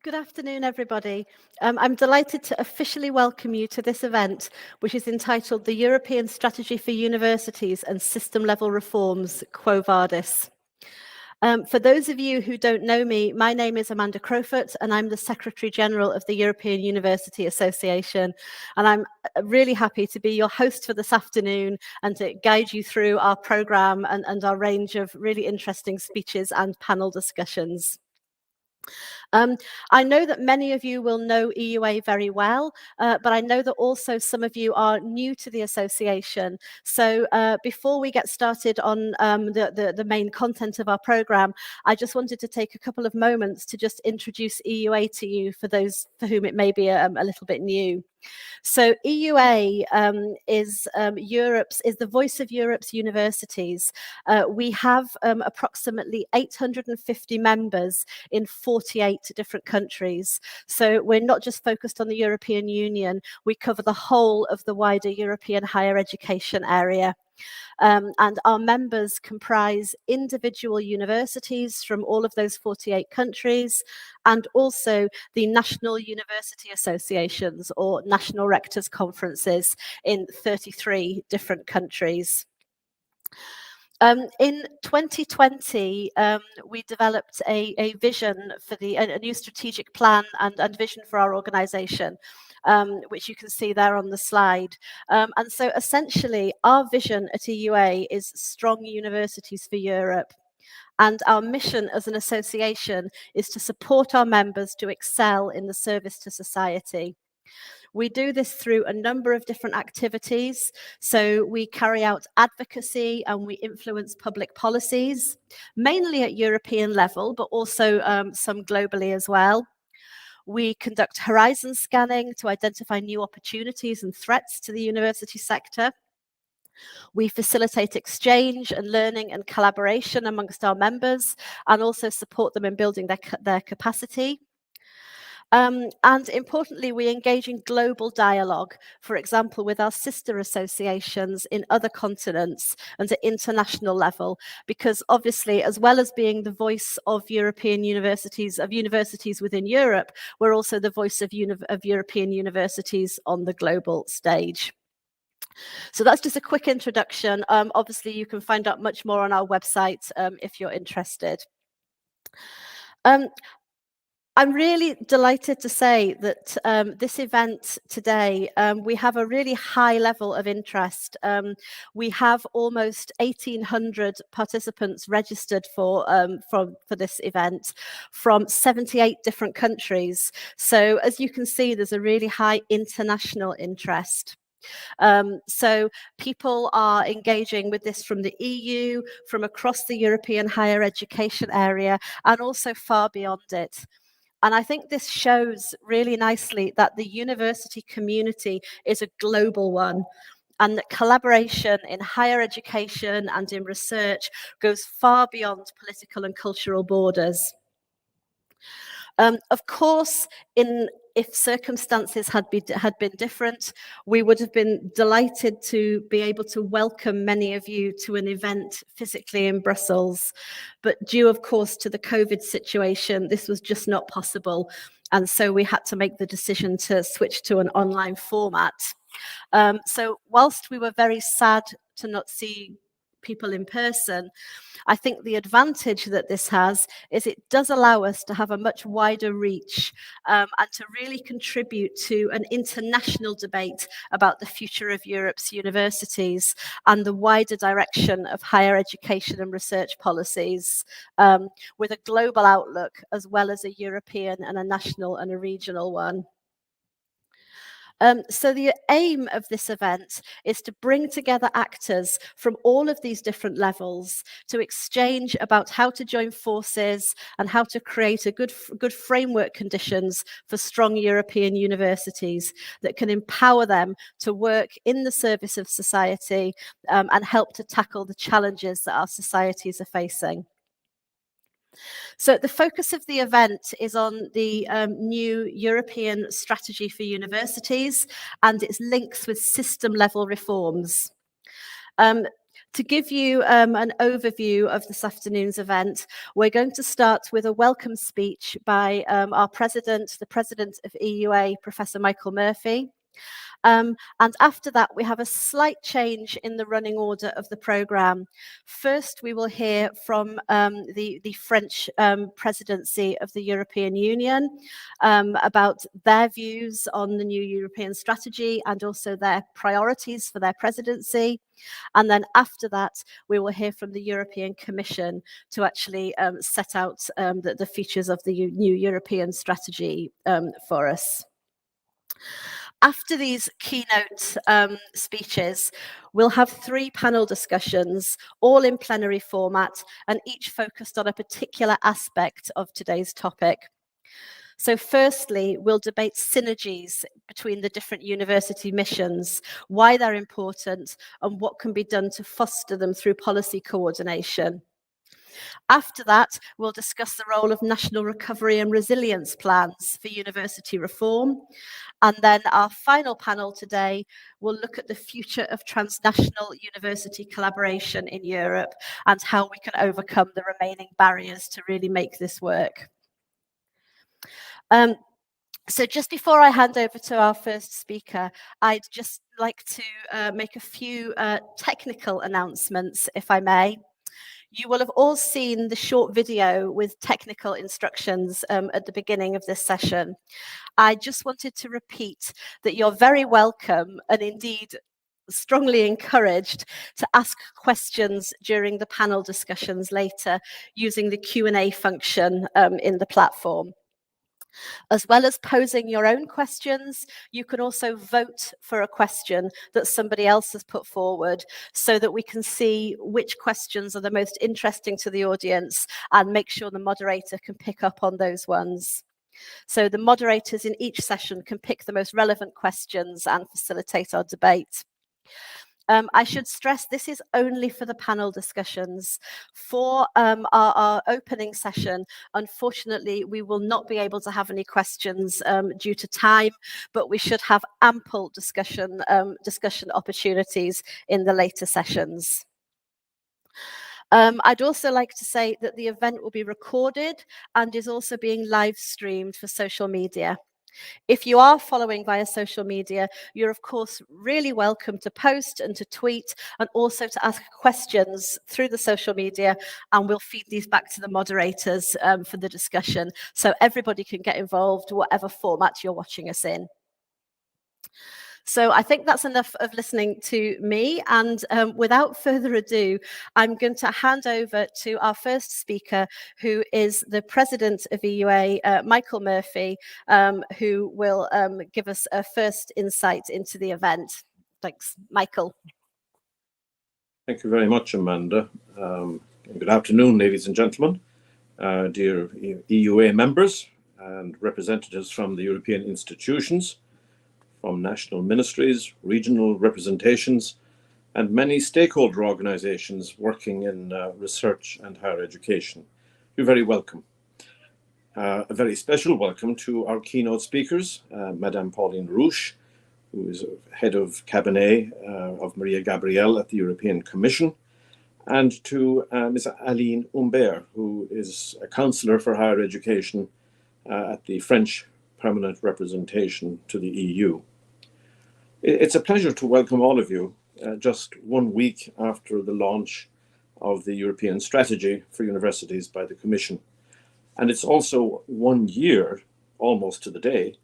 Good afternoon, everybody. I'm delighted to officially welcome you to this event, which is entitled the European Strategy for Universities and System-Level Reforms, Quo Vadis. For those of you who don't know me, my name is Amanda Crowfoot, and I'm the Secretary General of the European University Association. And I'm really happy to be your host for this afternoon and to guide you through our programme and our range of really interesting speeches and panel discussions. I know that many of you will know EUA very well, but I know that also some of you are new to the association. So before we get started on the main content of our programme, I just wanted to take a couple of moments to just introduce EUA to you for those for whom it may be a little bit new. So EUA is the voice of Europe's universities. We have approximately 850 members in 48 different countries. So we're not just focused on the European Union, we cover the whole of the wider European higher education area. And our members comprise individual universities from all of those 48 countries, and also the national university associations or national rectors conferences in 33 different countries. In 2020, we developed a vision for a new strategic plan and vision for our organisation, which you can see there on the slide. And so essentially, our vision at EUA is strong universities for Europe. And our mission as an association is to support our members to excel in the service to society. We do this through a number of different activities. So we carry out advocacy and we influence public policies, mainly at European level, but also some globally as well. We conduct horizon scanning to identify new opportunities and threats to the university sector. We facilitate exchange and learning and collaboration amongst our members and also support them in building their capacity. And importantly, we engage in global dialogue, for example, with our sister associations in other continents and at international level, because obviously, as well as being the voice of European universities, of universities within Europe, we're also the voice of European universities on the global stage. So that's just a quick introduction. Obviously, you can find out much more on our website if you're interested. I'm really delighted to say that this event today, we have a really high level of interest. We have almost 1,800 participants registered for this event from 78 different countries. So as you can see, there's a really high international interest. So people are engaging with this from the EU, from across the European higher education area, and also far beyond it. And I think this shows really nicely that the university community is a global one, and that collaboration in higher education and in research goes far beyond political and cultural borders. Of course, if circumstances had been different, we would have been delighted to be able to welcome many of you to an event physically in Brussels. But due, of course, to the COVID situation, this was just not possible. And so we had to make the decision to switch to an online format. So whilst we were very sad to not see people in person, I think the advantage that this has is it does allow us to have a much wider reach and to really contribute to an international debate about the future of Europe's universities and the wider direction of higher education and research policies with a global outlook as well as a European and a national and a regional one. So the aim of this event is to bring together actors from all of these different levels to exchange about how to join forces and how to create a good framework conditions for strong European universities that can empower them to work in the service of society and help to tackle the challenges that our societies are facing. So the focus of the event is on the new European strategy for universities and its links with system-level reforms. To give you an overview of this afternoon's event, we're going to start with a welcome speech by our president, the president of EUA, Professor Michael Murphy. And after that, we have a slight change in the running order of the programme. First, we will hear from the French presidency of the European Union about their views on the new European strategy and also their priorities for their presidency. And then after that, we will hear from the European Commission to actually set out the features of the new European strategy for us. After these keynote speeches, we'll have 3 panel discussions, all in plenary format, and each focused on a particular aspect of today's topic. So firstly, we'll debate synergies between the different university missions, why they're important, and what can be done to foster them through policy coordination. After that, we'll discuss the role of national recovery and resilience plans for university reform. And then our final panel today will look at the future of transnational university collaboration in Europe and how we can overcome the remaining barriers to really make this work. So just before I hand over to our first speaker, I'd just like to make a few technical announcements, if I may. You will have all seen the short video with technical instructions at the beginning of this session. I just wanted to repeat that you're very welcome and indeed strongly encouraged to ask questions during the panel discussions later using the Q&A function in the platform. As well as posing your own questions, you can also vote for a question that somebody else has put forward so that we can see which questions are the most interesting to the audience and make sure the moderator can pick up on those ones. So the moderators in each session can pick the most relevant questions and facilitate our debate. I should stress this is only for the panel discussions. For our opening session, unfortunately, we will not be able to have any questions due to time, but we should have ample discussion opportunities in the later sessions. I'd also like to say that the event will be recorded and is also being live streamed for social media. If you are following via social media, you're of course really welcome to post and to tweet and also to ask questions through the social media, and we'll feed these back to the moderators for the discussion so everybody can get involved whatever format you're watching us in. So I think that's enough of listening to me, and without further ado, I'm going to hand over to our first speaker, who is the president of EUA, Michael Murphy, who will give us a first insight into the event. Thanks, Michael. Thank you very much, Amanda. Good afternoon, ladies and gentlemen, dear EUA members and representatives from the European institutions, from national ministries, regional representations, and many stakeholder organizations working in research and higher education. You're very welcome. A very special welcome to our keynote speakers, Madame Pauline Rouch, who is head of cabinet of Mariya Gabriel at the European Commission, and to Ms. Aline Humbert, who is a counsellor for higher education at the French permanent representation to the EU. It's a pleasure to welcome all of you just 1 week after the launch of the European Strategy for Universities by the Commission. And it's also 1 year, almost to the day,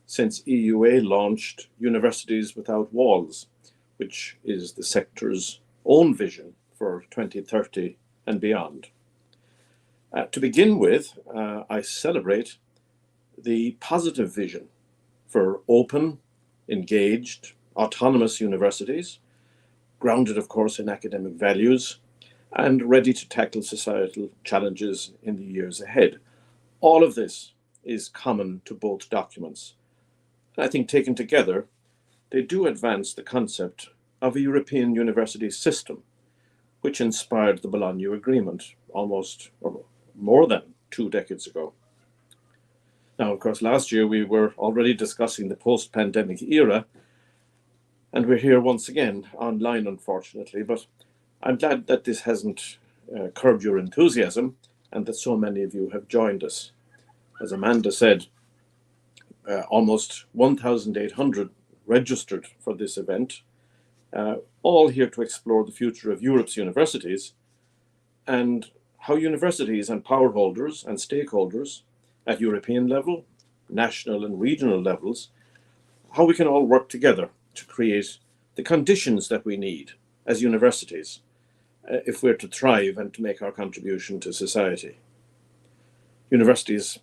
since EUA launched Universities Without Walls, which is the sector's own vision for 2030 and beyond. To begin with, I celebrate the positive vision for open, engaged, autonomous universities, grounded, of course, in academic values, and ready to tackle societal challenges in the years ahead. All of this is common to both documents. And I think taken together, they do advance the concept of a European university system, which inspired the Bologna Agreement almost or more than 2 decades ago. Now, of course, last year we were already discussing the post-pandemic era, and we're here once again online, unfortunately, but I'm glad that this hasn't curbed your enthusiasm and that so many of you have joined us. As Amanda said, almost 1,800 registered for this event, all here to explore the future of Europe's universities and how universities and power holders and stakeholders at European level, national and regional levels, how we can all work together to create the conditions that we need as universities if we're to thrive and to make our contribution to society. Universities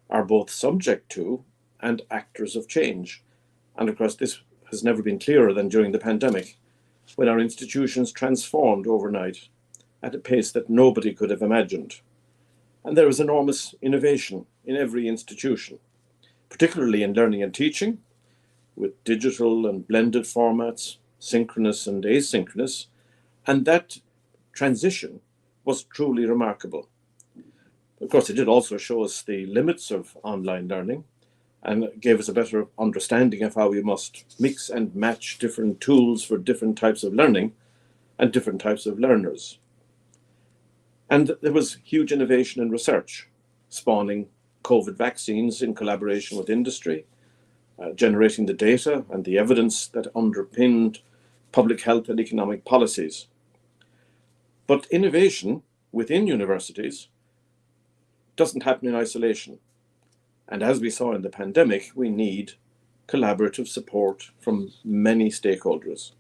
are both subject to and actors of change. And of course, this has never been clearer than during the pandemic, when our institutions transformed overnight at a pace that nobody could have imagined. And there is enormous innovation in every institution, particularly in learning and teaching, with digital and blended formats, synchronous and asynchronous, and that transition was truly remarkable. Of course, it did also show us the limits of online learning and gave us a better understanding of how we must mix and match different tools for different types of learning and different types of learners. And there was huge innovation in research, spawning COVID vaccines in collaboration with industry, generating the data and the evidence that underpinned public health and economic policies. But innovation within universities doesn't happen in isolation. And as we saw in the pandemic, we need collaborative support from many stakeholders.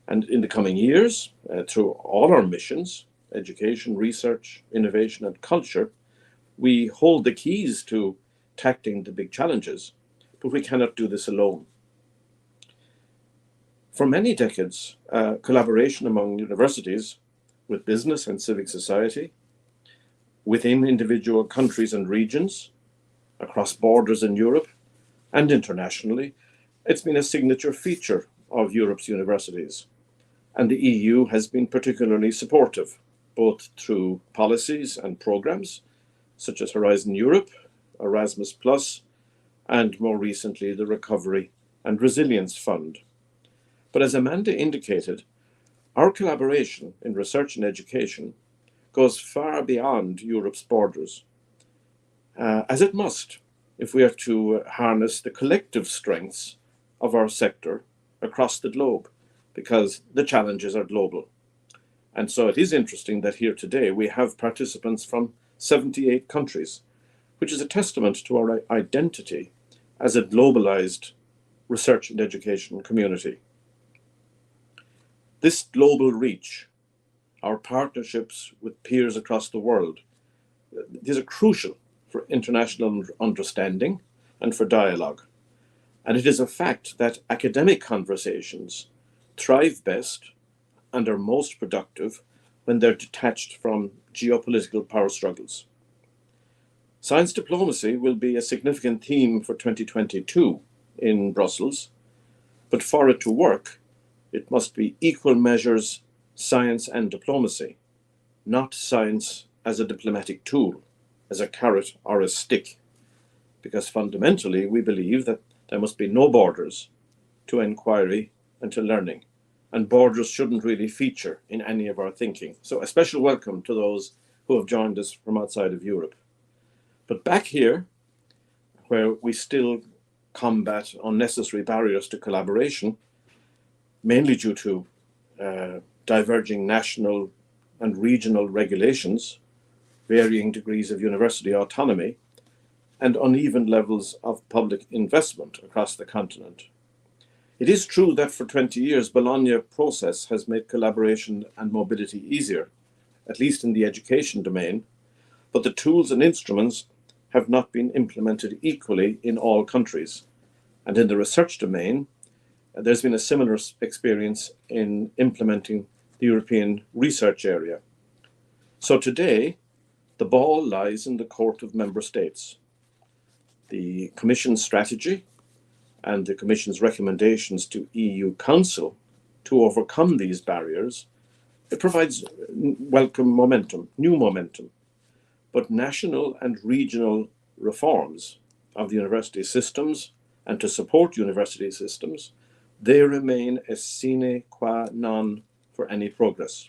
And in the coming years, through all our missions, education, research, innovation, and culture, we hold the keys to tackling the big challenges, but we cannot do this alone. For many decades, collaboration among universities with business and civic society, within individual countries and regions, across borders in Europe and internationally, it's been a signature feature of Europe's universities. And the EU has been particularly supportive, both through policies and programs, such as Horizon Europe, Erasmus+, and more recently, the Recovery and Resilience Fund. But as Amanda indicated, our collaboration in research and education goes far beyond Europe's borders, as it must if we are to harness the collective strengths of our sector across the globe, because the challenges are global. And so it is interesting that here today we have participants from 78 countries, which is a testament to our identity as a globalized research and education community. This global reach, our partnerships with peers across the world, these are crucial for international understanding and for dialogue. And it is a fact that academic conversations thrive best and are most productive when they're detached from geopolitical power struggles. Science diplomacy will be a significant theme for 2022 in Brussels, but for it to work, it must be equal measures science and diplomacy, not science as a diplomatic tool, as a carrot or a stick, because fundamentally we believe that there must be no borders to inquiry and to learning, and borders shouldn't really feature in any of our thinking. So a special welcome to those who have joined us from outside of Europe. But back here, where we still combat unnecessary barriers to collaboration, mainly due to diverging national and regional regulations, varying degrees of university autonomy, and uneven levels of public investment across the continent. It is true that for 20 years, Bologna process has made collaboration and mobility easier, at least in the education domain, but the tools and instruments have not been implemented equally in all countries. And in the research domain, there's been a similar experience in implementing the European research area. So today, the ball lies in the court of member states. The Commission's strategy and the Commission's recommendations to EU Council to overcome these barriers, it provides welcome momentum, new momentum. But national and regional reforms of the university systems and to support university systems, they remain a sine qua non for any progress.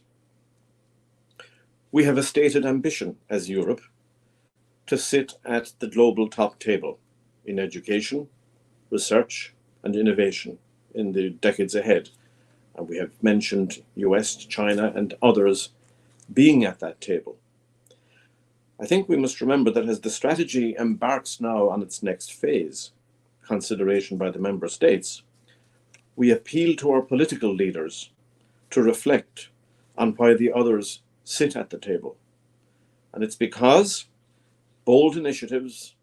We have a stated ambition as Europe to sit at the global top table in education, research, and innovation in the decades ahead. And we have mentioned US, China, and others being at that table. I think we must remember that as the strategy embarks now on its next phase, consideration by the member states, we appeal to our political leaders to reflect on why the others sit at the table. And it's because bold initiatives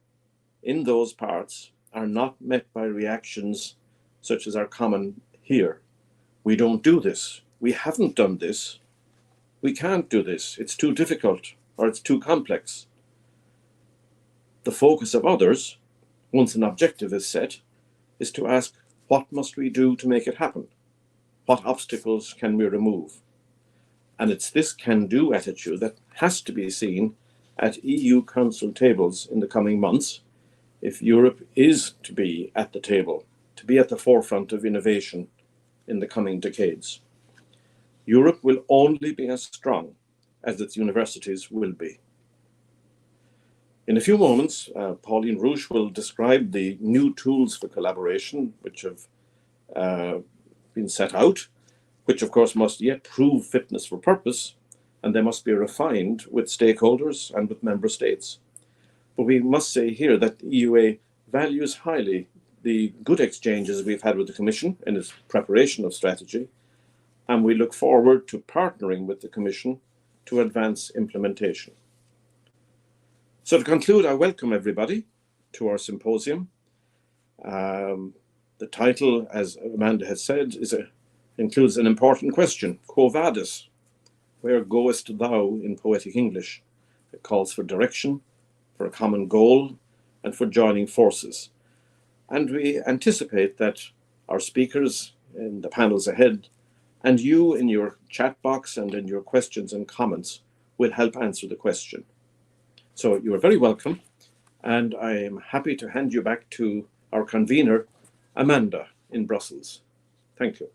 in those parts are not met by reactions such as are common here. We don't do this. We haven't done this. We can't do this. It's too difficult or it's too complex. The focus of others, once an objective is set, is to ask, what must we do to make it happen? What obstacles can we remove? And it's this can-do attitude that has to be seen at EU Council tables in the coming months if Europe is to be at the table, to be at the forefront of innovation in the coming decades. Europe will only be as strong as its universities will be. In a few moments, Pauline Rouch will describe the new tools for collaboration which have been set out, which of course must yet prove fitness for purpose, and they must be refined with stakeholders and with member states. But we must say here that the EUA values highly the good exchanges we've had with the Commission in its preparation of strategy, and we look forward to partnering with the Commission to advance implementation. So to conclude, I welcome everybody to our symposium. The title, as Amanda has said, includes an important question, Quo vadis? Where goest thou in poetic English? It calls for direction, for a common goal, and for joining forces. And we anticipate that our speakers in the panels ahead and you in your chat box and in your questions and comments will help answer the question. So you are very welcome, and I am happy to hand you back to our convener, Amanda, in Brussels. Thank you.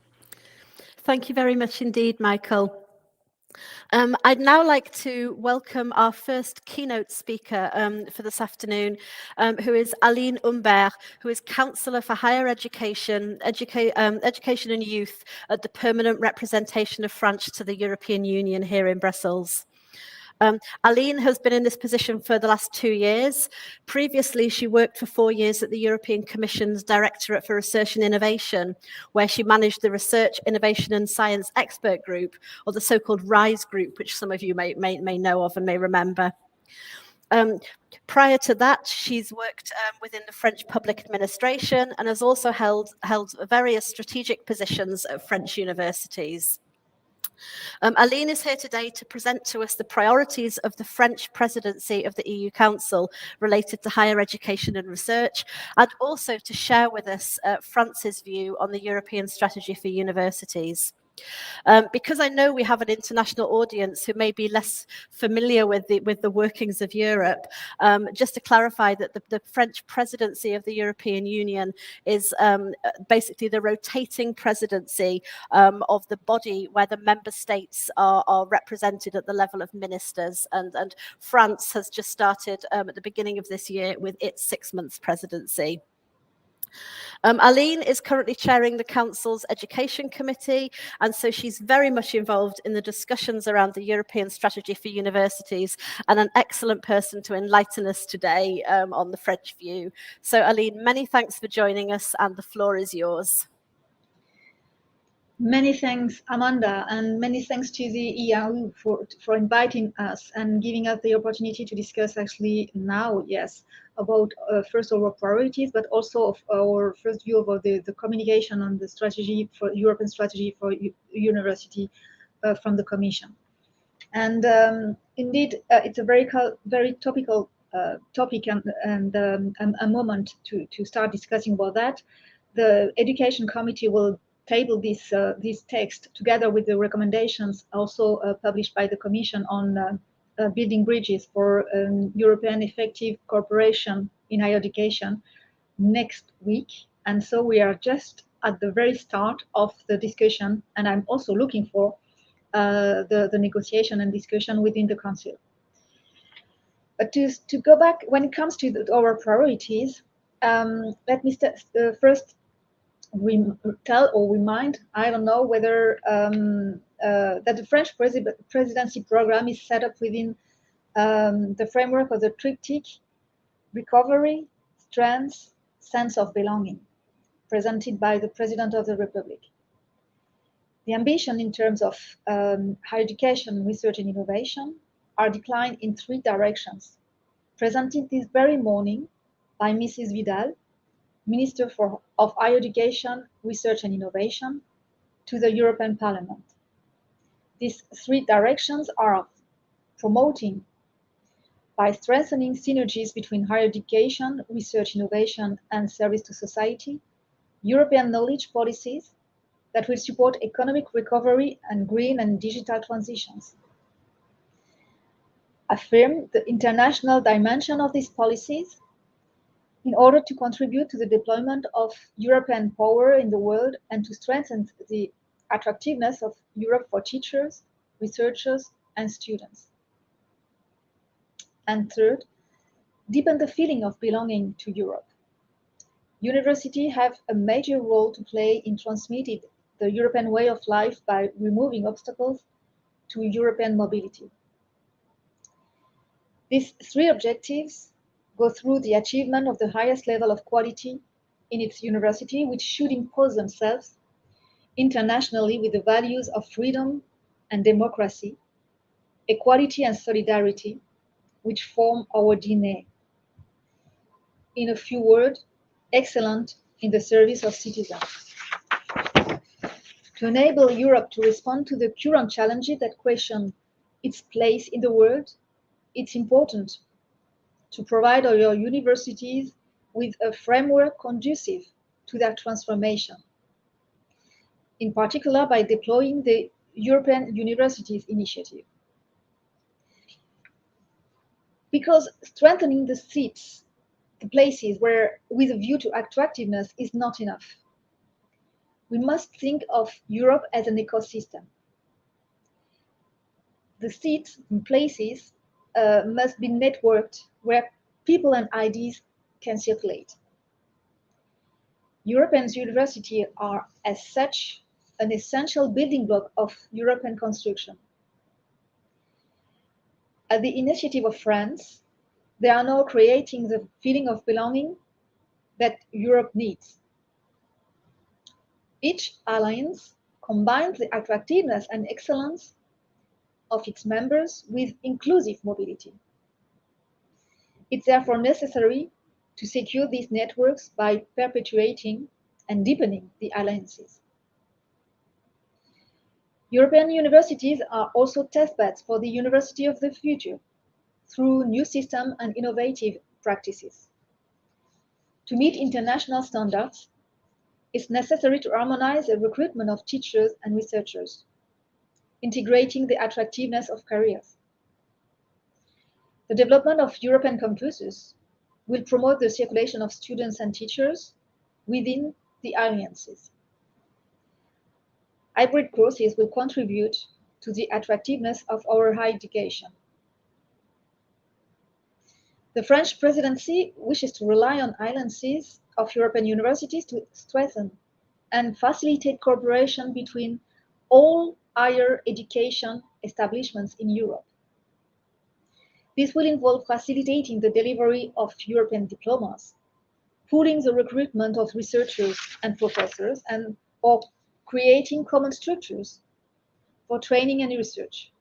Thank you very much indeed, Michael. I'd now like to welcome our first keynote speaker for this afternoon, who is Aline Humbert, who is Counsellor for Higher Education, Education and Youth at the Permanent Representation of France to the European Union here in Brussels. Aline has been in this position for the last 2 years. Previously, she worked for 4 years at the European Commission's Directorate for Research and Innovation, where she managed the Research, Innovation and Science Expert Group, or the so-called RISE group, which some of you may know of and may remember. Prior to that, she's worked within the French public administration and has also held various strategic positions at French universities. Aline is here today to present to us the priorities of the French presidency of the EU Council related to higher education and research, and also to share with us France's view on the European strategy for universities. Because I know we have an international audience who may be less familiar with the workings of Europe, just to clarify that the French presidency of the European Union is basically the rotating presidency of the body where the member states are represented at the level of ministers, and France has just started at the beginning of this year with its 6 months presidency. Aline is currently chairing the Council's Education Committee, and so she's very much involved in the discussions around the European strategy for universities, and an excellent person to enlighten us today on the French view. So Aline, many thanks for joining us, and the floor is yours. Many thanks, Amanda, and many thanks to the EAU for inviting us and giving us the opportunity to discuss actually now, yes, about first of our priorities, but also of our first view about the communication on the strategy for European strategy for university from the Commission. And indeed, it's a very topical topic and a moment to start discussing about that. The Education Committee will table this text together with the recommendations also published by the Commission on building bridges for European effective cooperation in higher education next week. And so we are just at the very start of the discussion, and I'm also looking for the negotiation and discussion within the Council. But to go back, when it comes to our priorities, let me first tell or remind, I don't know whether that the French presidency program is set up within the framework of the triptych recovery, strength, sense of belonging, presented by the President of the Republic. The ambition in terms of higher education, research and innovation are declined in 3 directions, presented this very morning by Mrs. Vidal, Minister of Higher Education, Research and Innovation, to the European Parliament. These 3 directions are promoting by strengthening synergies between higher education, research, innovation, and service to society, European knowledge policies that will support economic recovery and green and digital transitions. Affirm the international dimension of these policies in order to contribute to the deployment of European power in the world and to strengthen the attractiveness of Europe for teachers, researchers, and students. And third, deepen the feeling of belonging to Europe. Universities have a major role to play in transmitting the European way of life by removing obstacles to European mobility. These 3 objectives go through the achievement of the highest level of quality in its university, which should impose themselves internationally with the values of freedom and democracy, equality and solidarity, which form our DNA. In a few words, excellent in the service of citizens. To enable Europe to respond to the current challenges that question its place in the world, it's important to provide our universities with a framework conducive to that transformation, in particular by deploying the European Universities Initiative. Because strengthening the seats, the places where, with a view to attractiveness, is not enough. We must think of Europe as an ecosystem. The seats and places must be networked where people and ideas can circulate. European universities are, as such, an essential building block of European construction. At the initiative of France, they are now creating the feeling of belonging that Europe needs. Each alliance combines the attractiveness and excellence of its members with inclusive mobility. It's therefore necessary to secure these networks by perpetuating and deepening the alliances. European universities are also testbeds for the university of the future through new systems and innovative practices. To meet international standards, it's necessary to harmonize the recruitment of teachers and researchers, integrating the attractiveness of careers. The development of European campuses will promote the circulation of students and teachers within the alliances. Hybrid courses will contribute to the attractiveness of our higher education. The French presidency wishes to rely on alliances of European universities to strengthen and facilitate cooperation between all higher education establishments in Europe. This will involve facilitating the delivery of European diplomas, pooling the recruitment of researchers and professors, and or creating common structures for training and research.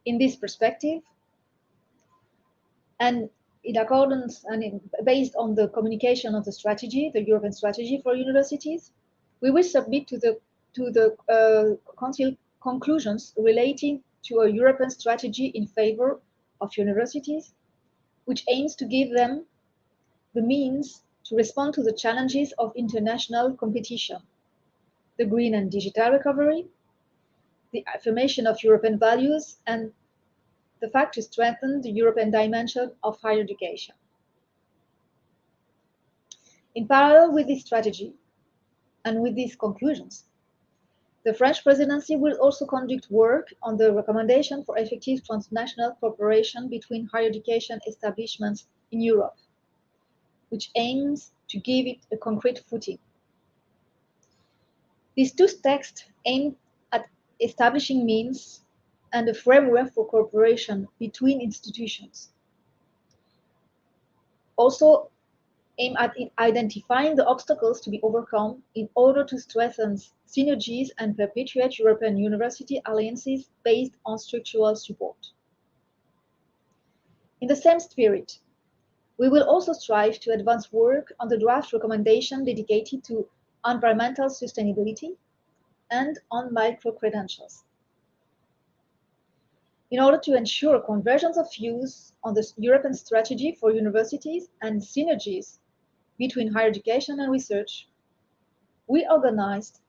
In this perspective, and in accordance and based on the communication of the strategy, the European strategy for universities, we will submit to the Council conclusions relating to a European strategy in favor of universities, which aims to give them the means to respond to the challenges of international competition, the green and digital recovery, the affirmation of European values, and the fact to strengthen the European dimension of higher education. In parallel with this strategy and with these conclusions, The French presidency will also conduct work on the recommendation for effective transnational cooperation between higher education establishments in Europe, which aims to give it a concrete footing. These two texts aim at establishing means and a framework for cooperation between institutions. Also aim at identifying the obstacles to be overcome in order to strengthen synergies and perpetuate European university alliances based on structural support. In the same spirit, we will also strive to advance work on the draft recommendation dedicated to environmental sustainability and on micro-credentials. In order to ensure convergence of views on the European strategy for universities and synergies between higher education and research, we organized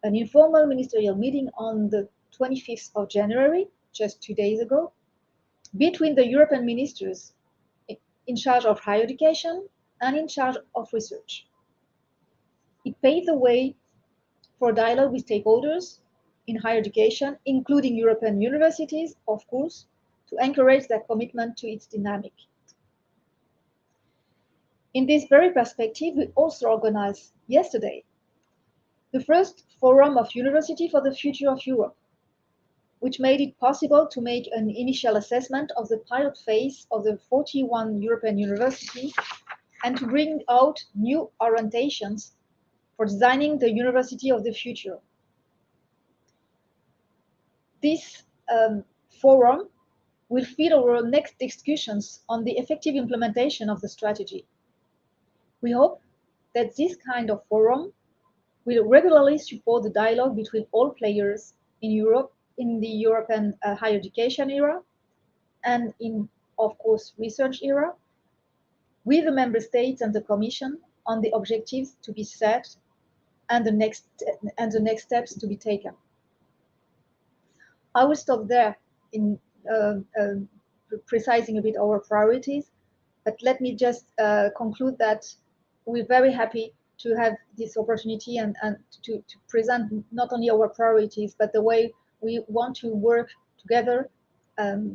an informal ministerial meeting on the 25th of January, just 2 days ago, between the European ministers in charge of higher education and in charge of research. It paved the way for dialogue with stakeholders in higher education, including European universities, of course, to encourage their commitment to its dynamic. In this very perspective, we also organized yesterday the first Forum of University for the Future of Europe, which made it possible to make an initial assessment of the pilot phase of the 41 European universities and to bring out new orientations for designing the university of the future. This forum will feed our next discussions on the effective implementation of the strategy. We hope that this kind of forum will regularly support the dialogue between all players in Europe, in the European higher education era, and in, of course, research era, with the member states and the Commission on the objectives to be set and the next steps to be taken. I will stop there in precising a bit our priorities, but let me just conclude that we're very happy to have this opportunity and to present not only our priorities, but the way we want to work together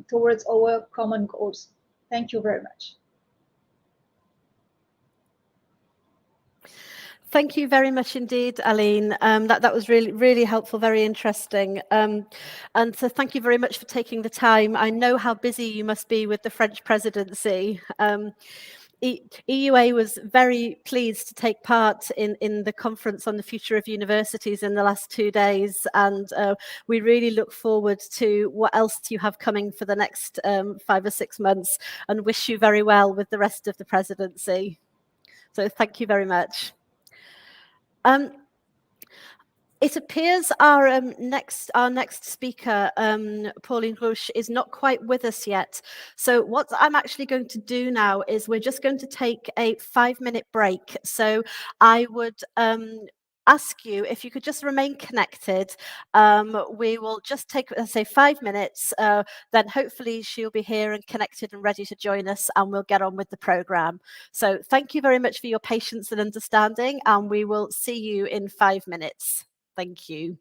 towards our common goals. Thank you very much. Thank you very much indeed, Aline. That was really helpful, very interesting. And so thank you very much for taking the time. I know how busy you must be with the French presidency. EUA was very pleased to take part in the conference on the future of universities in the last 2 days, and we really look forward to what else you have coming for the next 5 or 6 months, and wish you very well with the rest of the presidency. So thank you very much. It appears our next speaker, Pauline Rouch, is not quite with us yet. So what I'm actually going to do now is we're just going to take a 5-minute break. So I would ask you if you could just remain connected. We will just take, let's say, 5 minutes. Then hopefully she'll be here and connected and ready to join us, and we'll get on with the program. So thank you very much for your patience and understanding, and we will see you in 5 minutes. Thank you.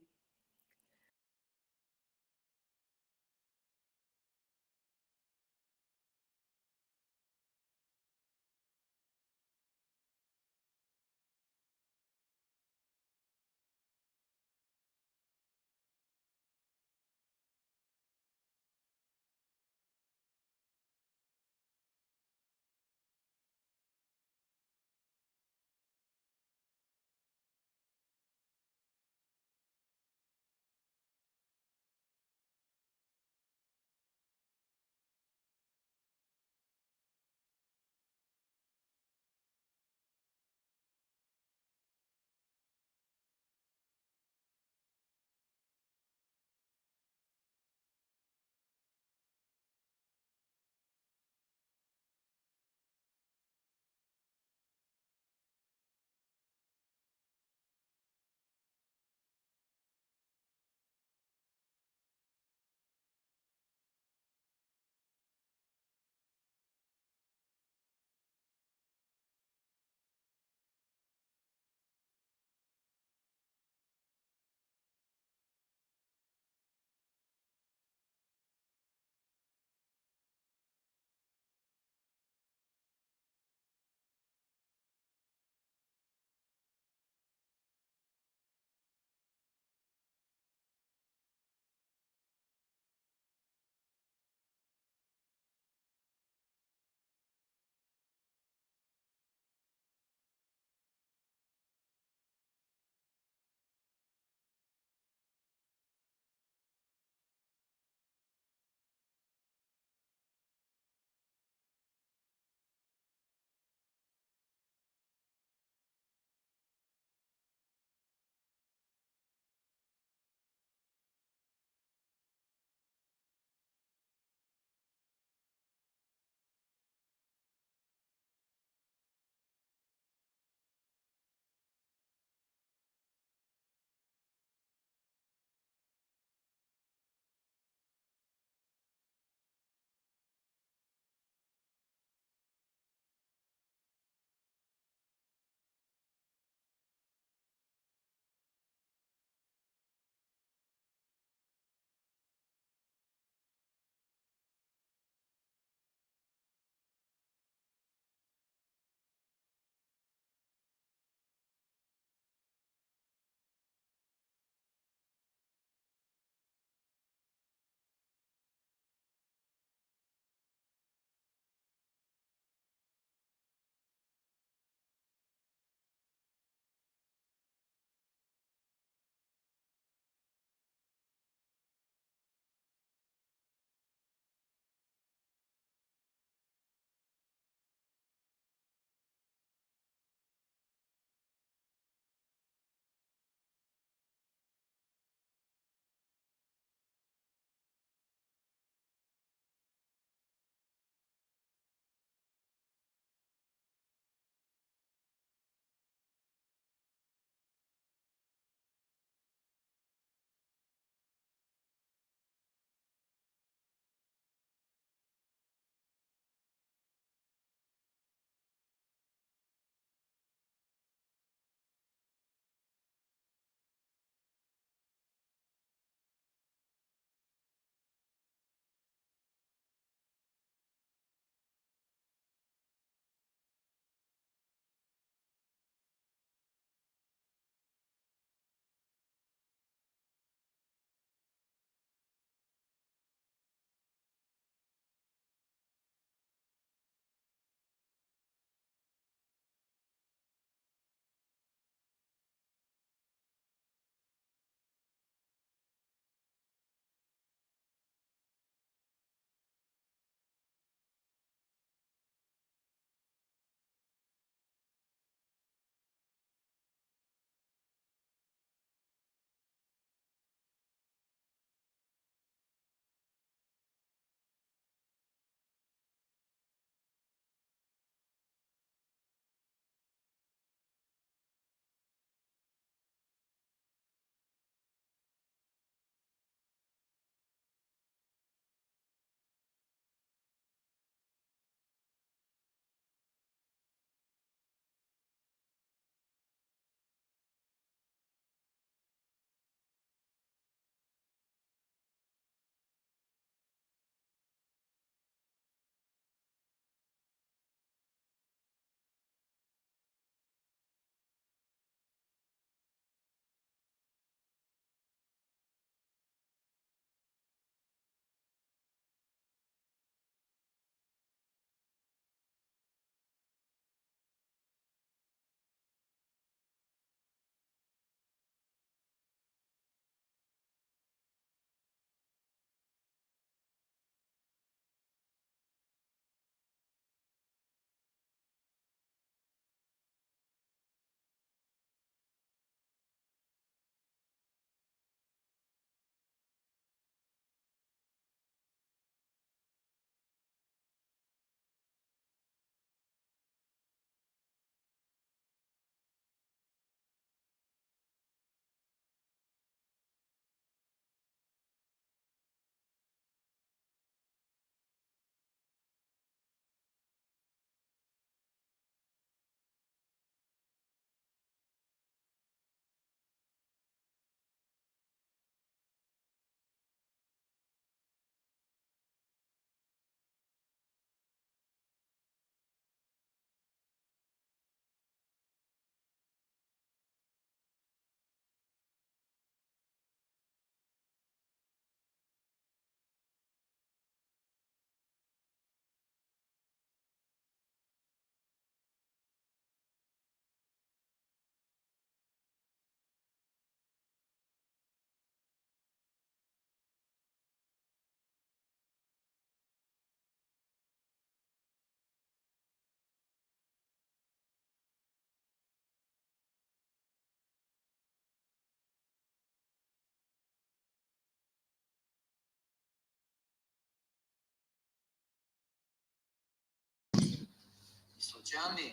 Случайни.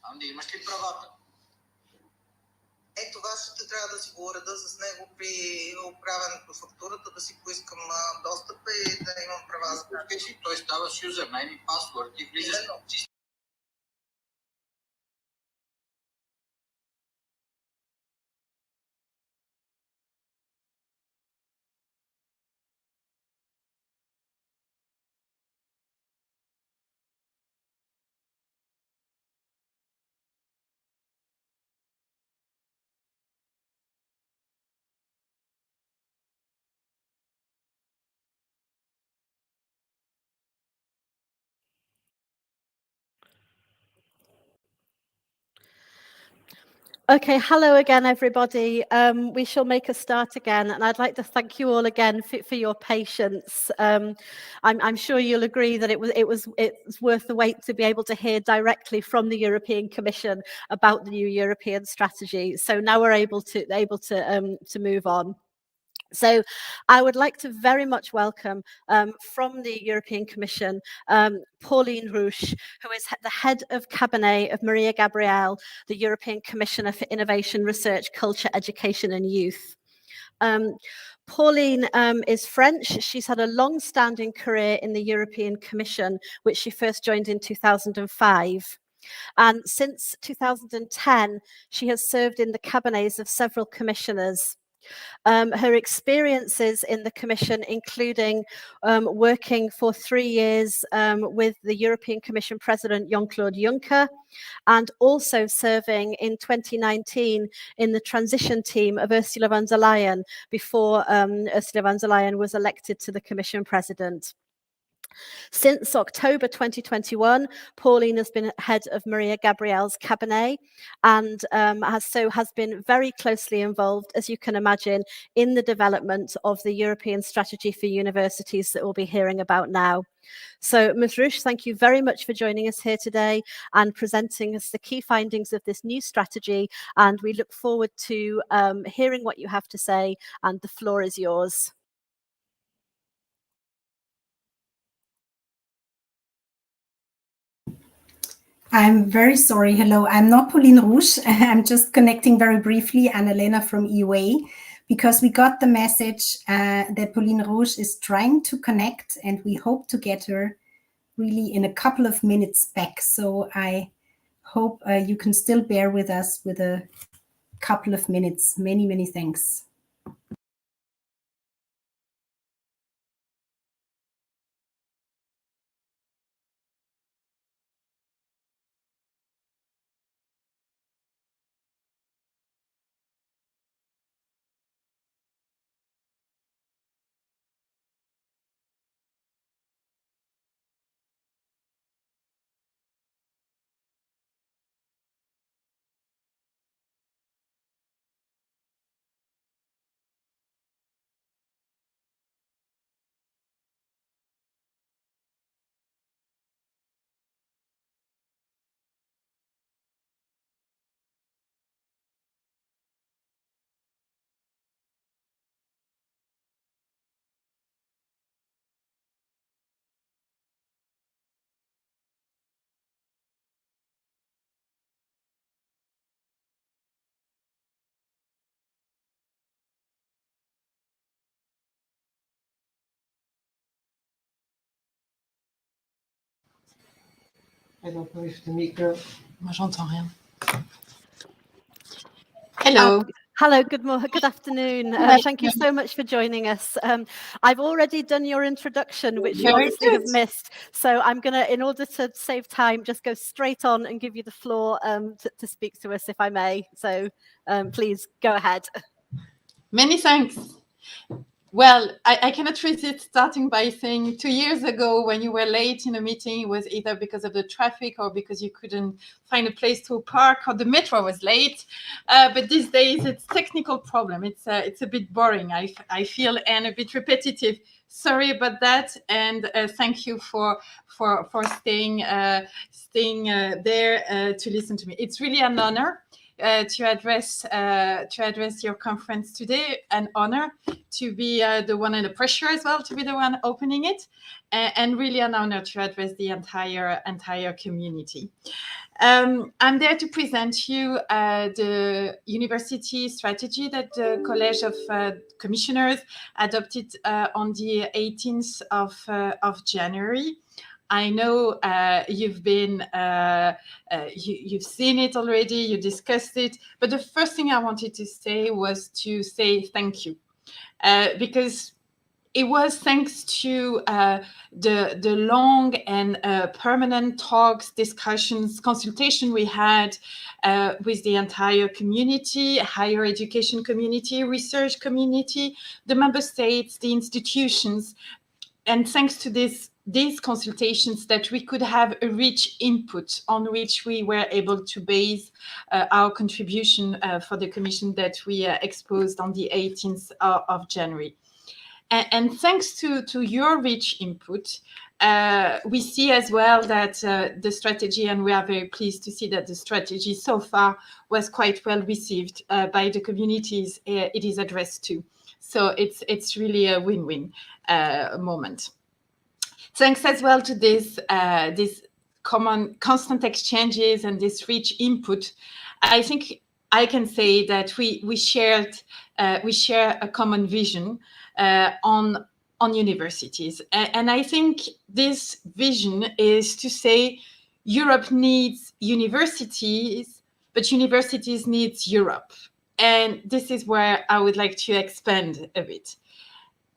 Анди, имаш ли правата? Това ще трябва да си го уреда с него при оправянето фактурата, да си поискам достъп и да имам права за това. Той става с юзернейм и пасворд и влизаш. Okay, hello again, everybody. We shall make a start again, and I'd like to thank you all again for your patience. I'm sure you'll agree that it's worth the wait to be able to hear directly from the European Commission about the new European strategy. So now we're able to move on. So I would like to very much welcome from the European Commission, Pauline Rouch, who is the head of cabinet of Mariya Gabriel, the European Commissioner for Innovation, Research, Culture, Education and Youth. Pauline is French. She's had a long-standing career in the European Commission, which she first joined in 2005. And since 2010, she has served in the cabinets of several commissioners. Her experiences in the Commission, including working for 3 years with the European Commission President Jean-Claude Juncker, and also serving in 2019 in the transition team of Ursula von der Leyen before Ursula von der Leyen was elected to the Commission President. Since October 2021, Pauline has been head of Mariya Gabriel's cabinet and has been very closely involved, as you can imagine, in the development of the European strategy for universities that we'll be hearing about now. So, Ms. Rouch, thank you very much for joining us here today and presenting us the key findings of this new strategy. And we look forward to hearing what you have to say, and the floor is yours. I'm very sorry. Hello, I'm not Pauline Rouch. I'm just connecting very briefly, Annalena from EUA, because we got the message that Pauline Rouch is trying to connect, and we hope to get her really in a couple of minutes back. So I hope you can still bear with us with a couple of minutes. Many, many thanks. I don't know if the micro... Moi, j'entends rien. Hello. Hello, good afternoon. Thank you so much for joining us. I've already done your introduction, which you obviously have missed. So I'm going to, in order to save time, just go straight on and give you the floor to speak to us, if I may. So please go ahead. Many thanks. Well, I cannot resist starting by saying 2 years ago when you were late in a meeting, it was either because of the traffic or because you couldn't find a place to park or the metro was late. But these days it's technical problem. It's a bit boring, I feel, and a bit repetitive. Sorry about that, and thank you for staying there to listen to me. It's really an honor to address your conference today. An honor to be the one, and a pressure as well to be the one opening it, and really an honor to address the entire community. I'm there to present you the university strategy that the College of Commissioners adopted on the 18th of January. I know you've seen it already, you discussed it, but the first thing I wanted to say was to say thank you, because it was thanks to the long and permanent talks, discussions, consultation we had with the entire community, higher education community, research community, the member states, the institutions, and thanks to these consultations that we could have a rich input on which we were able to base our contribution for the Commission that we exposed on the 18th of January. And thanks to your rich input, we see as well that the strategy, and we are very pleased to see that the strategy so far was quite well received by the communities it is addressed to. So it's really a win-win moment. Thanks as well to this common constant exchanges and this rich input, I think I can say that we share a common vision on universities, and I think this vision is to say Europe needs universities, but universities needs Europe, and this is where I would like to expand a bit.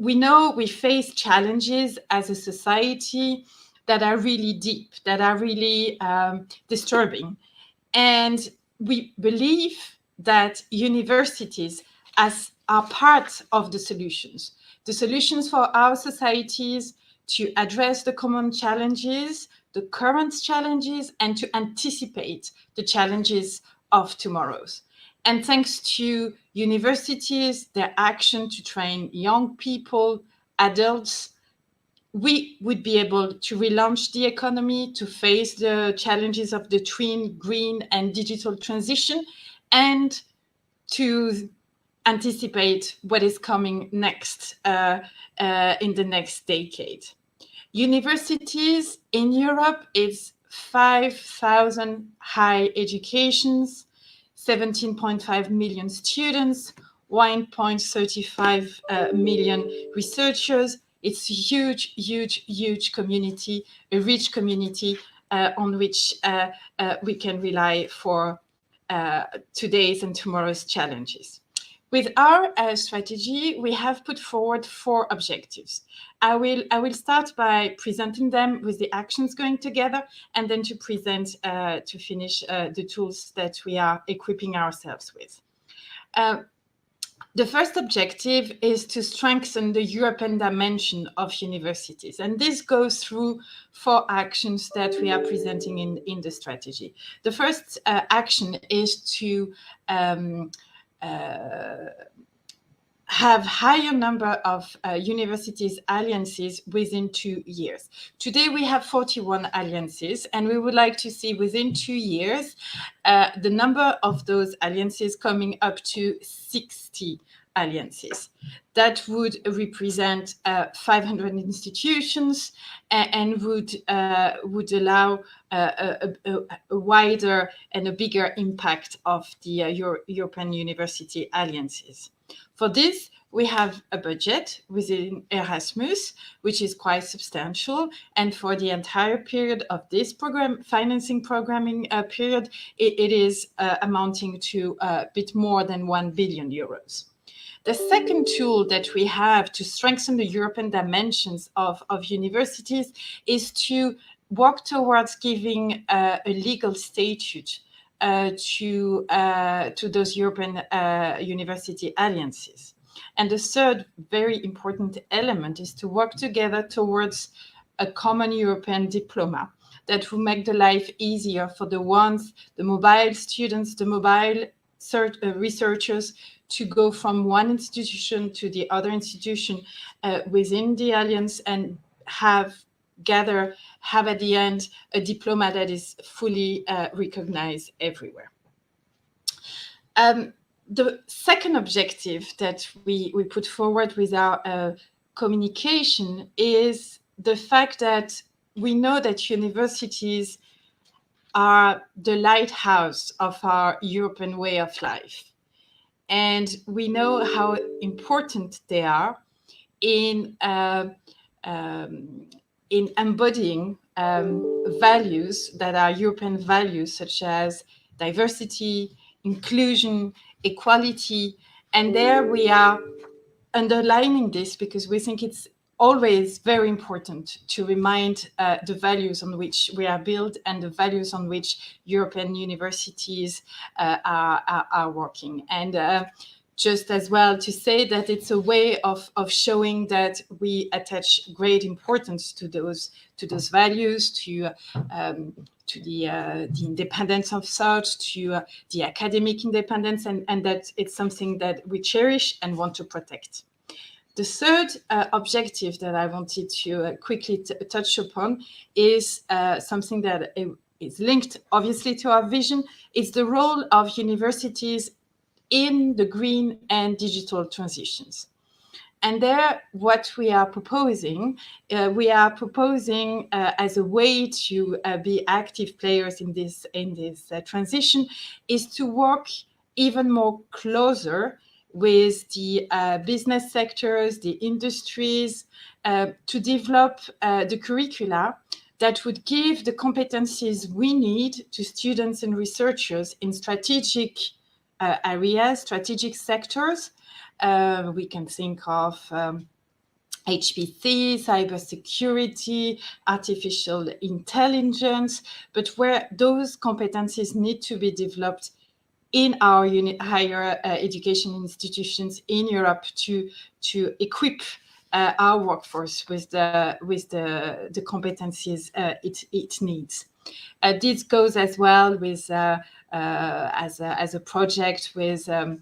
We know we face challenges as a society that are really deep, that are really disturbing. And we believe that universities are part of the solutions for our societies to address the common challenges, the current challenges, and to anticipate the challenges of tomorrow's. And thanks to universities, their action to train young people, adults, we would be able to relaunch the economy, to face the challenges of the twin green and digital transition, and to anticipate what is coming next in the next decade. Universities in Europe is 5,000 high educations, 17.5 million students, 1.35 million researchers. It's a huge, huge, huge community, a rich community on which we can rely for today's and tomorrow's challenges. With our strategy, we have put forward 4 objectives. I will start by presenting them with the actions going together, and then to present, to finish the tools that we are equipping ourselves with. The first objective is to strengthen the European dimension of universities. And this goes through 4 actions that we are presenting in the strategy. The first action is to have higher number of universities alliances within 2 years. Today we have 41 alliances, and we would like to see within 2 years the number of those alliances coming up to 60 alliances. That would represent 500 institutions and would allow a wider and a bigger impact of the European university alliances. For this, we have a budget within Erasmus, which is quite substantial. And for the entire period of this financing period, it is amounting to a bit more than 1 billion euros. The second tool that we have to strengthen the European dimensions of universities is to work towards giving a legal statute to those European university alliances. And the third very important element is to work together towards a common European diploma that will make the life easier for the mobile students, the mobile researchers, to go from one institution to the other institution within the alliance and have at the end a diploma that is fully recognized everywhere. The second objective that we put forward with our communication is the fact that we know that universities are the lighthouse of our European way of life. And we know how important they are in embodying values that are European values, such as diversity, inclusion, equality. And there we are underlining this because we think it's always very important to remind the values on which we are built and the values on which European universities are working. And just as well to say that it's a way of showing that we attach great importance to those values, to the independence of thought, to the academic independence, and that it's something that we cherish and want to protect. The third objective that I wanted to quickly touch upon is something that is linked obviously to our vision. It's the role of universities in the green and digital transitions. And there, what we are proposing as a way to be active players in this transition is to work even more closer with the business sectors, the industries, to develop the curricula that would give the competencies we need to students and researchers in strategic areas, strategic sectors. We can think of HPC, cybersecurity, artificial intelligence, but where those competencies need to be developed in our higher education institutions in Europe to equip our workforce with the competencies it needs. This goes as well with as a project with the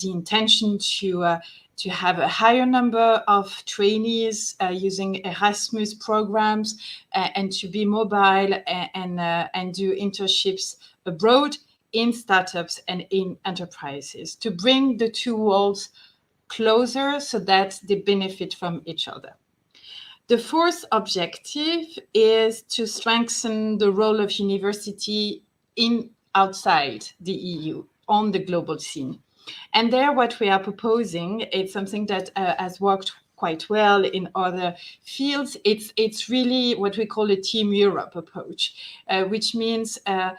intention to have a higher number of trainees using Erasmus programs and to be mobile and do internships abroad in startups and in enterprises, to bring the two worlds closer so that they benefit from each other. The fourth objective is to strengthen the role of university outside the EU on the global scene. And there what we are proposing is something that has worked quite well in other fields. It's really what we call a Team Europe approach, which means a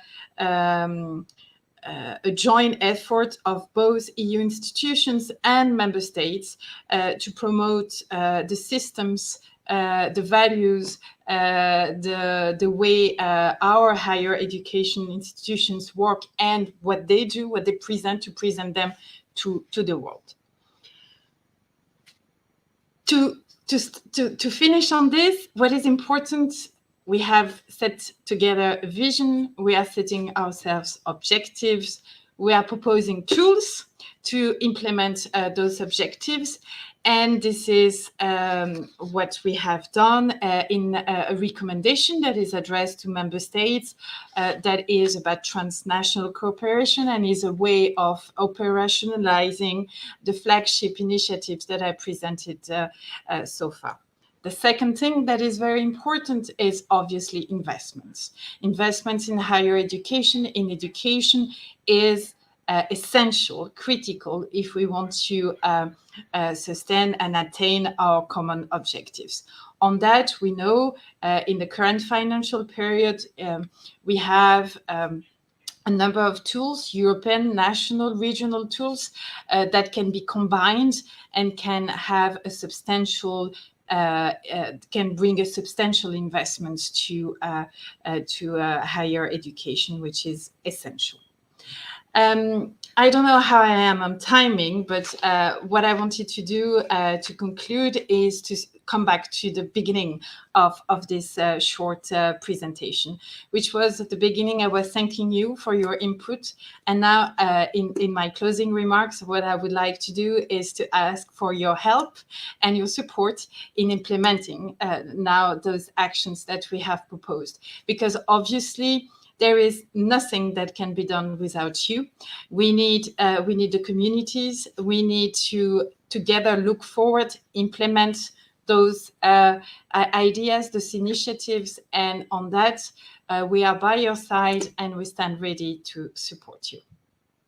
joint effort of both EU institutions and member states to promote the systems, the values, the way our higher education institutions work and what they do, what they present, to present them to the world. To finish on this, what is important, we have set together a vision, we are setting ourselves objectives, we are proposing tools to implement those objectives. And this is what we have done in a recommendation that is addressed to member states that is about transnational cooperation and is a way of operationalizing the flagship initiatives that I presented so far. The second thing that is very important is obviously investments. Investments in higher education, in education is essential, critical, if we want to sustain and attain our common objectives. On that, we know in the current financial period, we have a number of tools, European, national, regional tools that can be combined and can have a substantial can bring a substantial investment to higher education, which is essential. I don't know how I am on timing, but what I wanted to do to conclude is to come back to the beginning of this short presentation, which was at the beginning, I was thanking you for your input. And now in my closing remarks, what I would like to do is to ask for your help and your support in implementing now those actions that we have proposed. Because obviously, there is nothing that can be done without you. We need the communities. We need to together look forward, implement those ideas, those initiatives, and on that, we are by your side and we stand ready to support you.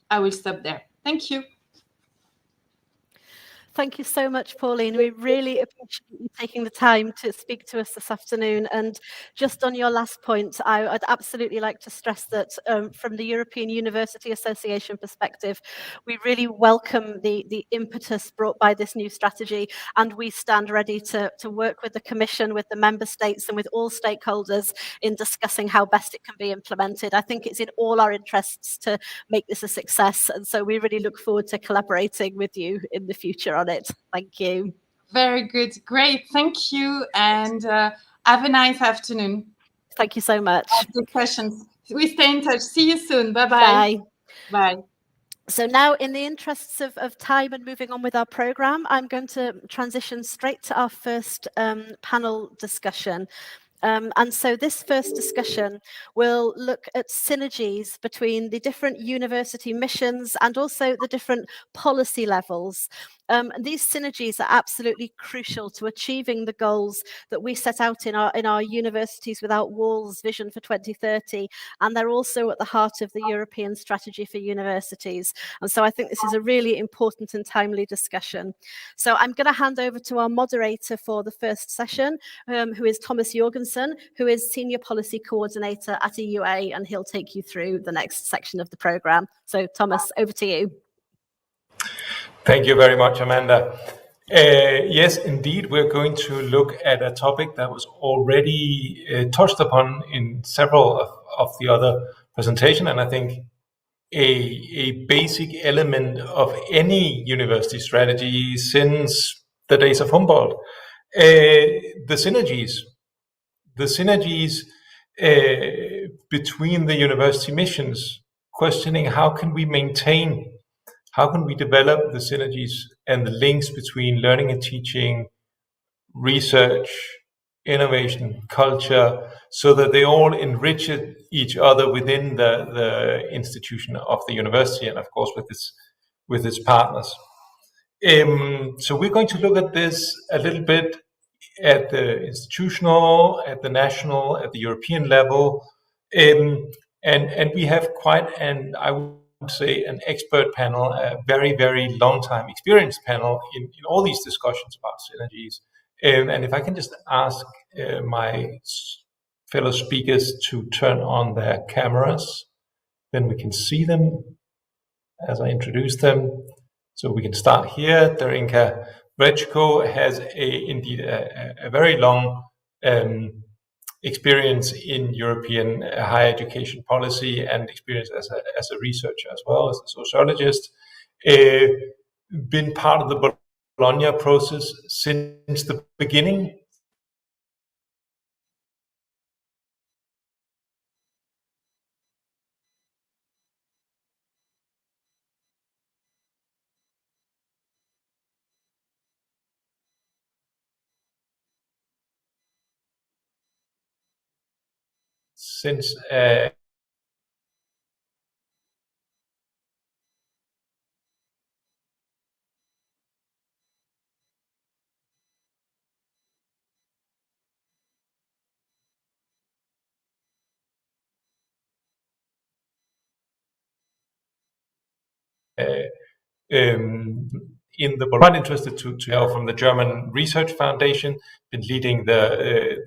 I will stop there. Thank you. Thank you so much, Pauline. We really appreciate you taking the time to speak to us this afternoon. And just on your last point, I'd absolutely like to stress that from the European University Association perspective, we really welcome the impetus brought by this new strategy, and we stand ready to work with the Commission, with the Member States and with all stakeholders in discussing how best it can be implemented. I think it's in all our interests to make this a success, and so we really look forward to collaborating with you in the future on it. Thank you. Very good. Great. Thank you. And have a nice afternoon. Thank you so much. Good questions. We stay in touch. See you soon. Bye-bye. Bye. Bye. So now, in the interests of time and moving on with our programme, I'm going to transition straight to our first panel discussion. And so this first discussion will look at synergies between the different university missions and also the different policy levels. These synergies are absolutely crucial to achieving the goals that we set out in our Universities Without Walls vision for 2030, and they're also at the heart of the European Strategy for Universities. And so I think this is a really important and timely discussion. So I'm going to hand over to our moderator for the first session, who is Thomas Jorgensen, who is Senior Policy Coordinator at EUA, and he'll take you through the next section of the programme. So Thomas, over to you. Thank you very much, Amanda. Yes, indeed, we're going to look at a topic that was already touched upon in several of the other presentations, and I think a basic element of any university strategy since the days of Humbert, the synergies between the university missions, questioning how can we maintain, how can we develop the synergies and the links between learning and teaching, research, innovation, culture, so that they all enrich each other within the institution of the university and, of course, with its partners. So we're going to look at this a little bit at the institutional, at the national, at the European level, and we have quite an, I would say, an expert panel, a very, very long time experienced panel in all these discussions about synergies. And if I can just ask my fellow speakers to turn on their cameras, then we can see them as I introduce them. So we can start here. Darinka Vrecko has indeed a very long experience in European higher education policy and experience as a researcher as well, as a sociologist. Been part of the Bologna process since the beginning. Since in the quite interested to know from the German Research Foundation, been leading the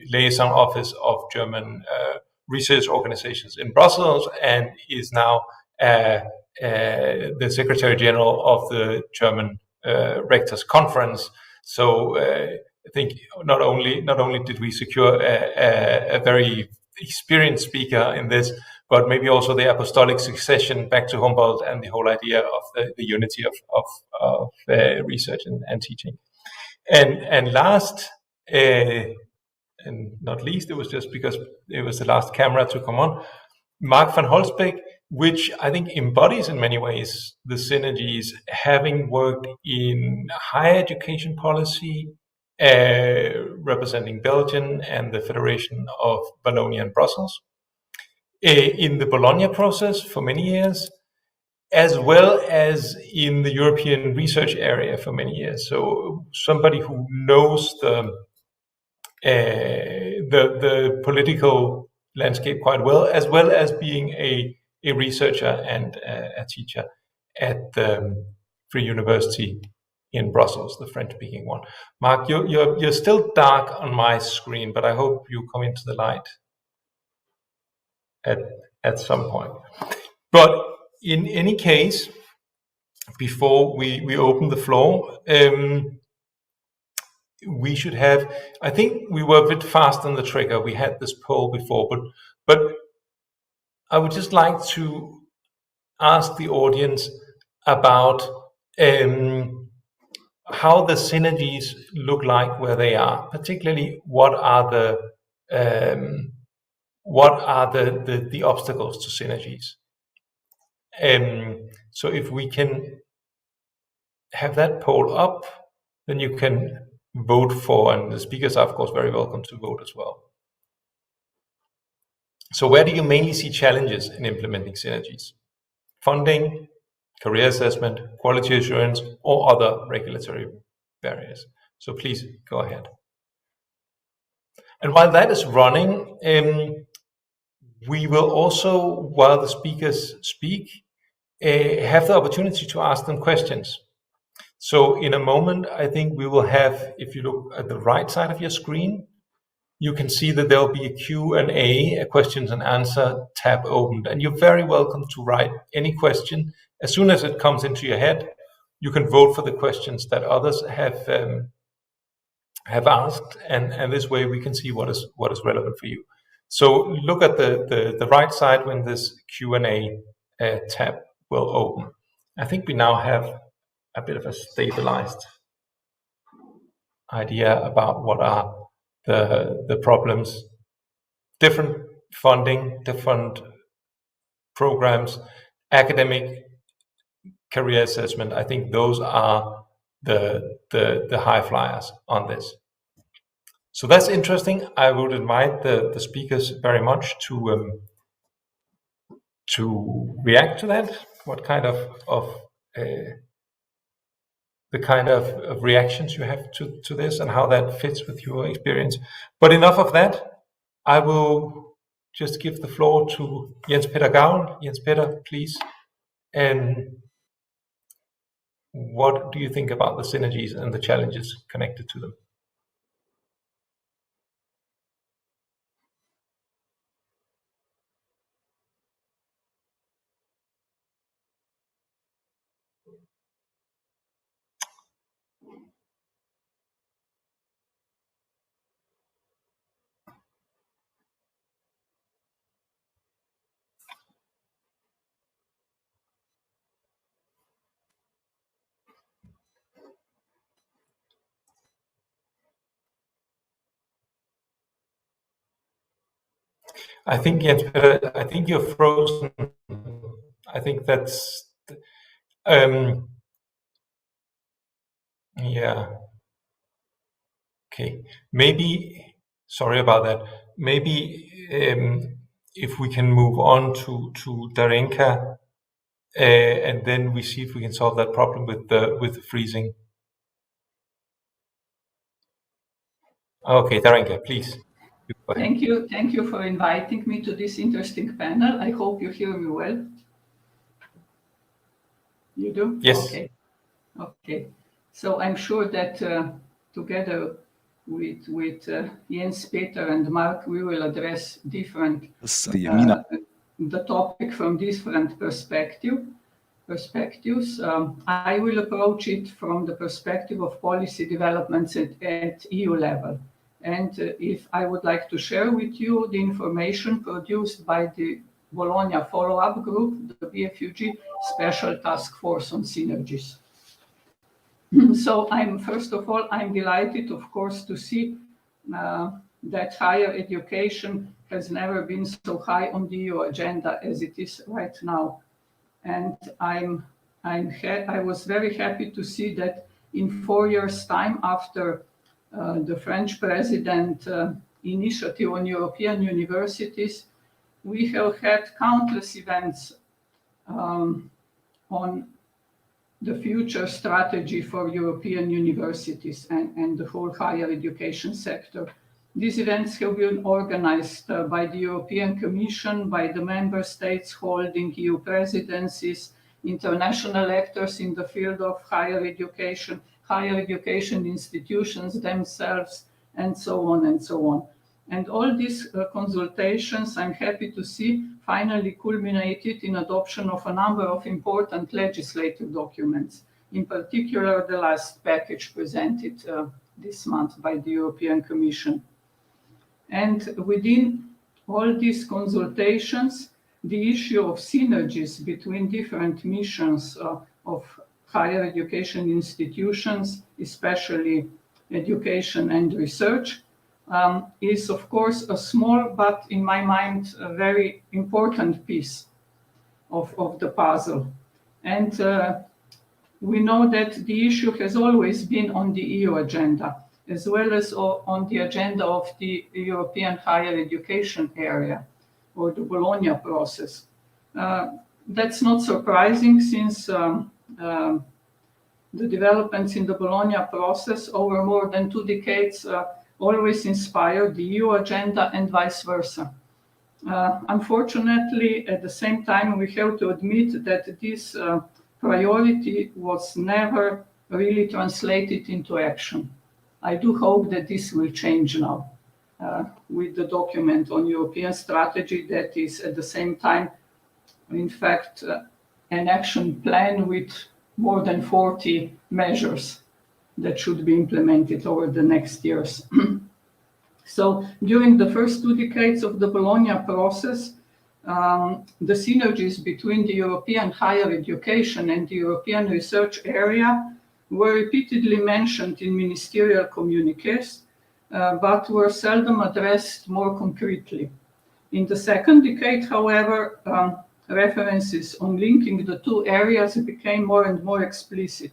liaison office of German research organizations in Brussels, and is now the Secretary General of the German Rectors Conference. So I think not only did we secure a very experienced speaker in this, but maybe also the apostolic succession back to Humbert and the whole idea of the unity of research and teaching. And last, and not least, it was just because it was the last camera to come on, Marc Vanholsbeeck, which I think embodies in many ways the synergies, having worked in higher education policy, representing Belgium and the Federation of Wallonia-Brussels. in the Bologna process for many years, as well as in the European research area for many years. So somebody who knows the political landscape quite well as being a researcher and a teacher at the Free University in Brussels, the French-speaking one. Marc, you're still dark on my screen, but I hope you come into the light at some point. But in any case, before we open the floor, we should have, I think we were a bit fast on the trigger. We had this poll before, but I would just like to ask the audience about how the synergies look like where they are, particularly what are the obstacles to synergies. So if we can have that poll up, then you can vote for, and the speakers are of course very welcome to vote as well. So where do you mainly see challenges in implementing synergies? Funding, career assessment, quality assurance, or other regulatory barriers? So please go ahead. And while that is running, we will also, while the speakers speak, have the opportunity to ask them questions. So in a moment, I think we will have, if you look at the right side of your screen, you can see that there will be a Q&A, a questions and answer tab opened. And you're very welcome to write any question. As soon as it comes into your head, you can vote for the questions that others have asked. And this way we can see what is relevant for you. So look at the right side when this Q&A tab will open. I think we now have a bit of a stabilized idea about what are the problems, different funding, different programs, academic career assessment. I think those are the high flyers on this. So that's interesting. I would invite the speakers very much to react to that. What kind of the kind of reactions you have to this and how that fits with your experience. But enough of that. I will just give the floor to Jens Peter Gaul. Jens Peter, please. And what do you think about the synergies and the challenges connected to them? I think, Jens Peter, I think you're frozen. I think that's, yeah. Okay, maybe, sorry about that. Maybe if we can move on to Darinka, and then we see if we can solve that problem with the freezing. Okay, Darinka, please. Thank you for inviting me to this interesting panel. I hope you hear me well. You do? Yes. Okay. So I'm sure that together with Jens Peter and Marc, we will address different the topic from different perspectives. I will approach it from the perspective of policy developments at EU level. And if I would like to share with you the information produced by the Bologna follow-up group, the BFUG Special Task Force on Synergies. So first of all, I'm delighted, of course, to see that higher education has never been so high on the EU agenda as it is right now. And I was very happy to see that in 4 years' time after the French president initiative on European universities, we have had countless events on the future strategy for European universities and the whole higher education sector. These events have been organized by the European Commission, by the member states holding EU presidencies, international actors in the field of higher education institutions themselves, and so on and so on. And all these consultations, I'm happy to see, finally culminated in adoption of a number of important legislative documents, in particular the last package presented this month by the European Commission. And within all these consultations, the issue of synergies between different missions of higher education institutions, especially education and research, is of course a small, but in my mind, a very important piece of the puzzle. And we know that the issue has always been on the EU agenda, as well as on the agenda of the European higher education area, or the Bologna process. That's not surprising, since the developments in the Bologna process over more than 2 decades always inspired the EU agenda and vice versa. Unfortunately, at the same time, we have to admit that this priority was never really translated into action. I do hope that this will change now with the document on European strategy that is at the same time, in fact, an action plan with more than 40 measures that should be implemented over the next years. So during the first 2 decades of the Bologna process, the synergies between the European higher education and the European research area were repeatedly mentioned in ministerial communiques, but were seldom addressed more concretely. In the second decade, however, references on linking the 2 areas became more and more explicit.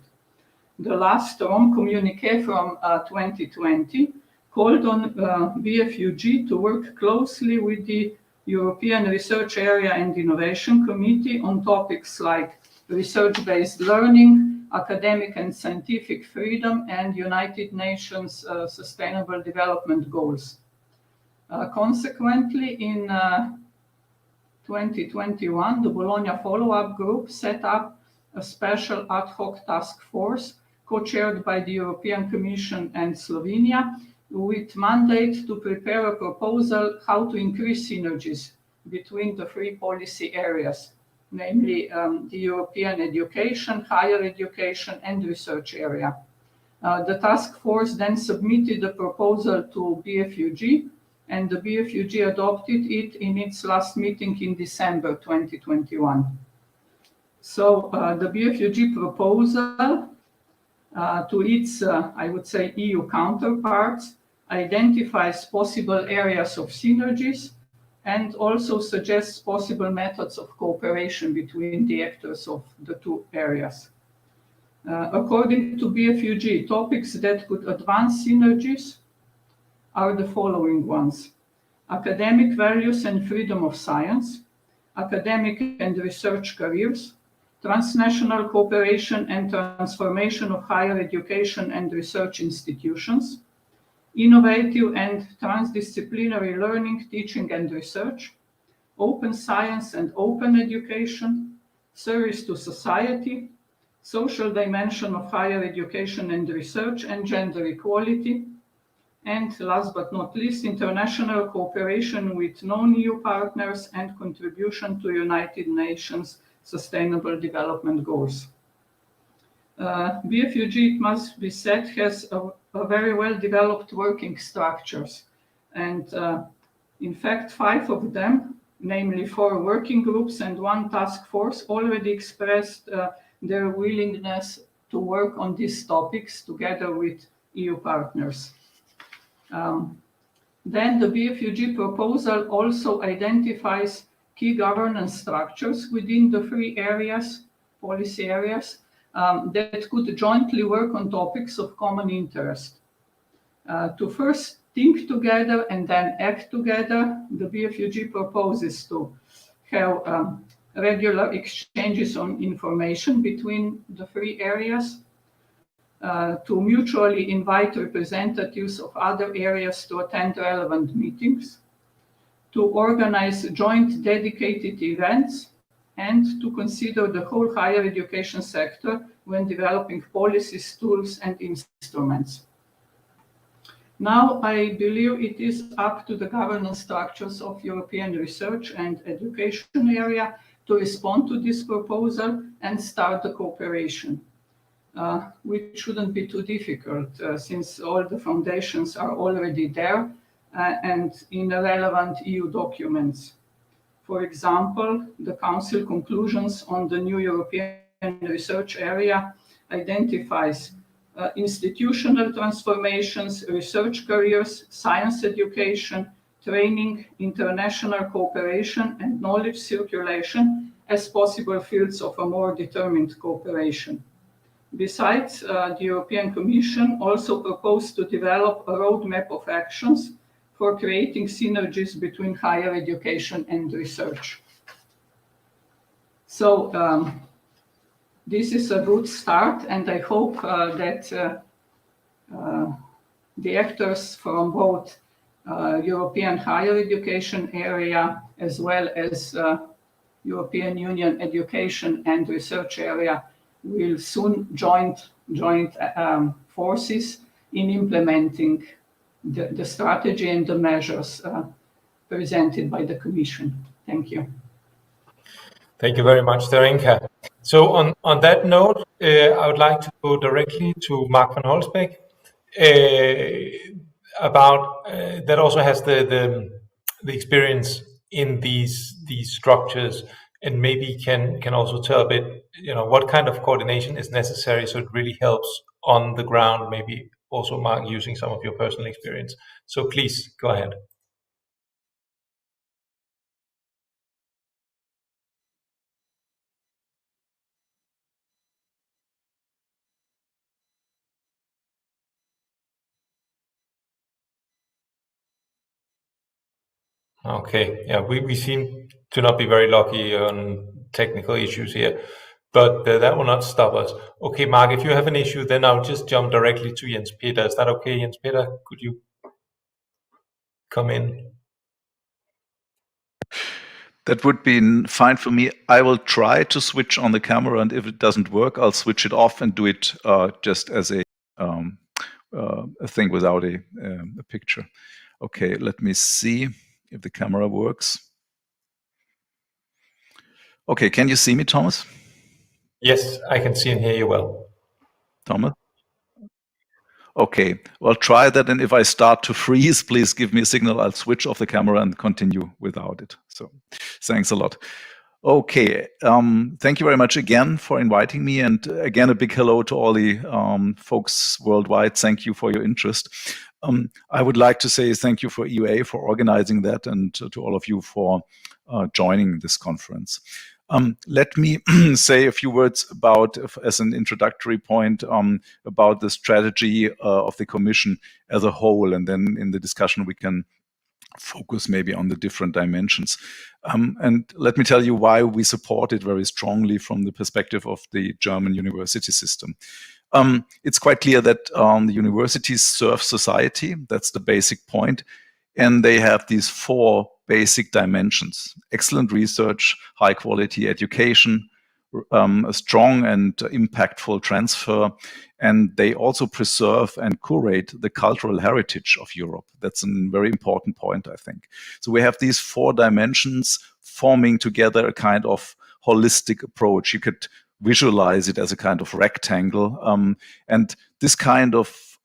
The last Rome communique from 2020 called on BFUG to work closely with the European Research Area and Innovation Committee on topics like research-based learning, academic and scientific freedom, and United Nations Sustainable Development Goals. Consequently, in 2021, the Bologna follow-up group set up a special ad hoc task force co-chaired by the European Commission and Slovenia, with mandate to prepare a proposal how to increase synergies between the 3 policy areas, namely the European education, higher education, and research area. The task force then submitted a proposal to BFUG, and the BFUG adopted it in its last meeting in December 2021. So the BFUG proposal to its, I would say, EU counterparts identifies possible areas of synergies and also suggests possible methods of cooperation between the actors of the 2 areas. According to BFUG, topics that could advance synergies are the following ones: academic values and freedom of science, academic and research careers, transnational cooperation and transformation of higher education and research institutions, innovative and transdisciplinary learning, teaching and research, open science and open education, service to society, social dimension of higher education and research, and gender equality, and last but not least, international cooperation with non-EU partners and contribution to United Nations Sustainable Development Goals. BFUG, it must be said, has a very well-developed working structures. And in fact, 5 of them, namely 4 working groups and 1 task force, already expressed their willingness to work on these topics together with EU partners. Then the BFUG proposal also identifies key governance structures within the 3 areas, policy areas, that could jointly work on topics of common interest. To first think together and then act together. The BFUG proposes to have regular exchanges on information between the three areas, to mutually invite representatives of other areas to attend relevant meetings, to organize joint dedicated events, and to consider the whole higher education sector when developing policies, tools, and instruments. Now, I believe it is up to the governance structures of European research and education area to respond to this proposal and start the cooperation, which shouldn't be too difficult since all the foundations are already there and in relevant EU documents. For example, the Council conclusions on the new European research area identifies institutional transformations, research careers, science education, training, international cooperation, and knowledge circulation as possible fields of a more determined cooperation. Besides, the European Commission also proposed to develop a roadmap of actions for creating synergies between higher education and research. So this is a good start, and I hope that the actors from both European higher education area as well as European Union education and research area will soon join forces in implementing the strategy and the measures presented by the Commission. Thank you. Thank you very much, Darinka. So on that note, I would like to go directly to Marc Vanholsbeeck about that also has the experience in these structures, and maybe can also tell a bit, what kind of coordination is necessary so it really helps on the ground. Maybe also, Marc, using some of your personal experience. So please go ahead. Okay, yeah, we seem to not be very lucky on technical issues here, but that will not stop us. Okay, Marc, if you have an issue, then I'll just jump directly to Jens Peter. Is that okay, Jens Peter? Could you come in? That would be fine for me. I will try to switch on the camera, and if it doesn't work, I'll switch it off and do it just as a thing without a picture. Okay, let me see if the camera works. Okay, can you see me, Thomas? Yes, I can see and hear you well. Thomas? Okay, well, try that, and if I start to freeze, please give me a signal. I'll switch off the camera and continue without it. So thanks a lot. Okay, thank you very much again for inviting me, and again, a big hello to all the folks worldwide. Thank you for your interest. I would like to say thank you for EUA for organizing that, and to all of you for joining this conference. Let me say a few words about, as an introductory point, about the strategy of the Commission as a whole, and then in the discussion we can focus maybe on the different dimensions. And let me tell you why we support it very strongly from the perspective of the German university system. It's quite clear that the universities serve society. That's the basic point. And they have these four basic dimensions: excellent research, high quality education, a strong and impactful transfer, and they also preserve and curate the cultural heritage of Europe. That's a very important point, I think. So we have these four dimensions forming together a kind of holistic approach. You could visualize it as a kind of rectangle. And this kind of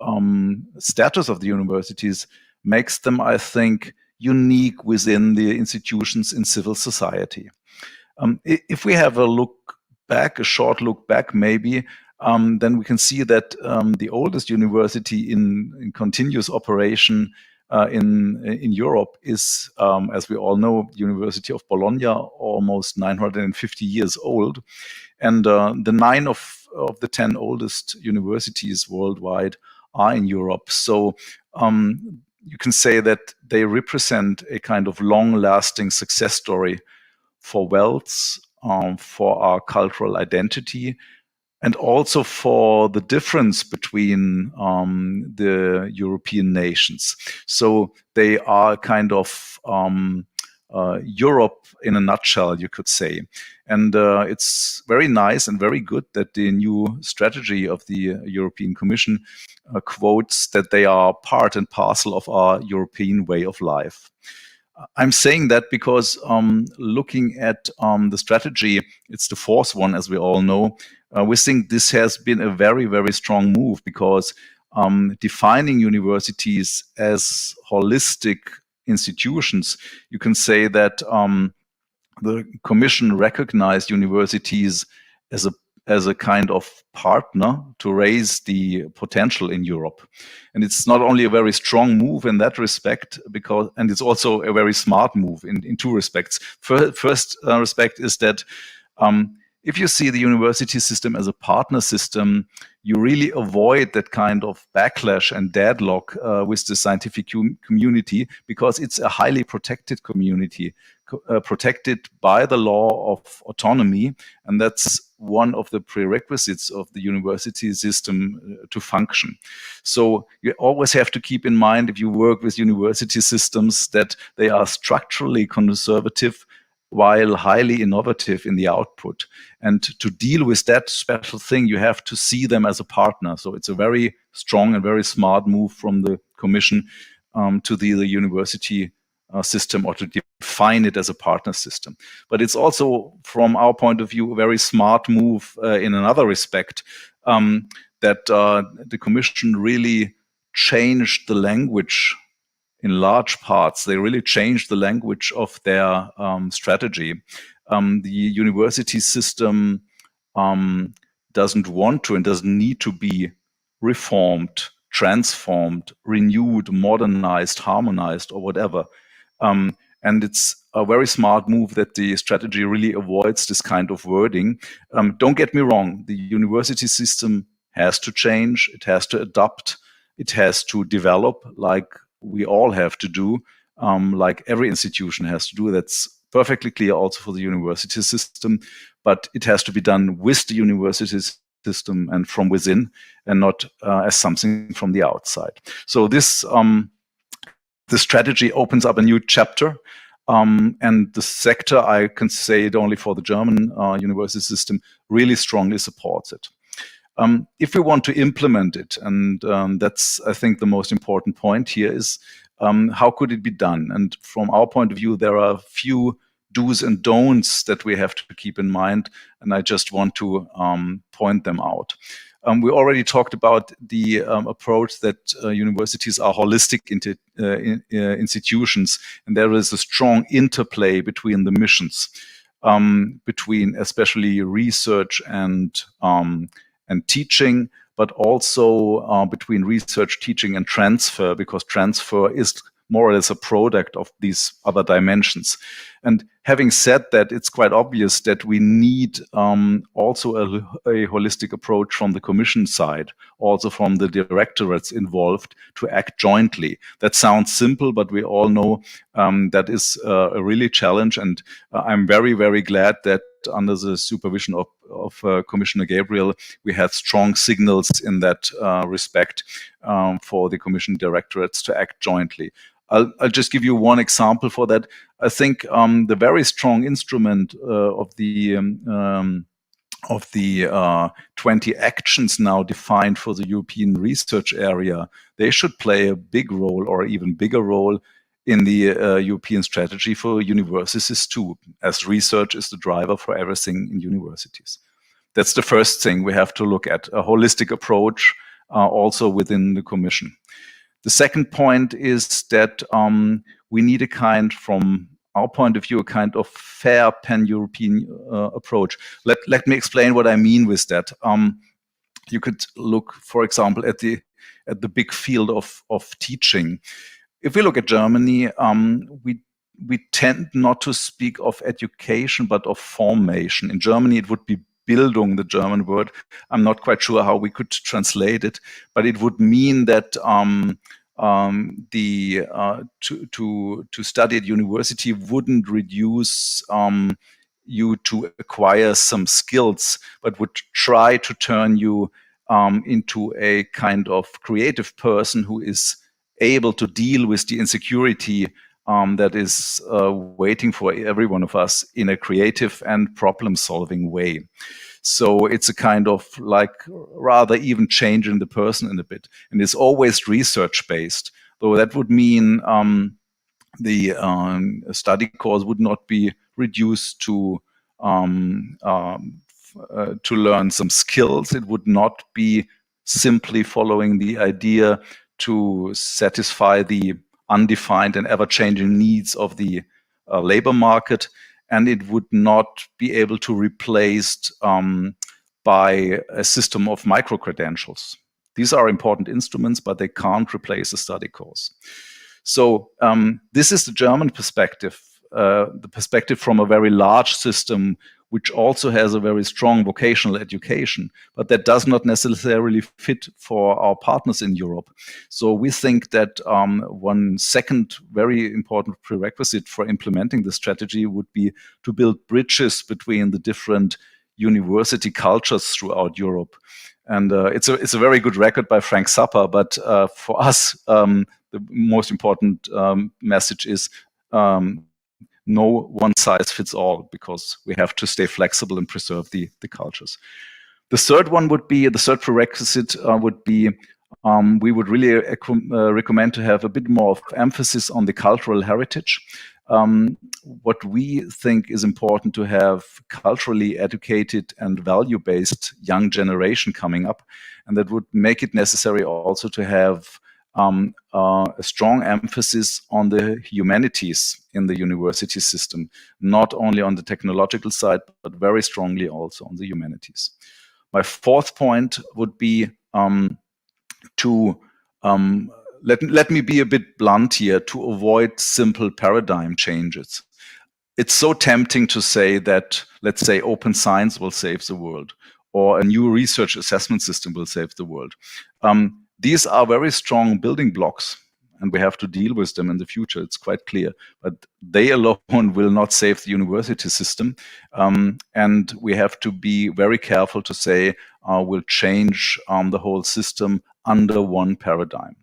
status of the universities makes them, I think, unique within the institutions in civil society. If we have a look back, a short look back maybe, then we can see that the oldest university in continuous operation in Europe is, as we all know, University of Bologna, almost 950 years old. And the 9 of the 10 oldest universities worldwide are in Europe. So you can say that they represent a kind of long-lasting success story for wealth, for our cultural identity, and also for the difference between the European nations. So they are kind of Europe in a nutshell, you could say. And it's very nice and very good that the new strategy of the European Commission quotes that they are part and parcel of our European way of life. I'm saying that because looking at the strategy, it's the fourth one, as we all know. We think this has been a very, very strong move because defining universities as holistic institutions, you can say that the Commission recognized universities as a kind of partner to raise the potential in Europe. And it's not only a very strong move in that respect, and it's also a very smart move in two respects. First respect is that if you see the university system as a partner system, you really avoid that kind of backlash and deadlock with the scientific community, because it's a highly protected community, protected by the law of autonomy, and that's one of the prerequisites of the university system to function. So you always have to keep in mind, if you work with university systems, that they are structurally conservative while highly innovative in the output. And to deal with that special thing, you have to see them as a partner. So it's a very strong and very smart move from the Commission to the university system, or to define it as a partner system. But it's also, from our point of view, a very smart move in another respect, that the Commission really changed the language in large parts. They really changed the language of their strategy. The university system doesn't want to and doesn't need to be reformed, transformed, renewed, modernized, harmonized, or whatever. And it's a very smart move that the strategy really avoids this kind of wording. Don't get me wrong, the university system has to change, it has to adapt, it has to develop, like we all have to do, like every institution has to do. That's perfectly clear also for the university system, but it has to be done with the university system and from within, and not as something from the outside. So this the strategy opens up a new chapter, and the sector, I can say it only for the German university system, really strongly supports it. If we want to implement it, and that's, I think, the most important point here is, how could it be done? And from our point of view, there are a few do's and don'ts that we have to keep in mind, and I just want to point them out. We already talked about the approach that universities are holistic institutions, and there is a strong interplay between the missions, between especially research and teaching, but also between research, teaching, and transfer, because transfer is more or less a product of these other dimensions. And having said that, it's quite obvious that we need also a holistic approach from the Commission side, also from the directorates involved, to act jointly. That sounds simple, but we all know that is a really challenge. And I'm very, very glad that under the supervision of Commissioner Gabriel, we had strong signals in that respect for the Commission directorates to act jointly. I'll just give you one example for that. I think the very strong instrument of the 20 actions now defined for the European research area, they should play a big role, or even bigger role, in the European strategy for universities too, as research is the driver for everything in universities. That's the first thing we have to look at, a holistic approach also within the Commission. The second point is that we need a kind, from our point of view, a kind of fair pan-European approach. Let me explain what I mean with that. You could look, for example, at the big field of teaching. If we look at Germany, we tend not to speak of education, but of formation. In Germany, it would be Bildung, the German word. I'm not quite sure how we could translate it, but it would mean that to study at university wouldn't reduce you to acquire some skills, but would try to turn you into a kind of creative person who is able to deal with the insecurity that is waiting for every one of us in a creative and problem-solving way. So it's a kind of like rather even changing the person in a bit, and it's always research-based. Though that would mean the study course would not be reduced to learn some skills. It would not be simply following the idea to satisfy the undefined and ever-changing needs of the labor market, and it would not be able to be replaced by a system of micro-credentials. These are important instruments, but they can't replace a study course. So this is the German perspective, the perspective from a very large system, which also has a very strong vocational education, but that does not necessarily fit for our partners in Europe. So we think that one second very important prerequisite for implementing the strategy would be to build bridges between the different university cultures throughout Europe. And it's a very good record by Frank Zappa, but for us, the most important message is no one size fits all, because we have to stay flexible and preserve the cultures. The third one would be, the third prerequisite would be, we would really recommend to have a bit more of emphasis on the cultural heritage. What we think is important to have culturally educated and value-based young generation coming up, and that would make it necessary also to have a strong emphasis on the humanities in the university system, not only on the technological side, but very strongly also on the humanities. My fourth point would be to, let me be a bit blunt here, to avoid simple paradigm changes. It's so tempting to say that, let's say, open science will save the world, or a new research assessment system will save the world. These are very strong building blocks, and we have to deal with them in the future. It's quite clear, but they alone will not save the university system. And we have to be very careful to say we'll change the whole system under one paradigm.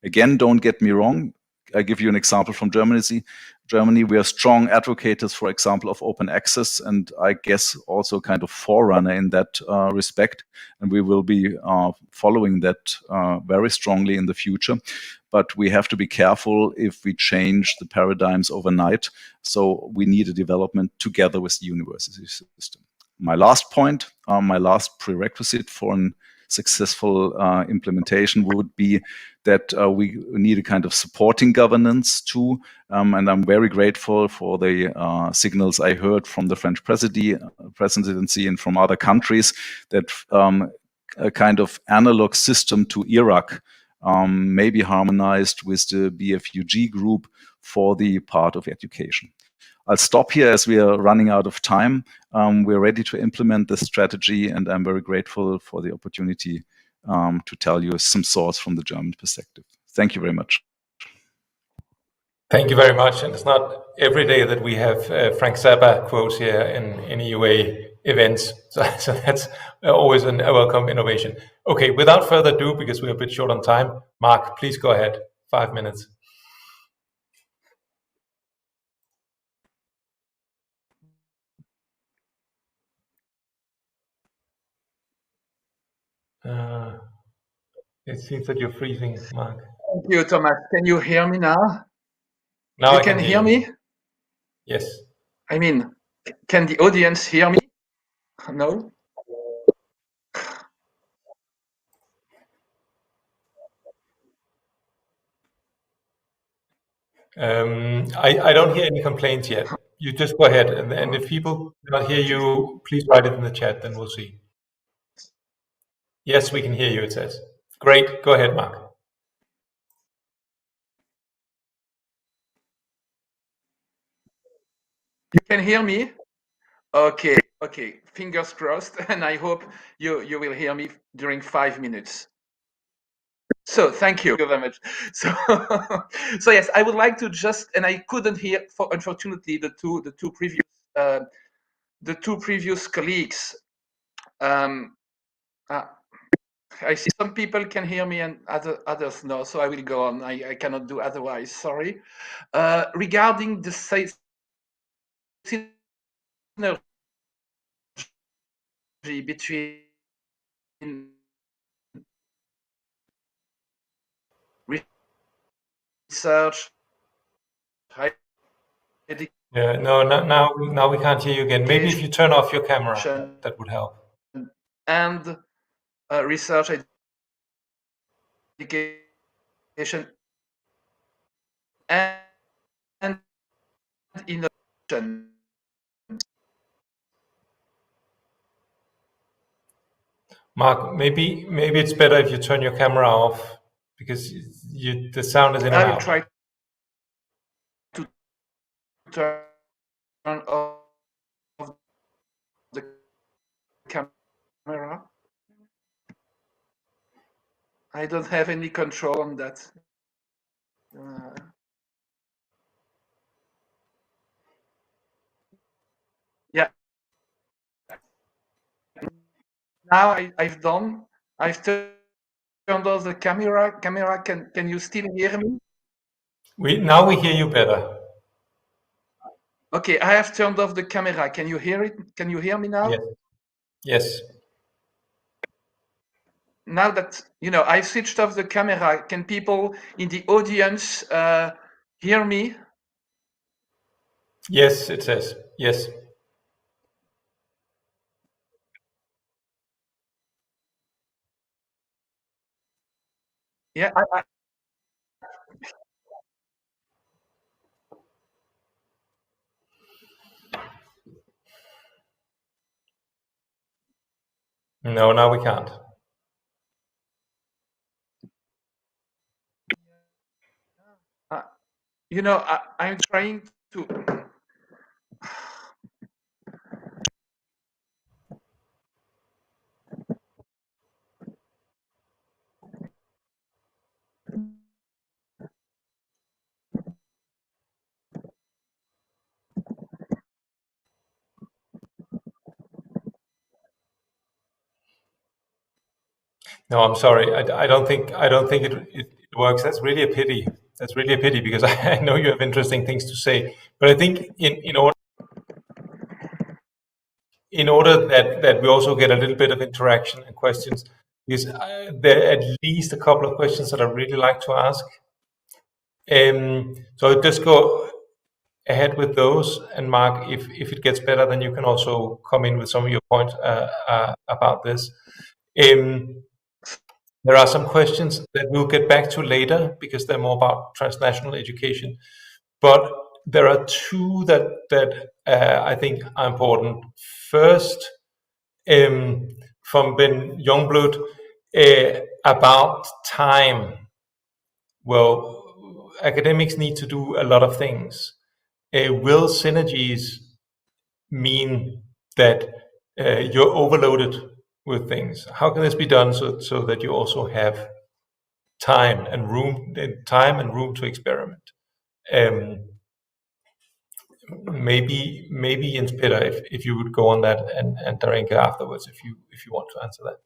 Again, don't get me wrong. I give you an example from Germany. We are strong advocates, for example, of open access, and I guess also kind of forerunner in that respect. And we will be following that very strongly in the future. But we have to be careful if we change the paradigms overnight. So we need a development together with the university system. My last point, my last prerequisite for an successful implementation would be that we need a kind of supporting governance too. And I'm very grateful for the signals I heard from the French presidency and from other countries that a kind of analog system to Iraq may be harmonized with the BFUG group for the part of education. I'll stop here as we are running out of time. We're ready to implement this strategy, and I'm very grateful for the opportunity to tell you some thoughts from the German perspective. Thank you very much. Thank you very much. And it's not every day that we have Frank Zappa quotes here in EUA events. So that's always a welcome innovation. Okay, without further ado, because we're a bit short on time, Marc, please go ahead. 5 minutes. It seems that you're freezing, Marc. Thank you, Thomas. Can you hear me now? Now you I can hear me? Yes. I mean, can the audience hear me? No? I don't hear any complaints yet. You just go ahead, and if people cannot hear you, please write it in the chat, then we'll see. Yes, we can hear you, it says. Great, go ahead, Marc. You can hear me? Okay, okay. Fingers crossed, and I hope you will hear me during 5 minutes. So thank you very much. So, so yes, I would like to just, and I couldn't hear, unfortunately, the two previous colleagues. I see some people can hear me and others no, so I will go on. I cannot do otherwise. Sorry. Regarding the synergy between research, Yeah, no, now we can't hear you again. Maybe if you turn off your camera, that would help. And research education and innovation. Marc, maybe it's better if you turn your camera off because the sound is in and out. I will try to turn off the camera. I don't have any control on that. Yeah. Now I've turned off the camera. Can you still hear me? Now we hear you better. Okay, I have turned off the camera. Can you hear it? Can you hear me now? Yes. Now that I switched off the camera, can people in the audience hear me? Yes, it says yes. Yeah, No, now we can't. I'm trying to. No, I'm sorry. I don't think it works. That's really a pity. That's really a pity because I know you have interesting things to say. But I think in order that we also get a little bit of interaction and questions, because there are at least a couple of questions that I really like to ask. So I'll just go ahead with those. And Marc, if it gets better, then you can also come in with some of your points about this. There are some questions that we'll get back to later because they're more about transnational education. But there are two that I think are important. First, from Ben Youngblood about time. Well, academics need to do a lot of things. Will synergies mean that you're overloaded with things? How can this be done so that you also have time and room to experiment? Maybe Jens Peter, if you would go on that, and Darinka afterwards, if you want to answer that.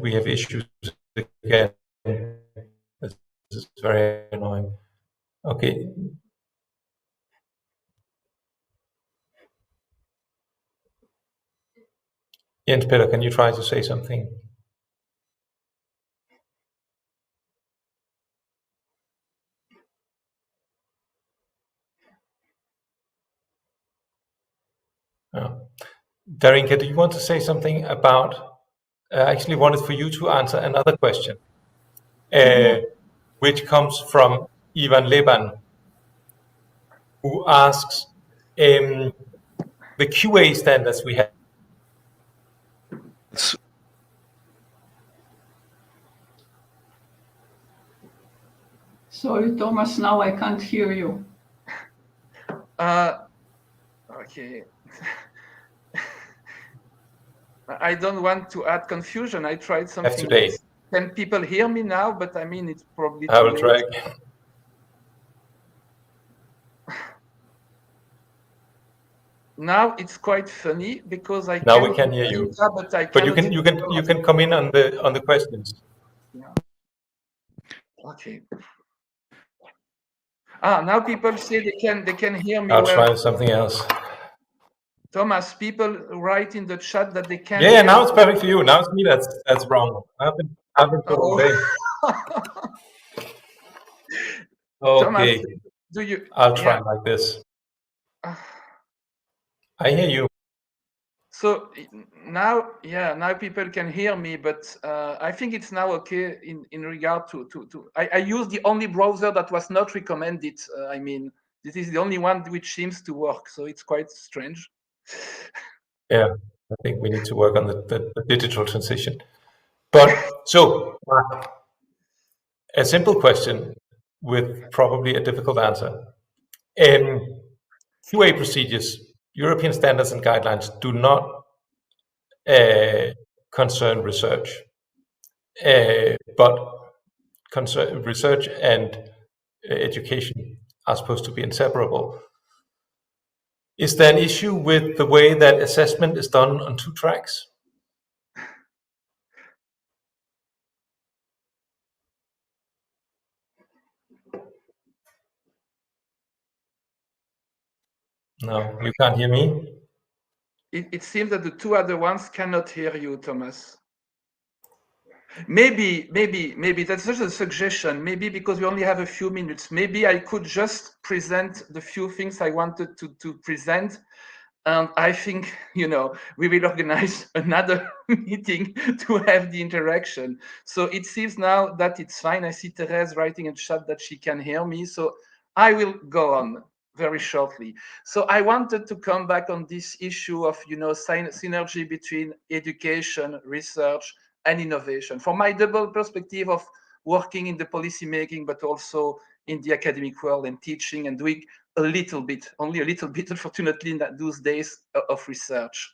We have issues again. This is very annoying. Okay. Jens Peter, can you try to say something? Darinka, do you want to say something about? I actually wanted for you to answer another question, which comes from Ivan Leban, who asks, the QA standards we have. Sorry, Thomas, now I can't hear you. Okay. I don't want to add confusion. I tried something today. else. Can people hear me now? But I mean, it's probably I too will late. try again. Now it's quite funny because I Now we can hear you. but I But you cannot can come in on the questions. Yeah. Okay. Now people say they can hear me I'll well. try something else. Thomas, people write in the chat that they can't. Yeah, now it's perfect for you. Now it's me that's wrong. I've been told all day. Thomas, Okay. do you? I'll try like this. I hear you. So now, now people can hear me, but I think it's now okay in regard to. I used the only browser that was not recommended. I mean, this is the only one which seems to work, so it's quite strange. Yeah, I think we need to work on the digital transition. But so, Marc, a simple question with probably a difficult answer. QA procedures, European standards and guidelines do not concern research, but research and education are supposed to be inseparable. Is there an issue with the way that assessment is done on 2 tracks? No, you can't hear me? It seems that the 2 other ones cannot hear you, Thomas. Maybe that's just a suggestion. Maybe because we only have a few minutes, maybe I could just present the few things I wanted to present. And I think, we will organize another meeting to have the interaction. So it seems now that it's fine. I see Therese writing in chat that she can hear me. So I will go on very shortly. So I wanted to come back on this issue of, synergy between education, research, and innovation. From my double perspective of working in the policy making, but also in the academic world and teaching and doing a little bit, only a little bit, unfortunately, in those days of research.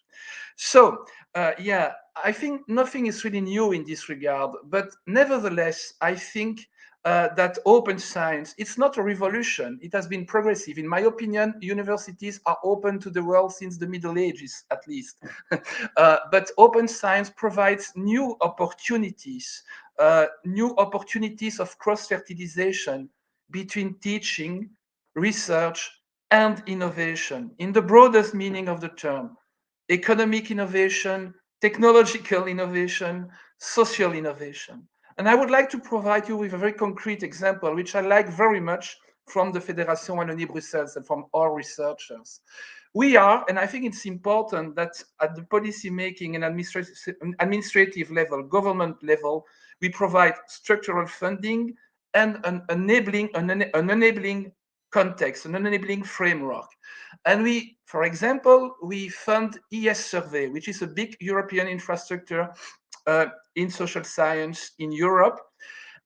So, I think nothing is really new in this regard, but nevertheless, I think that open science, it's not a revolution. It has been progressive. In my opinion, universities are open to the world since the Middle Ages, at least. But open science provides new opportunities of cross-fertilization between teaching, research, and innovation, in the broadest meaning of the term. Economic innovation, technological innovation, social innovation. And I would like to provide you with a very concrete example, which I like very much from the Fédération Wallonie-Brussels and from our researchers. We are, and I think it's important that at the policy making and administrative level, government level, we provide structural funding and an enabling context, an enabling framework. And we, for example, we fund ES Survey, which is a big European infrastructure in social science in Europe.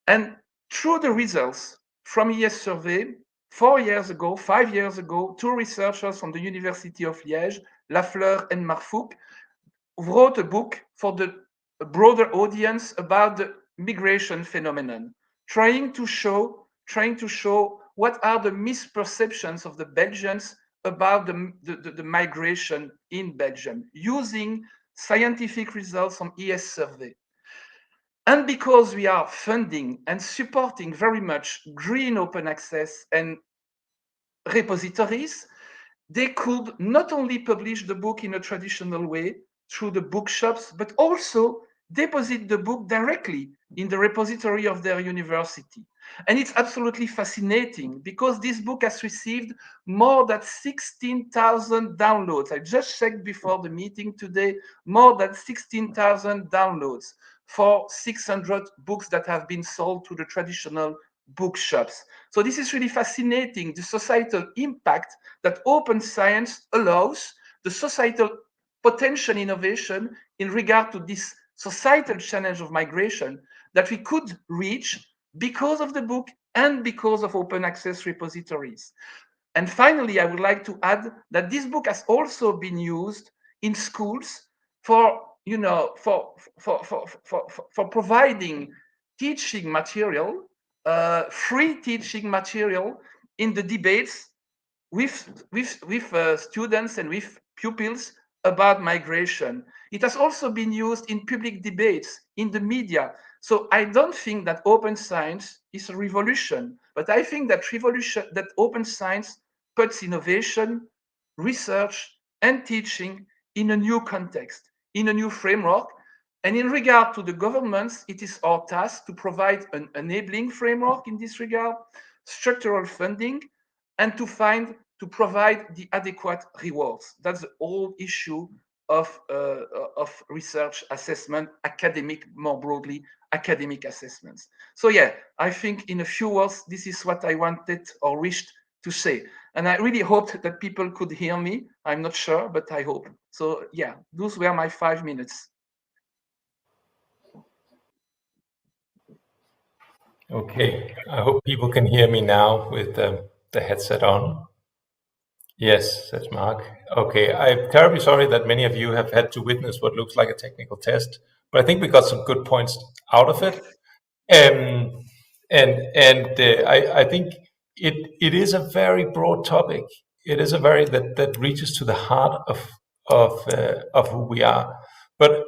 And through the results from ES Survey, 5 years ago, 2 researchers from the University of Liège, Lafleur and Marc, wrote a book for the broader audience about the migration phenomenon, trying to show what are the misperceptions of the Belgians about the migration in Belgium, using scientific results from ES Survey. And because we are funding and supporting very much green open access and repositories, they could not only publish the book in a traditional way through the bookshops, but also deposit the book directly in the repository of their university. And it's absolutely fascinating because this book has received more than 16,000 downloads. I just checked before the meeting today, more than 16,000 downloads for 600 books that have been sold to the traditional bookshops. So this is really fascinating, the societal impact that open science allows the societal potential innovation in regard to this societal challenge of migration that we could reach because of the book and because of open access repositories. And finally, I would like to add that this book has also been used in schools for, you know, for providing teaching material, free teaching material in the debates with students and with pupils about migration. It has also been used in public debates, in the media. So I don't think that open science is a revolution, but I think that open science puts innovation, research, and teaching in a new context, in a new framework. And in regard to the governments, it is our task to provide an enabling framework in this regard, structural funding, and to provide the adequate rewards. That's the whole issue of research assessment, academic, more broadly, academic assessments. So yeah, I think in a few words, this is what I wanted or wished to say. And I really hoped that people could hear me. I'm not sure, but I hope. So yeah, those were my 5 minutes. Okay, I hope people can hear me now with the headset on. Yes, that's Marc. Okay, I'm terribly sorry that many of you have had to witness what looks like a technical test, but I think we got some good points out of it. I think it is a very broad topic. It is a very that reaches to the heart of who we are. But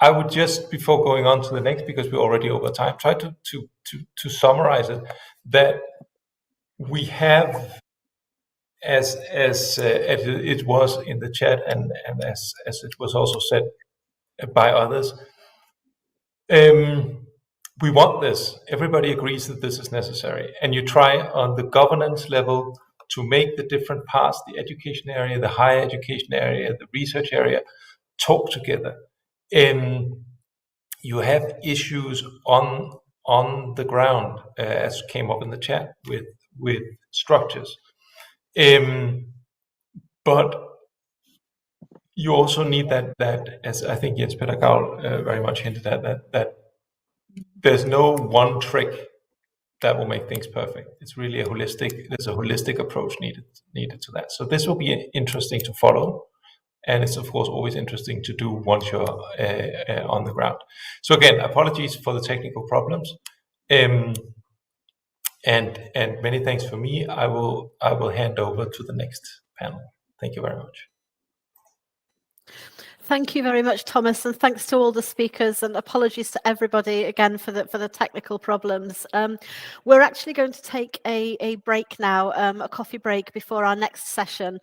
I would just, before going on to the next, because we're already over time, try to summarize it, that we have, as it was in the chat and as it was also said by others, we want this. Everybody agrees that this is necessary, and you try on the governance level to make the different parts, the education area, the higher education area, the research area, talk together. You have issues on the ground, as came up in the chat, with structures. But you also need that, as I think Jens Peter Gaul very much hinted at, that there's no one trick that will make things perfect. It's really there's a holistic approach needed to that. So this will be interesting to follow. And it's of course always interesting to do once you're on the ground. So again, apologies for the technical problems. And many thanks for me. I will hand over to the next panel. Thank you very much. Thank you very much, Thomas, and thanks to all the speakers, and apologies to everybody again for the technical problems. We're actually going to take a break now, a coffee break before our next session.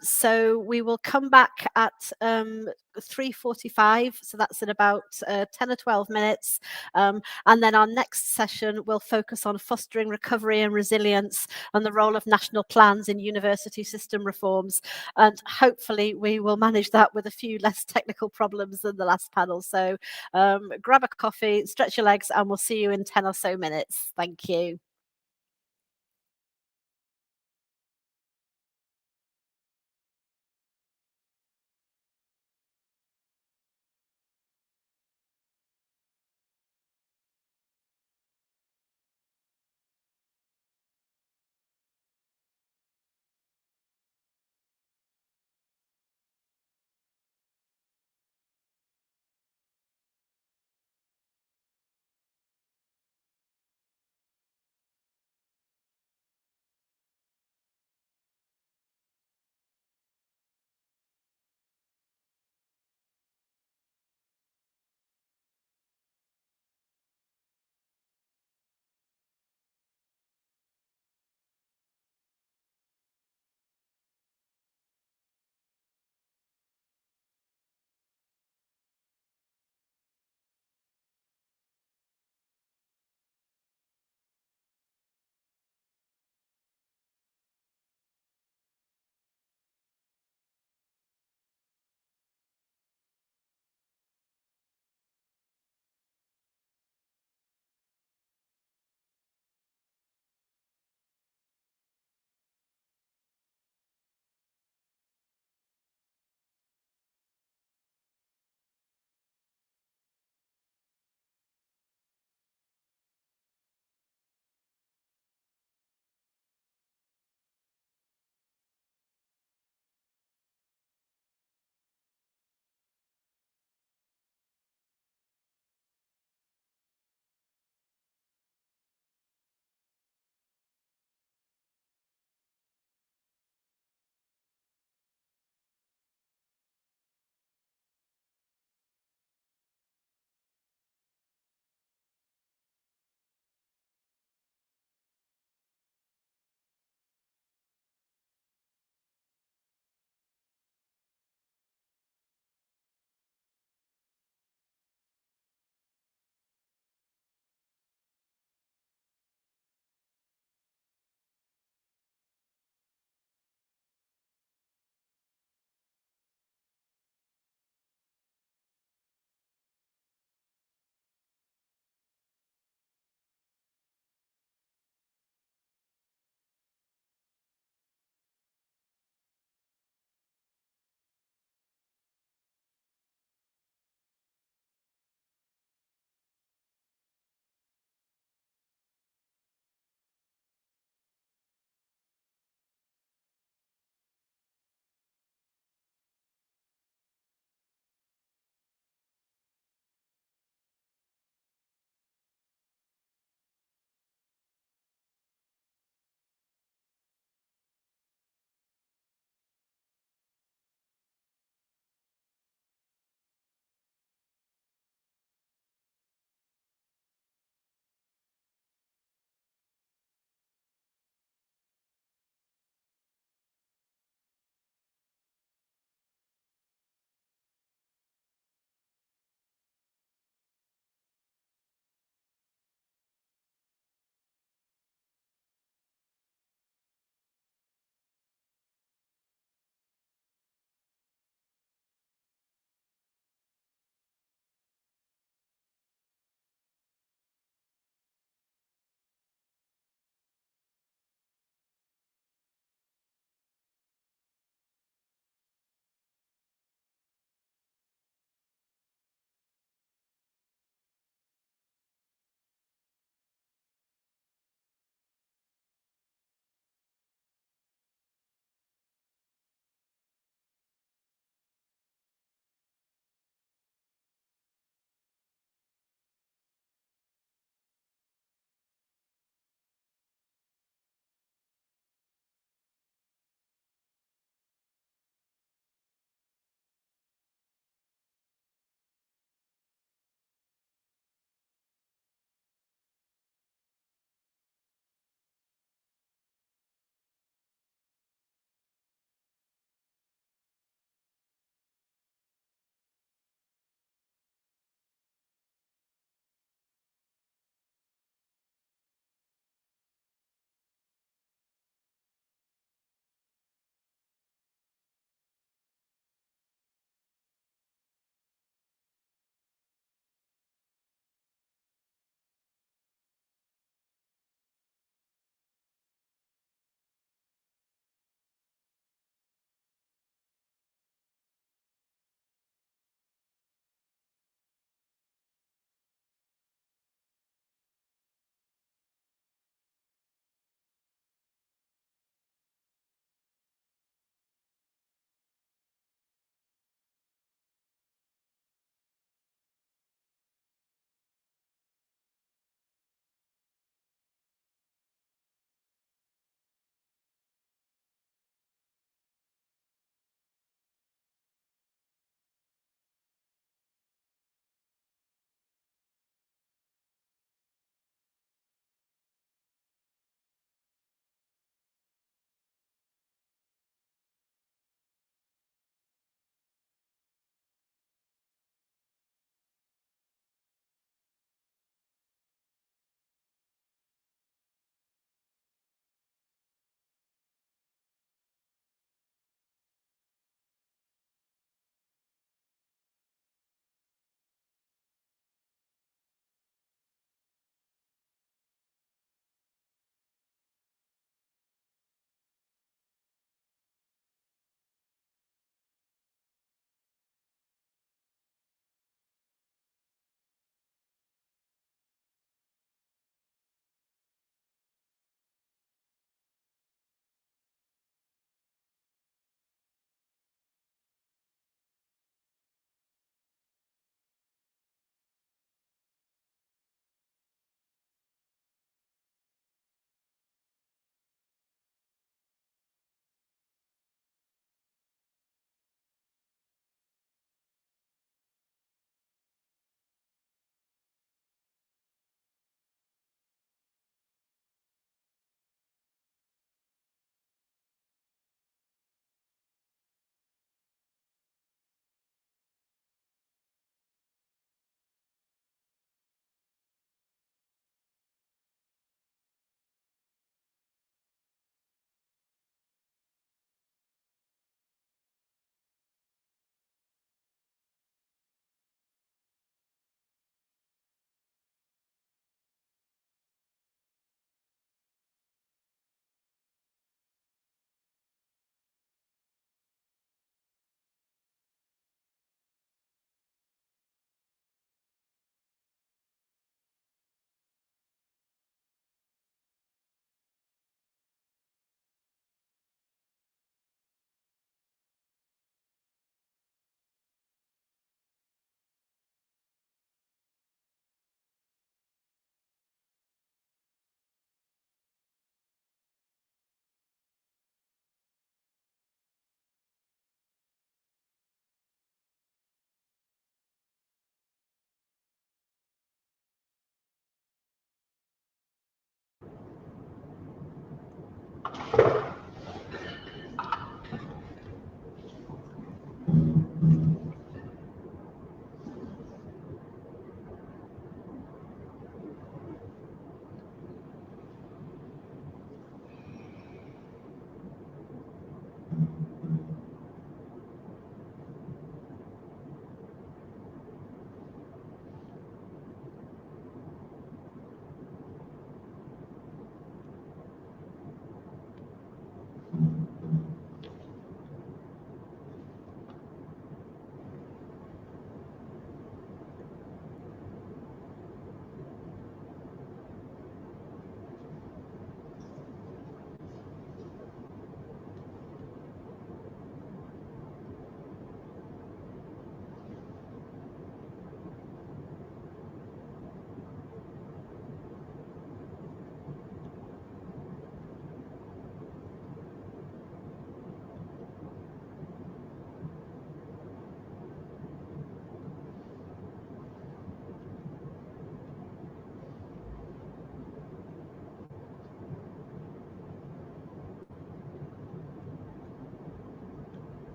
So we will come back at 3:45, so that's in about 10 or 12 minutes. And then our next session will focus on fostering recovery and resilience and the role of national plans in university system reforms. And hopefully we will manage that with a few less technical problems than the last panel. So grab a coffee, stretch your legs, and we'll see you in 10 or so minutes. Thank you.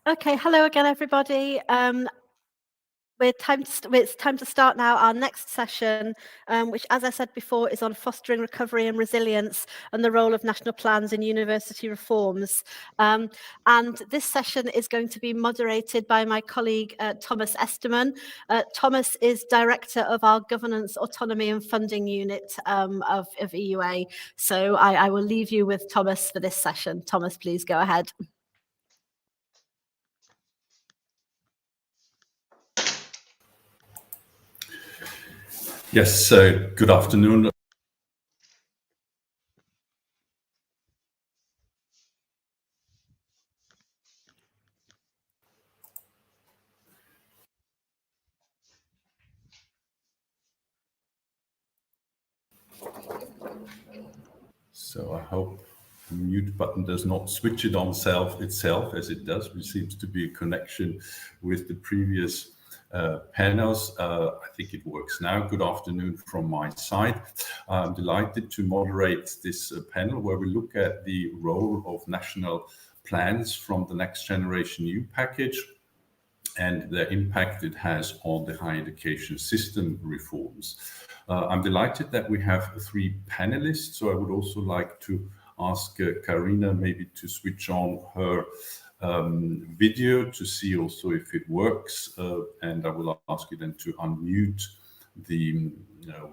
Okay, hello again, everybody. It's time to start now our next session, which, as I said before, is on fostering recovery and resilience and the role of national plans in university reforms. And this session is going to be moderated by my colleague, Thomas Esterman. Thomas is Director of our Governance, Autonomy and Funding Unit of EUA. So I will leave you with Thomas for this session. Thomas, please go ahead. Yes, good afternoon. So I hope the mute button does not switch it on itself as it does, which seems to be a connection with the previous panels. I think it works now. Good afternoon from my side. I'm delighted to moderate this panel where we look at the role of national plans from the Next Generation EU package and the impact it has on the higher education system reforms. I'm delighted that we have 3 panelists, so I would also like to ask Karina maybe to switch on her video to see also if it works, and I will ask you then to unmute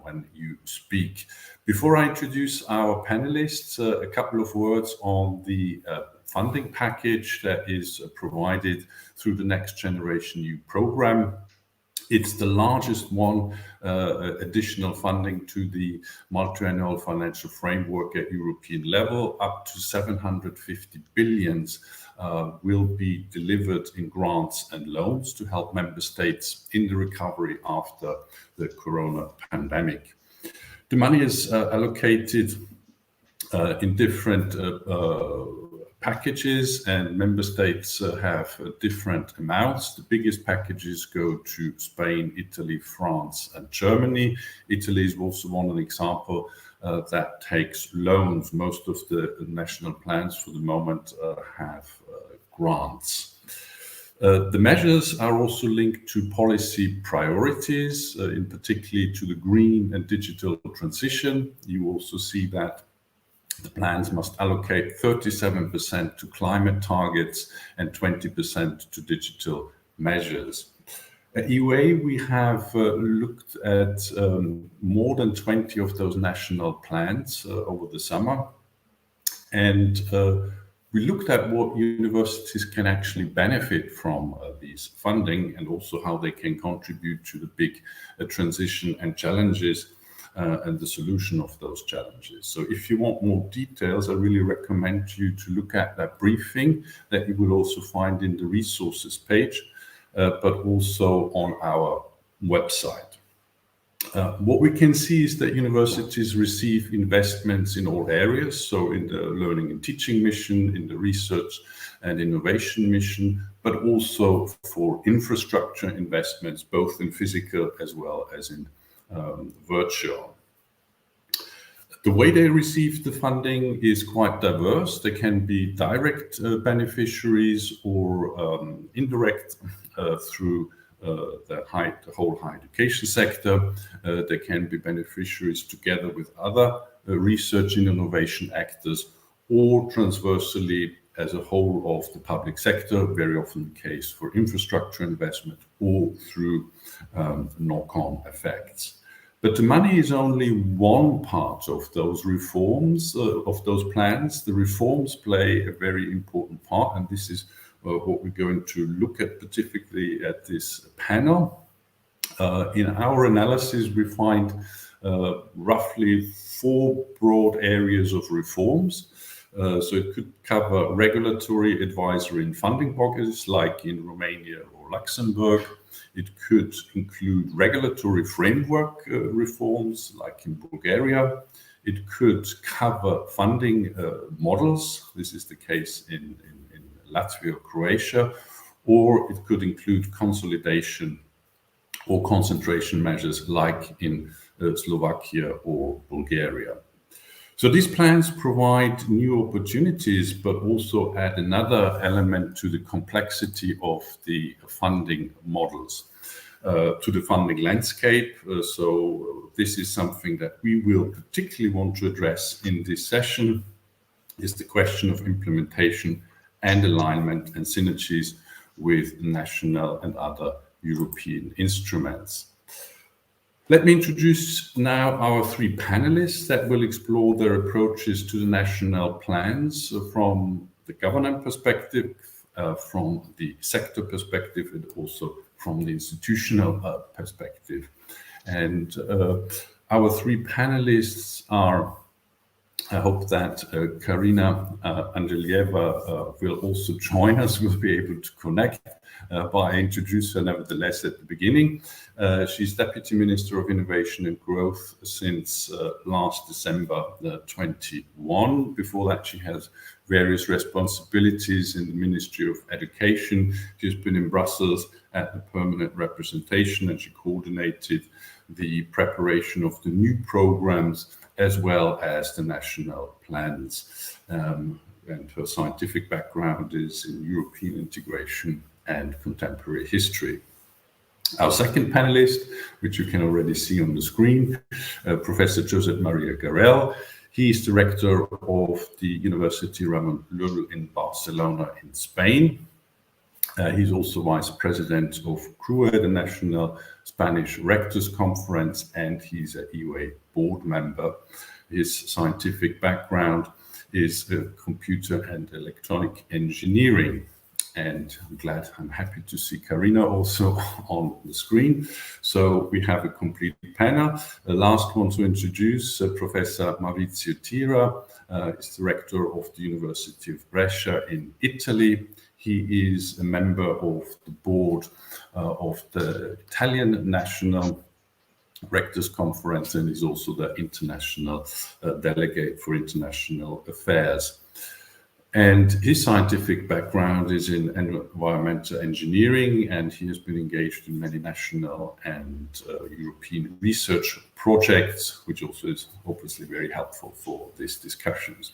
when you speak. Before I introduce our panelists, a couple of words on the funding package that is provided through the Next Generation EU program. It's the largest one, additional funding to the multi-annual financial framework at European level, up to 750 billion will be delivered in grants and loans to help member states in the recovery after the corona pandemic. The money is allocated in different packages, and member states have different amounts. The biggest packages go to Spain, Italy, France, and Germany. Italy is also one example that takes loans. Most of the national plans for the moment have grants. The measures are also linked to policy priorities, in particular to the green and digital transition. You also see that the plans must allocate 37% to climate targets and 20% to digital measures. At EUA, we have looked at more than 20 of those national plans over the summer. And we looked at what universities can actually benefit from these funding and also how they can contribute to the big transition and challenges and the solution of those challenges. So if you want more details, I really recommend you to look at that briefing that you will also find in the resources page, but also on our website. What we can see is that universities receive investments in all areas, so in the learning and teaching mission, in the research and innovation mission, but also for infrastructure investments, both in physical as well as in virtual. The way they receive the funding is quite diverse. They can be direct beneficiaries or indirect through the whole higher education sector. They can be beneficiaries together with other research and innovation actors, or transversally as a whole of the public sector, very often the case for infrastructure investment, or through knock-on effects. But the money is only one part of those reforms, of those plans. The reforms play a very important part, and this is what we're going to look at, particularly at this panel. In our analysis, we find roughly 4 broad areas of reforms. So it could cover regulatory, advisory, and funding bodies, like in Romania or Luxembourg. It could include regulatory framework reforms, like in Bulgaria. It could cover funding models. This is the case in Latvia or Croatia. Or it could include consolidation or concentration measures, like in Slovakia or Bulgaria. So these plans provide new opportunities, but also add another element to the complexity of the funding models, to the funding landscape. So this is something that we will particularly want to address in this session, is the question of implementation and alignment and synergies with national and other European instruments. Let me introduce now our three panelists that will explore their approaches to the national plans from the government perspective, from the sector perspective, and also from the institutional perspective. And our three panelists are, I hope that Karina Andreyeva will also join us. We'll be able to connect, but I introduce her nevertheless at the beginning. She's Deputy Minister of Innovation and Growth since last December 21. Before that, she has various responsibilities in the Ministry of Education. She's been in Brussels at the permanent representation, and she coordinated the preparation of the new programs as well as the national plans. And her scientific background is in European integration and contemporary history. Our second panelist, which you can already see on the screen, Professor Josep Maria Gabriel. He is director of the University Ramon Llull in Barcelona in Spain. He's also vice president of CRUE, the National Spanish Rectors Conference, and he's a EUA board member. His scientific background is computer and electronic engineering. And I'm happy to see Karina also on the screen. So we have a complete panel. The last one to introduce, Professor Maurizio Tira, is director of the University of Brescia in Italy. He is a member of the board of the Italian National Rectors Conference, and is also the international delegate for international affairs. And his scientific background is in environmental engineering, and he has been engaged in many national and European research projects, which also is obviously very helpful for these discussions.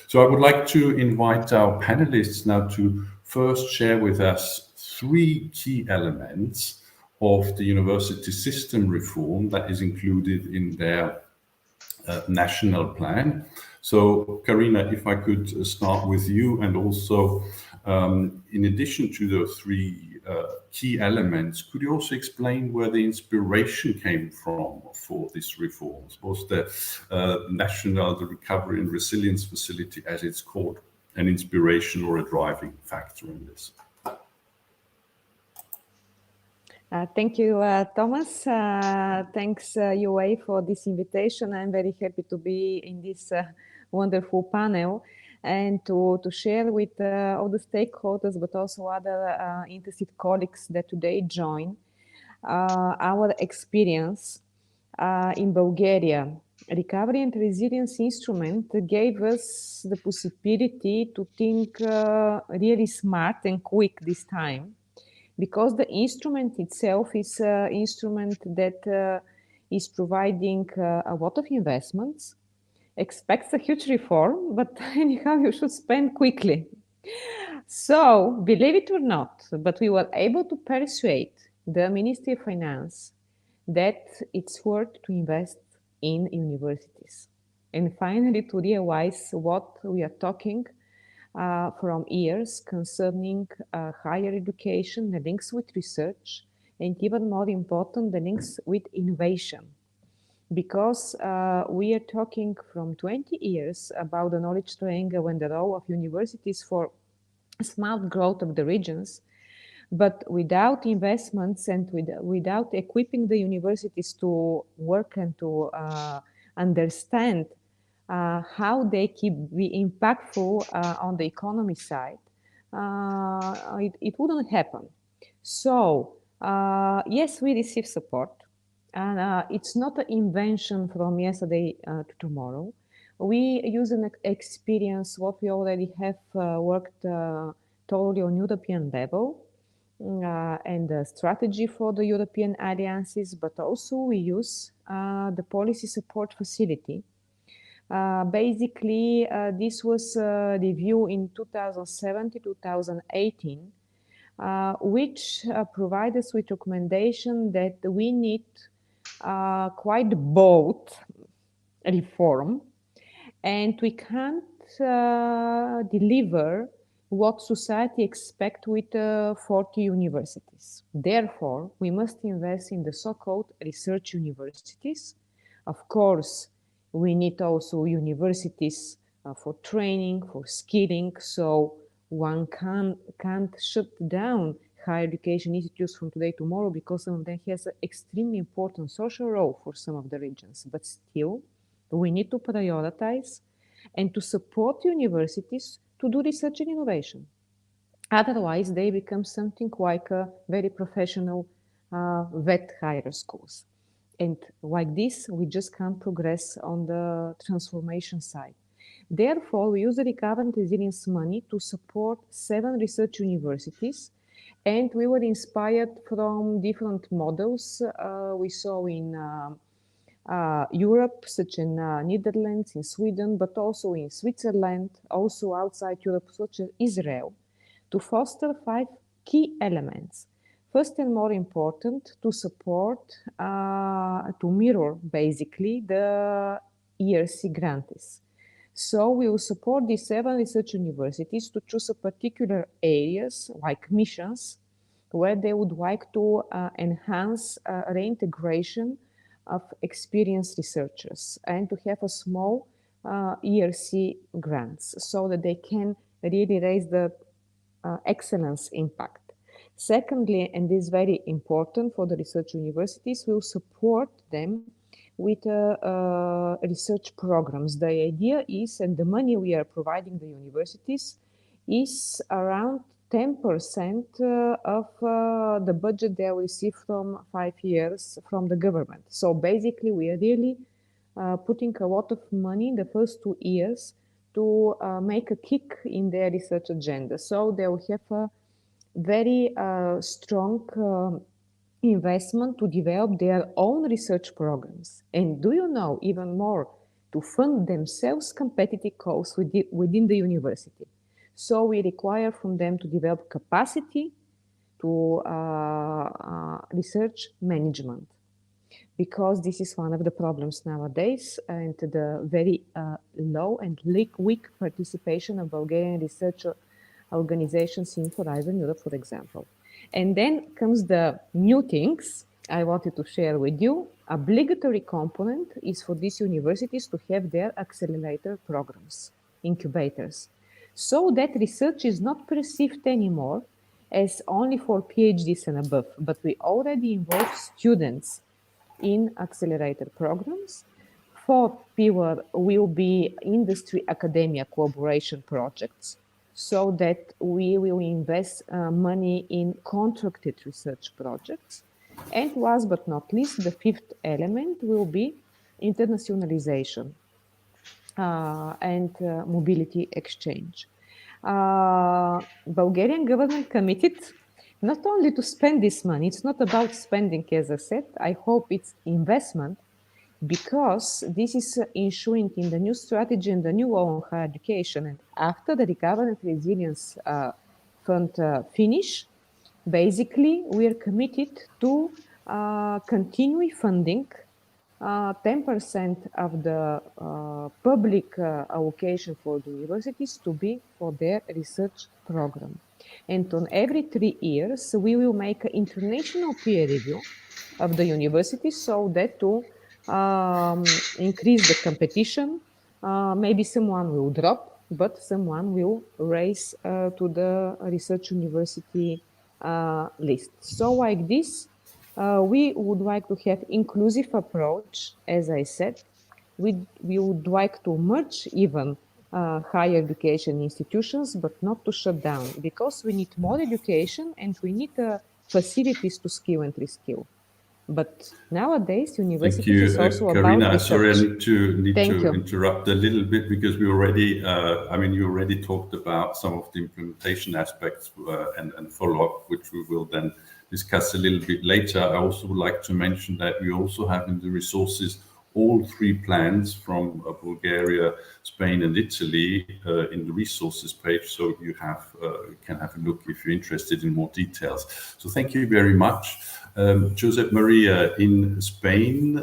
So I would like to invite our panelists now to first share with us three key elements of the university system reform that is included in their national plan. So, Karina, if I could start with you, and also, in addition to the three key elements, could you also explain where the inspiration came from for these reforms? Was the the Recovery and Resilience Facility, as it's called, an inspiration or a driving factor in this? Thank you, Thomas. Thanks, UA, for this invitation. I'm very happy to be in this wonderful panel and to share with all the stakeholders, but also other interested colleagues that today join our experience in Bulgaria. Recovery and Resilience Instrument gave us the possibility to think really smart and quick this time, because the instrument itself is an instrument that is providing a lot of investments, expects a huge reform, but anyhow, you should spend quickly. So, believe it or not, but we were able to persuade the Ministry of Finance that it's worth to invest in universities. And finally, to realize what we are talking from years concerning higher education, the links with research, and even more important, the links with innovation. Because we are talking from 20 years about the knowledge triangle and the role of universities for smart growth of the regions, but without investments and without equipping the universities to work and to understand how they can be impactful on the economy side, it wouldn't happen. So, yes, we receive support. And it's not an invention from yesterday to tomorrow. We use an experience what we already have worked totally on European level and the strategy for the European alliances, but also we use the policy support facility, Basically, this was reviewed in 2017-2018, which provide us with recommendation that we need quite bold reform, and we can't deliver what society expects with 40 universities. Therefore, we must invest in the so-called research universities. Of course, we need also universities for training, for skilling, so one can't shut down higher education institutes from today to tomorrow, because some of them has an extremely important social role for some of the regions. But still, we need to prioritize and to support universities to do research and innovation. Otherwise, they become something like a very professional vet higher schools. And like this, we just can't progress on the transformation side. Therefore, we use the Recovery and Resilience money to support 7 research universities. And we were inspired from different models we saw in Europe, such in Netherlands, in Sweden, but also in Switzerland, also outside Europe, such as Israel, to foster 5 key elements. First and more important, to support, to mirror basically the ERC grantees. So we will support these 7 research universities to choose a particular areas like missions where they would like to enhance reintegration of experienced researchers and to have a small ERC grants so that they can really raise the excellence impact. Secondly, and this is very important for the research universities, we'll support them with research programs. The idea is, and the money we are providing the universities is around 10% of the budget they receive from 5 years from the government. So basically, we are really putting a lot of money in the first 2 years to make a kick in their research agenda. So they will have a very strong investment to develop their own research programs. And do you know, even more, to fund themselves competitive courses within the university. So we require from them to develop capacity to research management, because this is one of the problems nowadays, and the very low and weak participation of Bulgarian research organizations in Horizon Europe, for example. And then comes the new things I wanted to share with you. Obligatory component is for these universities to have their accelerator programs, incubators, so that research is not perceived anymore as only for PhDs and above, but we already involve students in accelerator programs. 4th pillar will be industry academia collaboration projects, so that we will invest money in contracted research projects. And last but not least, the 5th element will be internationalization and mobility exchange. Bulgarian government committed not only to spend this money, it's not about spending, as I said, I hope it's investment, because this is ensuring in the new strategy and the new law on higher education. And after the Recovery and Resilience Fund finish, basically we are committed to continue funding 10% of the public allocation for the universities to be for their research program. And on every 3 years, we will make an international peer review of the universities, so that to increase the competition, maybe someone will drop, but someone will raise to the research university list. So like this, we would like to have inclusive approach, as I said. We would like to merge even higher education institutions, but not to shut down, because we need more education and we need facilities to skill and reskill. But nowadays, universities is also Karina, about research. sorry, I need to interrupt a little bit, because we already, you already talked about some of the implementation aspects and follow-up, which we will then discuss a little bit later. I also would like to mention that we also have in the resources all three plans from Bulgaria, Spain and Italy in the resources page, so you can have a look if you're interested in more details. So thank you very much. Josep Mariya, in Spain,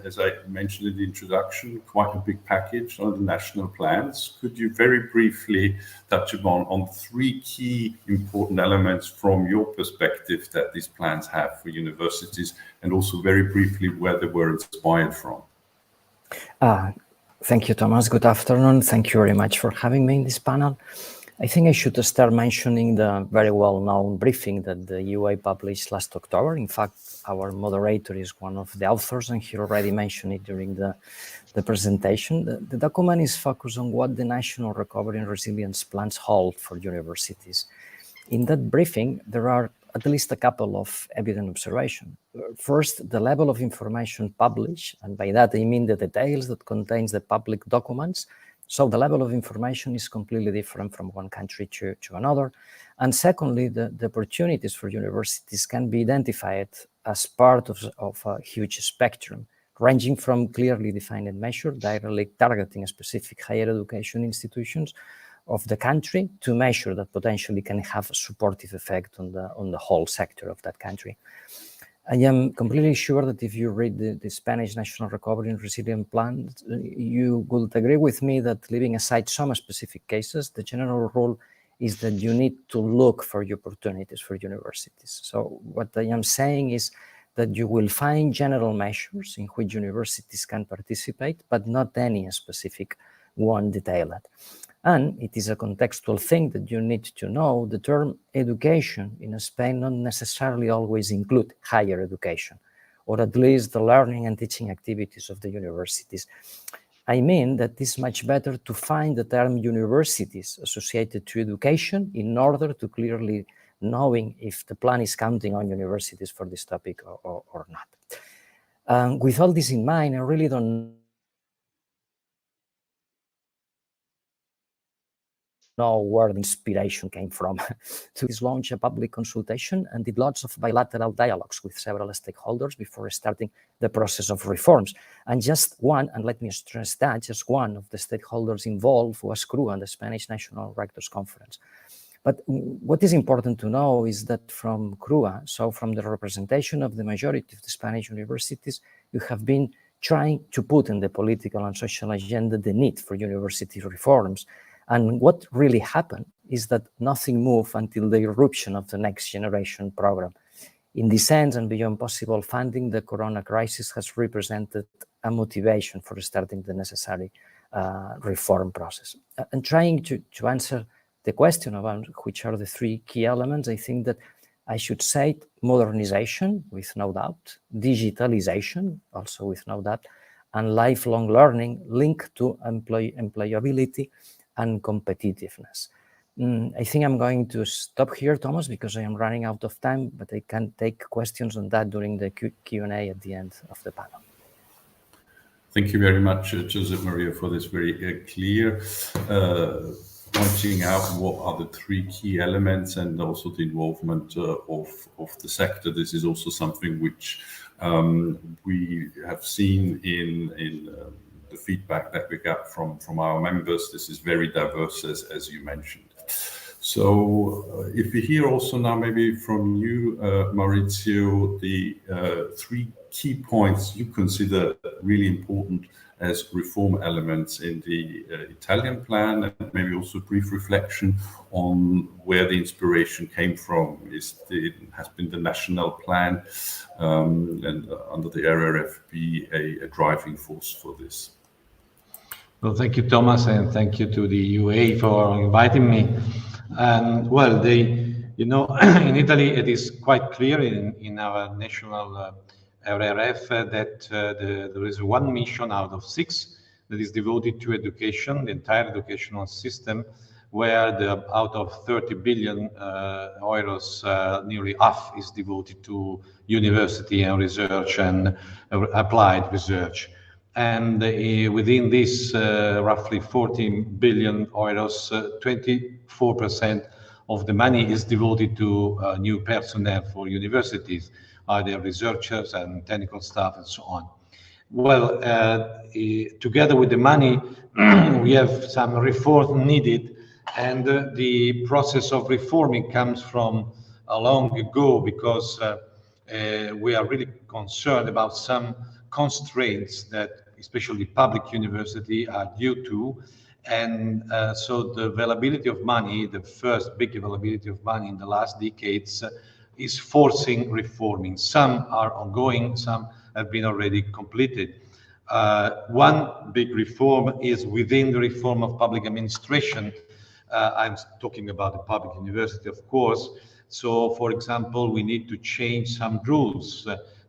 as I mentioned in the introduction, quite a big package on the national plans. Could you very briefly touch upon three key important elements from your perspective that these plans have for universities, and also very briefly where they were inspired from? Thank you, Thomas. Good afternoon. Thank you very much for having me in this panel. I think I should start mentioning the very well-known briefing that the UA published last October. In fact, our moderator is one of the authors, and he already mentioned it during the presentation. The document is focused on what the National Recovery and Resilience Plans hold for universities. In that briefing, there are at least a couple of evident observations. First, the level of information published, and by that I mean the details that contains the public documents. So the level of information is completely different from one country to another. And secondly, the opportunities for universities can be identified as part of a huge spectrum, ranging from clearly defined measures directly targeting specific higher education institutions of the country to measures that potentially can have a supportive effect on the whole sector of that country. I am completely sure that if you read the Spanish National Recovery and Resilience Plan, you would agree with me that, leaving aside some specific cases, the general rule is that you need to look for opportunities for universities. So what I am saying is that you will find general measures in which universities can participate, but not any specific one detailed. And it is a contextual thing that you need to know. The term education in Spain not necessarily always include higher education, or at least the learning and teaching activities of the universities. I mean that it's much better to find the term universities associated to education in order to clearly knowing if the plan is counting on universities for this topic or not. With all this in mind, I really don't know where the inspiration came from to launch a public consultation and did lots of bilateral dialogues with several stakeholders before starting the process of reforms. And just one, and let me stress that, just one of the stakeholders involved was CRUA, the Spanish National Rectors Conference. But what is important to know is that from CRUA, so from the representation of the majority of the Spanish universities, you have been trying to put in the political and social agenda the need for university reforms. And what really happened is that nothing moved until the eruption of the Next Generation program. In this sense, and beyond possible funding, the corona crisis has represented a motivation for starting the necessary reform process. And trying to answer the question about which are the three key elements, I think that I should say modernization, with no doubt, digitalization, also with no doubt, and lifelong learning linked to employability and competitiveness. I think I'm going to stop here, Thomas, because I am running out of time, but I can take questions on that during the Q&A at the end of the panel. Thank you very much, Josep Mariya, for this very clear pointing out what are the three key elements and also the involvement of the sector. This is also something which we have seen in the feedback that we got from our members. This is very diverse, as you mentioned. So if we hear also now maybe from you, Maurizio, the three key points you consider really important as reform elements in the Italian plan, and maybe also a brief reflection on where the inspiration came from. It has been the national plan and under the RRFP a driving force for this. Well, thank you, Thomas, and thank you to the UA for inviting me. Well, in Italy, it is quite clear in our national RRF that there is one mission out of 6 that is devoted to education, the entire educational system, where out of 30 billion euros, nearly half is devoted to university and research and applied research. And within this roughly 14 billion euros, 24% of the money is devoted to new personnel for universities, either researchers and technical staff and so on. well, together with the money, we have some reform needed, and the process of reforming comes from long ago, because we are really concerned about some constraints that especially public university are due to. And so the availability of money, the first big availability of money in the last decades, is forcing reforming. Some are ongoing, some have been already completed. One big reform is within the reform of public administration. I'm talking about the public university, of course. So, for example, we need to change some rules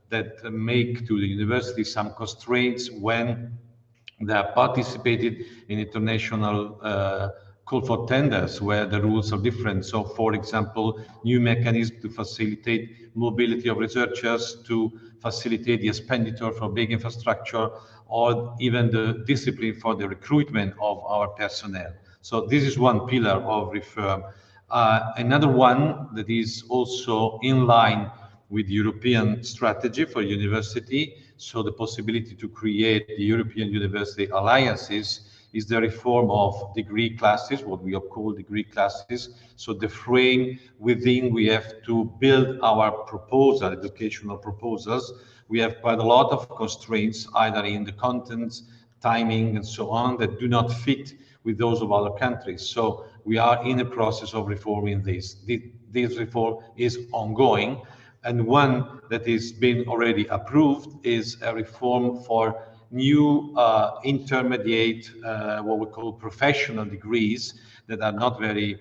that make to the university some constraints when they are participated in international call for tenders where the rules are different. So, for example, new mechanisms to facilitate mobility of researchers, to facilitate the expenditure for big infrastructure, or even the discipline for the recruitment of our personnel. So this is one pillar of reform. Another one that is also in line with the European strategy for university, so the possibility to create the European University Alliances, is the reform of degree classes, what we call degree classes. So the frame within we have to build our proposal, educational proposals. We have quite a lot of constraints, either in the contents, timing, and so on, that do not fit with those of other countries. So we are in a process of reforming this. This reform is ongoing. And one that is being already approved is a reform for new intermediate, what we call professional degrees, that are not very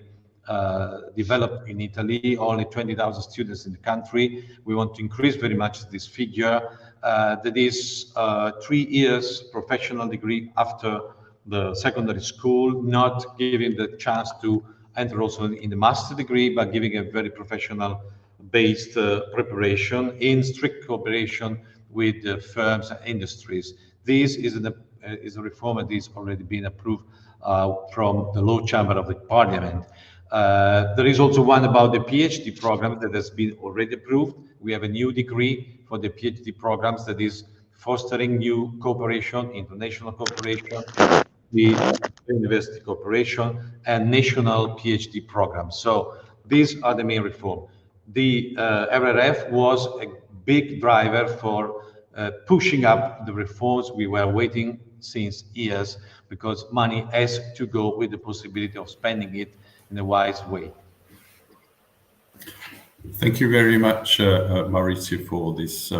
developed in Italy, only 20,000 students in the country. We want to increase very much this figure. That is 3 years professional degree after the secondary school, not giving the chance to enter also in the master degree, but giving a very professional based preparation in strict cooperation with the firms and industries. This is a reform that is already been approved from the Law Chamber of the Parliament. There is also one about the PhD program that has been already approved. We have a new degree for the PhD programs that is fostering new cooperation, international cooperation, the university cooperation, and national PhD programs. So these are the main reforms. The RRF was a big driver for pushing up the reforms. We were waiting since years, because money has to go with the possibility of spending it in a wise way. Thank you very much, Maurizio, for these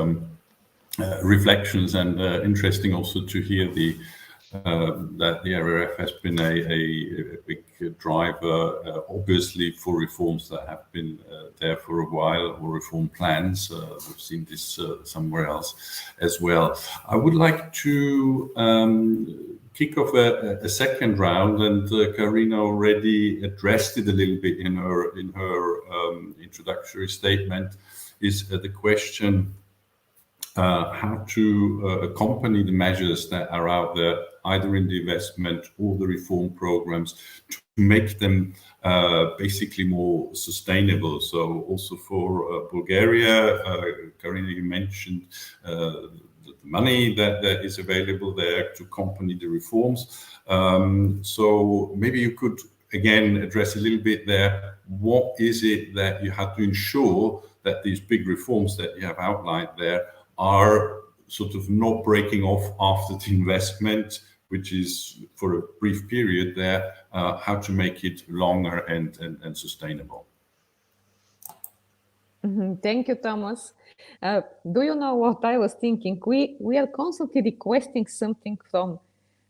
reflections, and interesting also to hear that the RRF has been a big driver, obviously, for reforms that have been there for a while, or reform plans. We've seen this somewhere else as well. I would like to kick off a second round, and Karina already addressed it a little bit in her introductory statement, is the question how to accompany the measures that are out there, either in the investment or the reform programs, to make them basically more sustainable. So also for Bulgaria, Karina, you mentioned the money that is available there to accompany the reforms. So maybe you could again address a little bit there. What is it that you have to ensure that these big reforms that you have outlined there are sort of not breaking off after the investment, which is for a brief period there, how to make it longer and sustainable? Thank you, Thomas. Do you know what I was thinking? We are constantly requesting something from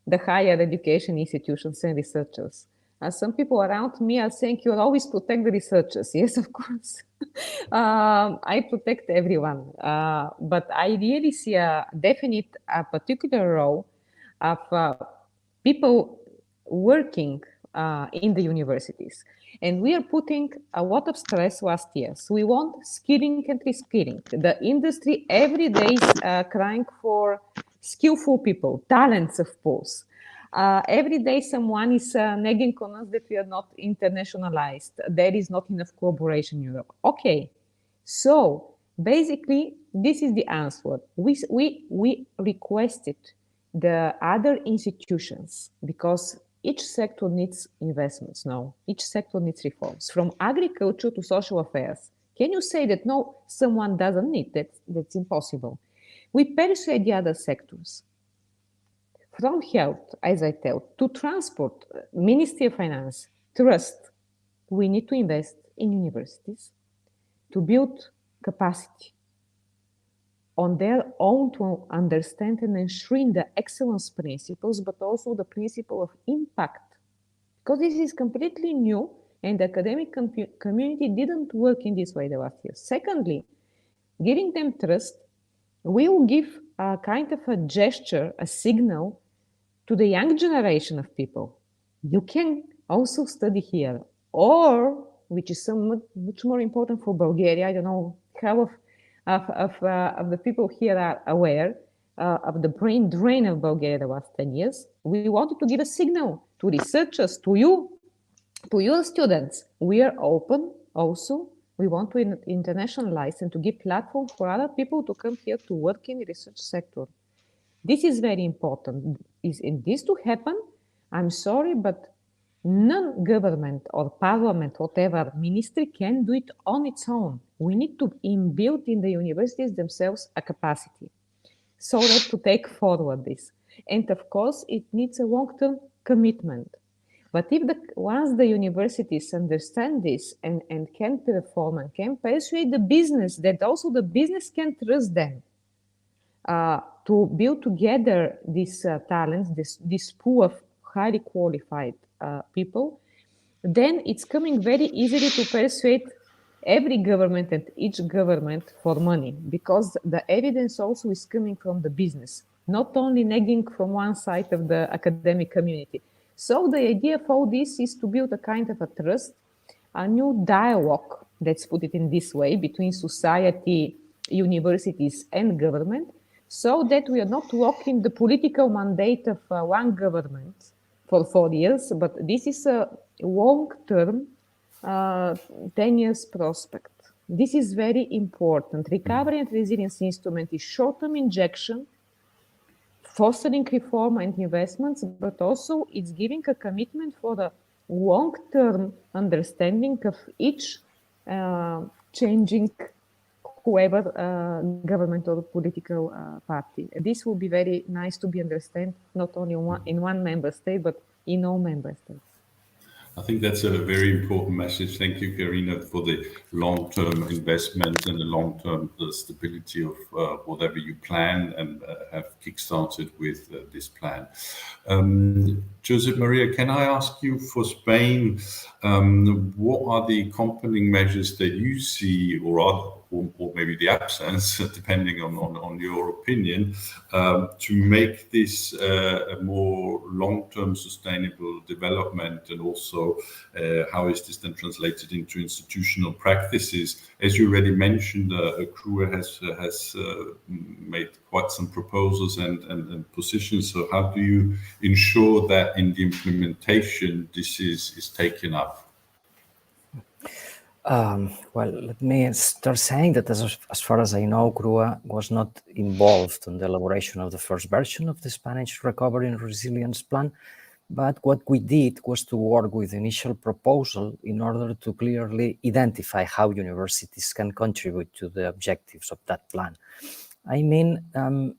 the higher education institutions and researchers. Some people around me are saying you always protect the researchers. Yes, of course. I protect everyone. But I really see a particular role of people working in the universities. And we are putting a lot of stress last year. So we want skilling and reskilling. The industry every day is crying for skillful people, talents, of course. Every day someone is nagging on us that we are not internationalized. There is not enough collaboration in Europe. Okay, so Basically, this is the answer. We requested the other institutions, because each sector needs investments now. Each sector needs reforms, from agriculture to social affairs. Can you say that no, someone doesn't need that? That's impossible. We persuade the other sectors. From health, as I tell, to transport, Ministry of Finance, trust. We need to invest in universities to build capacity on their own to understand and enshrine the excellence principles, but also the principle of impact. Because this is completely new, and the academic community didn't work in this way the last year. Secondly, giving them trust will give a kind of a gesture, a signal to the young generation of people. You can also study here, or, which is much more important for Bulgaria, I don't know how of the people here are aware of the brain drain of Bulgaria the last 10 years. We wanted to give a signal to researchers, to you, to your students. We are open also. We want to internationalize and to give platform for other people to come here to work in the research sector. This is very important. In this to happen, I'm sorry, but non-government or parliament, whatever, ministry can do it on its own. We need to inbuild in the universities themselves a capacity so that to take forward this. And of course, it needs a long-term commitment. But if once the universities understand this and can perform and can persuade the business that also the business can trust them to build together these talents, this pool of highly qualified people, then it's coming very easily to persuade every government and each government for money, because the evidence also is coming from the business, not only nagging from one side of the academic community. So the idea of all this is to build a kind of a trust, a new dialogue, let's put it in this way, between society, universities and government, so that we are not locking the political mandate of one government for 4 years, but this is a long-term, 10 years prospect. This is very important. Recovery and resilience instrument is short-term injection, fostering reform and investments, but also it's giving a commitment for the long-term understanding of each changing whoever government or political party. This will be very nice to be understood, not only in one member state, but in all member states. I think that's a very important message. Thank you, Karina, for the long-term investment and the long-term stability of whatever you plan and have kickstarted with this plan. Josep Maria, can I ask you for Spain, what are the accompanying measures that you see, or maybe the absence, depending on your opinion, to make this a more long-term sustainable development, and also how is this then translated into institutional practices? As you already mentioned, CRUA has made quite some proposals and positions. So how do you ensure that in the implementation this is taken up? Well, let me start saying that as far as I know, CRUA was not involved in the elaboration of the first version of the Spanish Recovery and Resilience Plan, but what we did was to work with the initial proposal in order to clearly identify how universities can contribute to the objectives of that plan. I mean,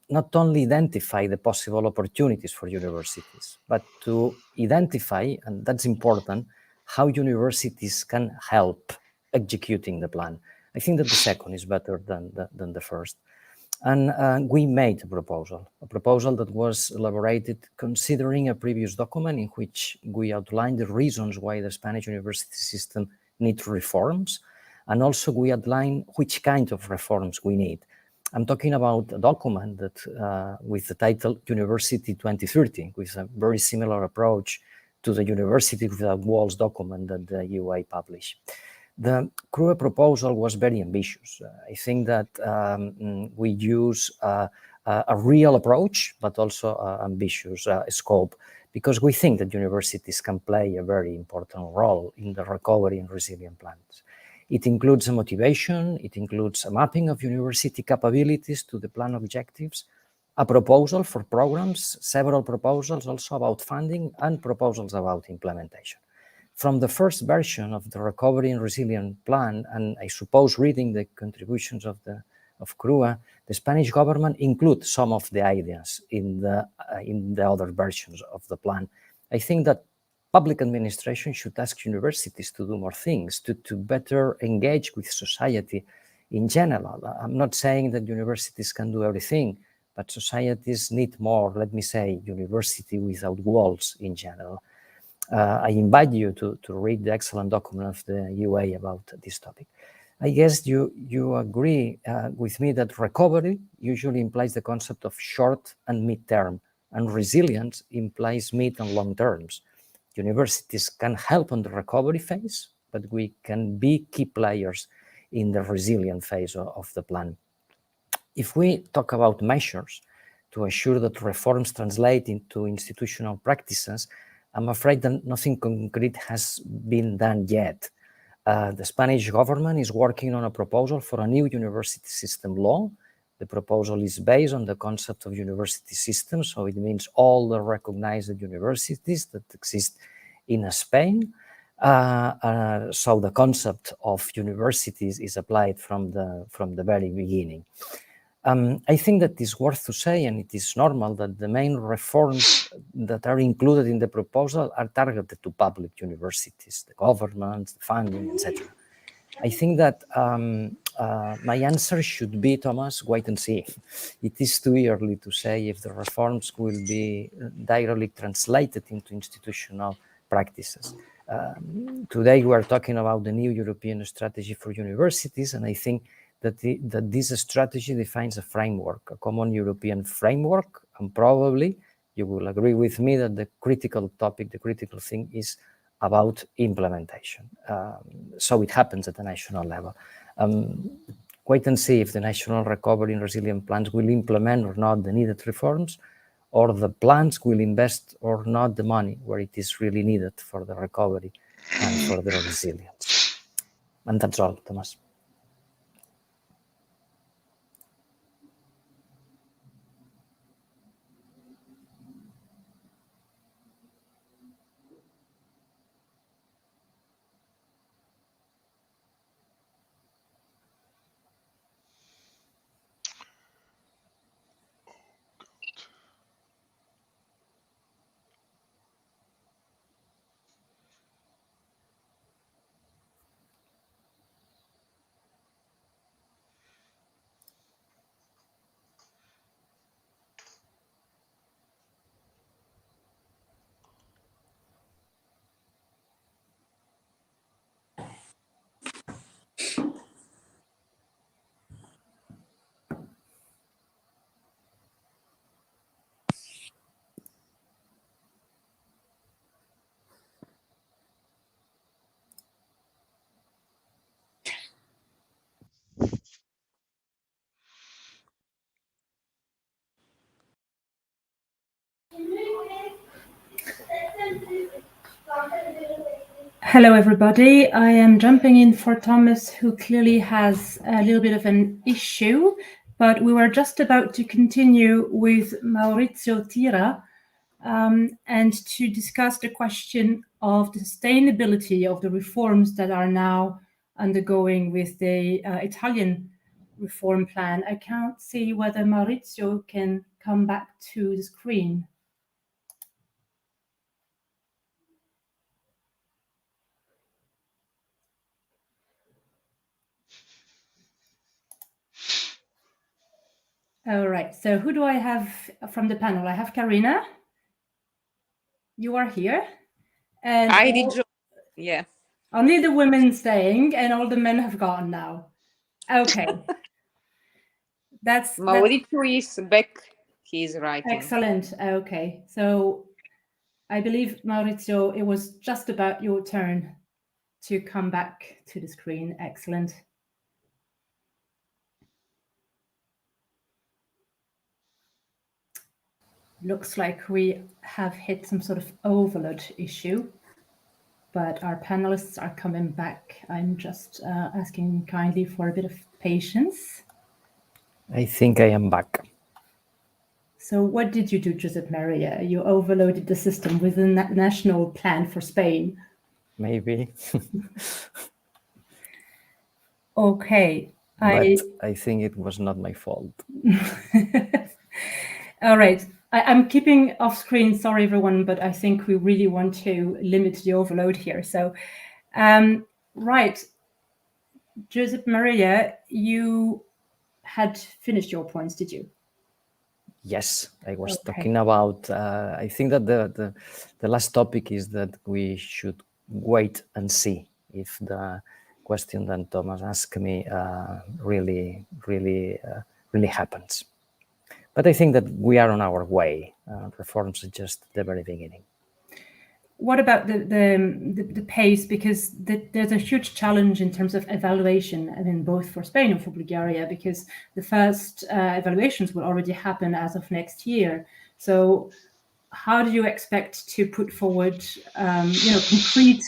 not only identify the possible opportunities for universities, but to identify, and that's important, how universities can help executing the plan. I think that the second is better than the first. And we made a proposal that was elaborated considering a previous document in which we outlined the reasons why the Spanish university system needs reforms, and also we outlined which kind of reforms we need. I'm talking about a document that with the title University 2030, with a very similar approach to the University Without Walls document that the UA published. The CRUA proposal was very ambitious. I think that we use a real approach, but also ambitious scope, because we think that universities can play a very important role in the recovery and resilience plans. It includes a motivation, it includes a mapping of university capabilities to the plan objectives, a proposal for programs, several proposals also about funding, and proposals about implementation. From the first version of the Recovery and Resilience Plan, and I suppose reading the contributions of CRUA, the Spanish government include some of the ideas in the other versions of the plan. I think that public administration should ask universities to do more things, to better engage with society in general. I'm not saying that universities can do everything, but societies need more, let me say, university without walls in general. I invite you to read the excellent document of the UA about this topic. I guess you agree with me that recovery usually implies the concept of short and mid-term, and resilience implies mid and long terms. Universities can help on the recovery phase, but we can be key players in the resilient phase of the plan. If we talk about measures to ensure that reforms translate into institutional practices, I'm afraid that nothing concrete has been done yet. The Spanish government is working on a proposal for a new university system law. The proposal is based on the concept of university system, so it means all the recognized universities that exist in Spain. So the concept of universities is applied from the very beginning. I think that it's worth to say, and it is normal, that the main reforms that are included in the proposal are targeted to public universities, the government, the funding, etc. I think that my answer should be, Thomas, wait and see. It is too early to say if the reforms will be directly translated into institutional practices. Today we are talking about the new European strategy for universities, and I think that this strategy defines a framework, a common European framework, and probably you will agree with me that the critical topic, the critical thing is about implementation. So it happens at the national level. Wait and see if the national recovery and resilience plans will implement or not the needed reforms, or the plans will invest or not the money where it is really needed for the recovery and for the resilience. And that's all, Thomas. Hello, everybody. I am jumping in for Thomas, who clearly has a little bit of an issue, but we were just about to continue with Maurizio Tira and to discuss the question of the sustainability of the reforms that are now undergoing with the Italian reform plan. I can't see whether Maurizio can come back to the screen. All right, so who do I have from the panel? I have Karina. You are here. And I did, yeah. Only the women staying and all the men have gone now. Okay. That's Maurizio is back. He's writing. Excellent. Okay. So I believe, Maurizio, it was just about your turn to come back to the screen. Excellent. Looks like we have hit some sort of overload issue. but our panelists are coming back. I'm just asking kindly for a bit of patience. I think I am back. So what did you do, Josep Mariya? You overloaded the system with a national plan for Spain. Maybe. Okay. But I think it was not my fault. All right. I'm keeping off screen. Sorry, everyone, but I think we really want to limit the overload here. So, right. Josep Mariya, you had finished your points, did you? Yes, I was talking about, I think that the last topic is that we should wait and see if the question that Thomas asked me really happens. But I think that we are on our way. Reforms are just the very beginning. What about the pace? Because there's a huge challenge in terms of evaluation, I mean, both for Spain and for Bulgaria, because the first evaluations will already happen as of next year. So how do you expect to put forward, concrete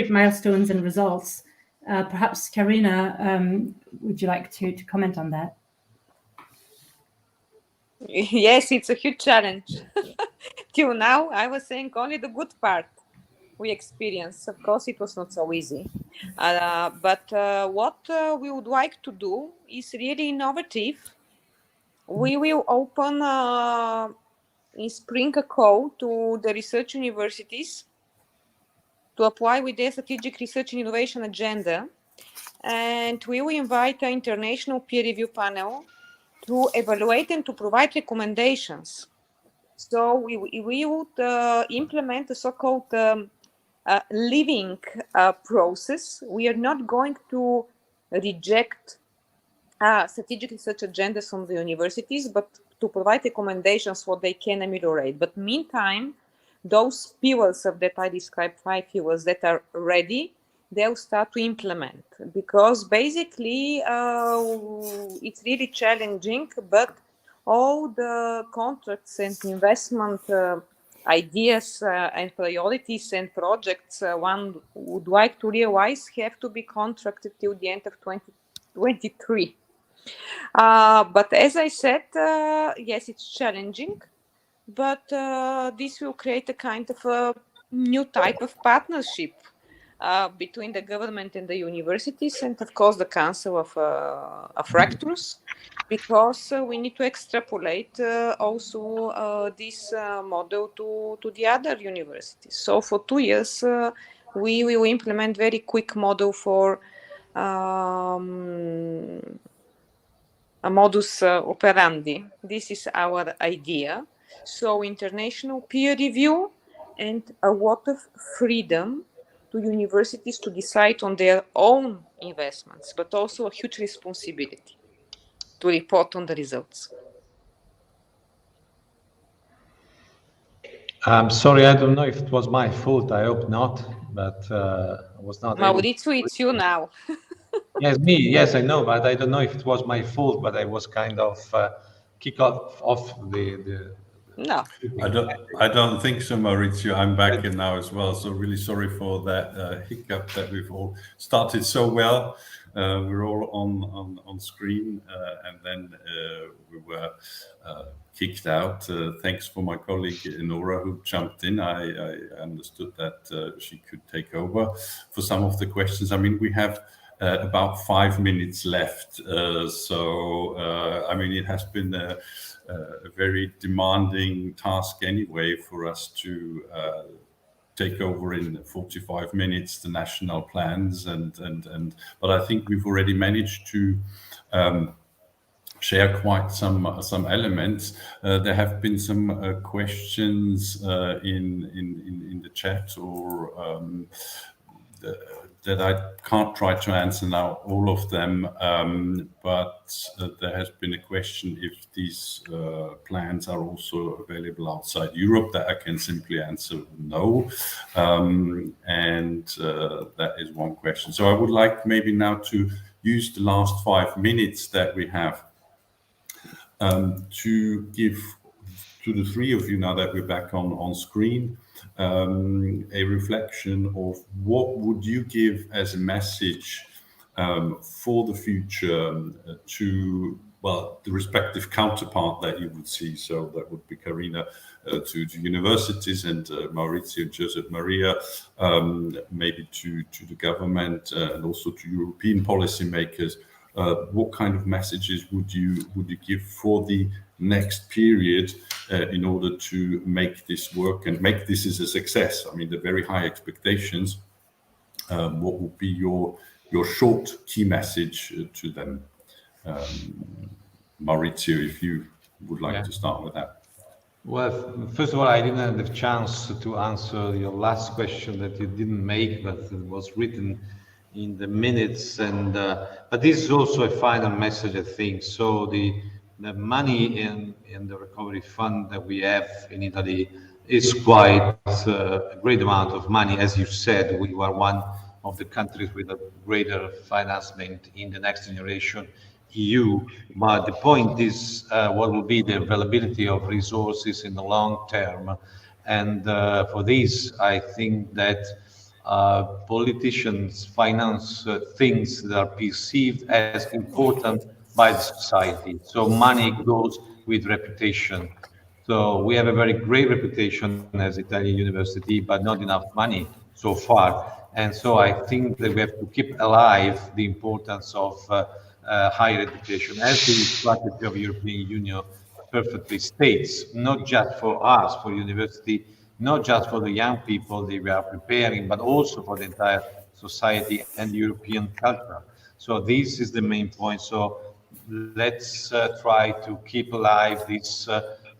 milestones and results? Perhaps, Karina, would you like to comment on that? Yes, it's a huge challenge. Till now, I was saying only the good part we experienced. Of course, it was not so easy. But what we would like to do is really innovative. We will open in spring a call to the research universities to apply with their strategic research and innovation agenda. And we will invite an international peer review panel to evaluate and to provide recommendations. So we would implement a so-called living process. We are not going to reject strategic research agendas from the universities, but to provide recommendations what they can ameliorate. But meantime, those pillars that I described, 5 pillars that are ready, they'll start to implement, because basically it's really challenging, but all the contracts and investment ideas and priorities and projects one would like to realize have to be contracted till the end of 2023. But as I said, yes, it's challenging, but this will create a kind of a new type of partnership between the government and the universities, and of course the Council of Rectors, because we need to extrapolate also this model to the other universities. So for 2 years, we will implement very quick model for a modus operandi. This is our idea. So international peer review and a lot of freedom to universities to decide on their own investments, but also a huge responsibility to report on the results. I'm sorry, I don't know if it was my fault. I hope not, but I was not Maurizio, it's you now. Yes, me. Yes, I know, but I don't know if it was my fault, but I was kind of kicked off the. No. I don't think so, Maurizio. I'm back in now as well. So really sorry for that hiccup that we've all started so well. We're all on screen, and then we were kicked out. Thanks for my colleague Nora who jumped in. I understood that she could take over for some of the questions. I mean, we have about 5 minutes left. I mean, it has been a very demanding task anyway for us to take over in 45 minutes the national plans, but I think we've already managed to share quite some elements. There have been some questions in the chat or that I can't try to answer now all of them, but there has been a question if these plans are also available outside Europe. That I can simply answer no, and that is one question. So I would like maybe now to use the last 5 minutes that we have to give to the three of you, now that we're back on screen, a reflection of what would you give as a message for the future to, well, the respective counterpart that you would see. So that would be Karina to universities, and Maurizio and Joseph Mariya, maybe to the government and also to European policymakers. What kind of messages would you give for the next period in order to make this work and make this as a success? I mean, the very high expectations. What would be your short key message to them? Maurizio, if you would like to start with that. Well, first of all, I didn't have the chance to answer your last question that you didn't make, but it was written in the minutes. And but this is also a final message, I think. So the money in the recovery fund that we have in Italy is quite a great amount of money. As you said, we were one of the countries with a greater financement in the Next Generation EU. But the point is what will be the availability of resources in the long term. And for this, I think that politicians finance things that are perceived as important by the society. So money goes with reputation. So we have a very great reputation as Italian university, but not enough money so far. And so I think that we have to keep alive the importance of higher education, as the strategy of the European Union perfectly states, not just for us, for university, not just for the young people that we are preparing, but also for the entire society and European culture. So this is the main point. So let's try to keep alive this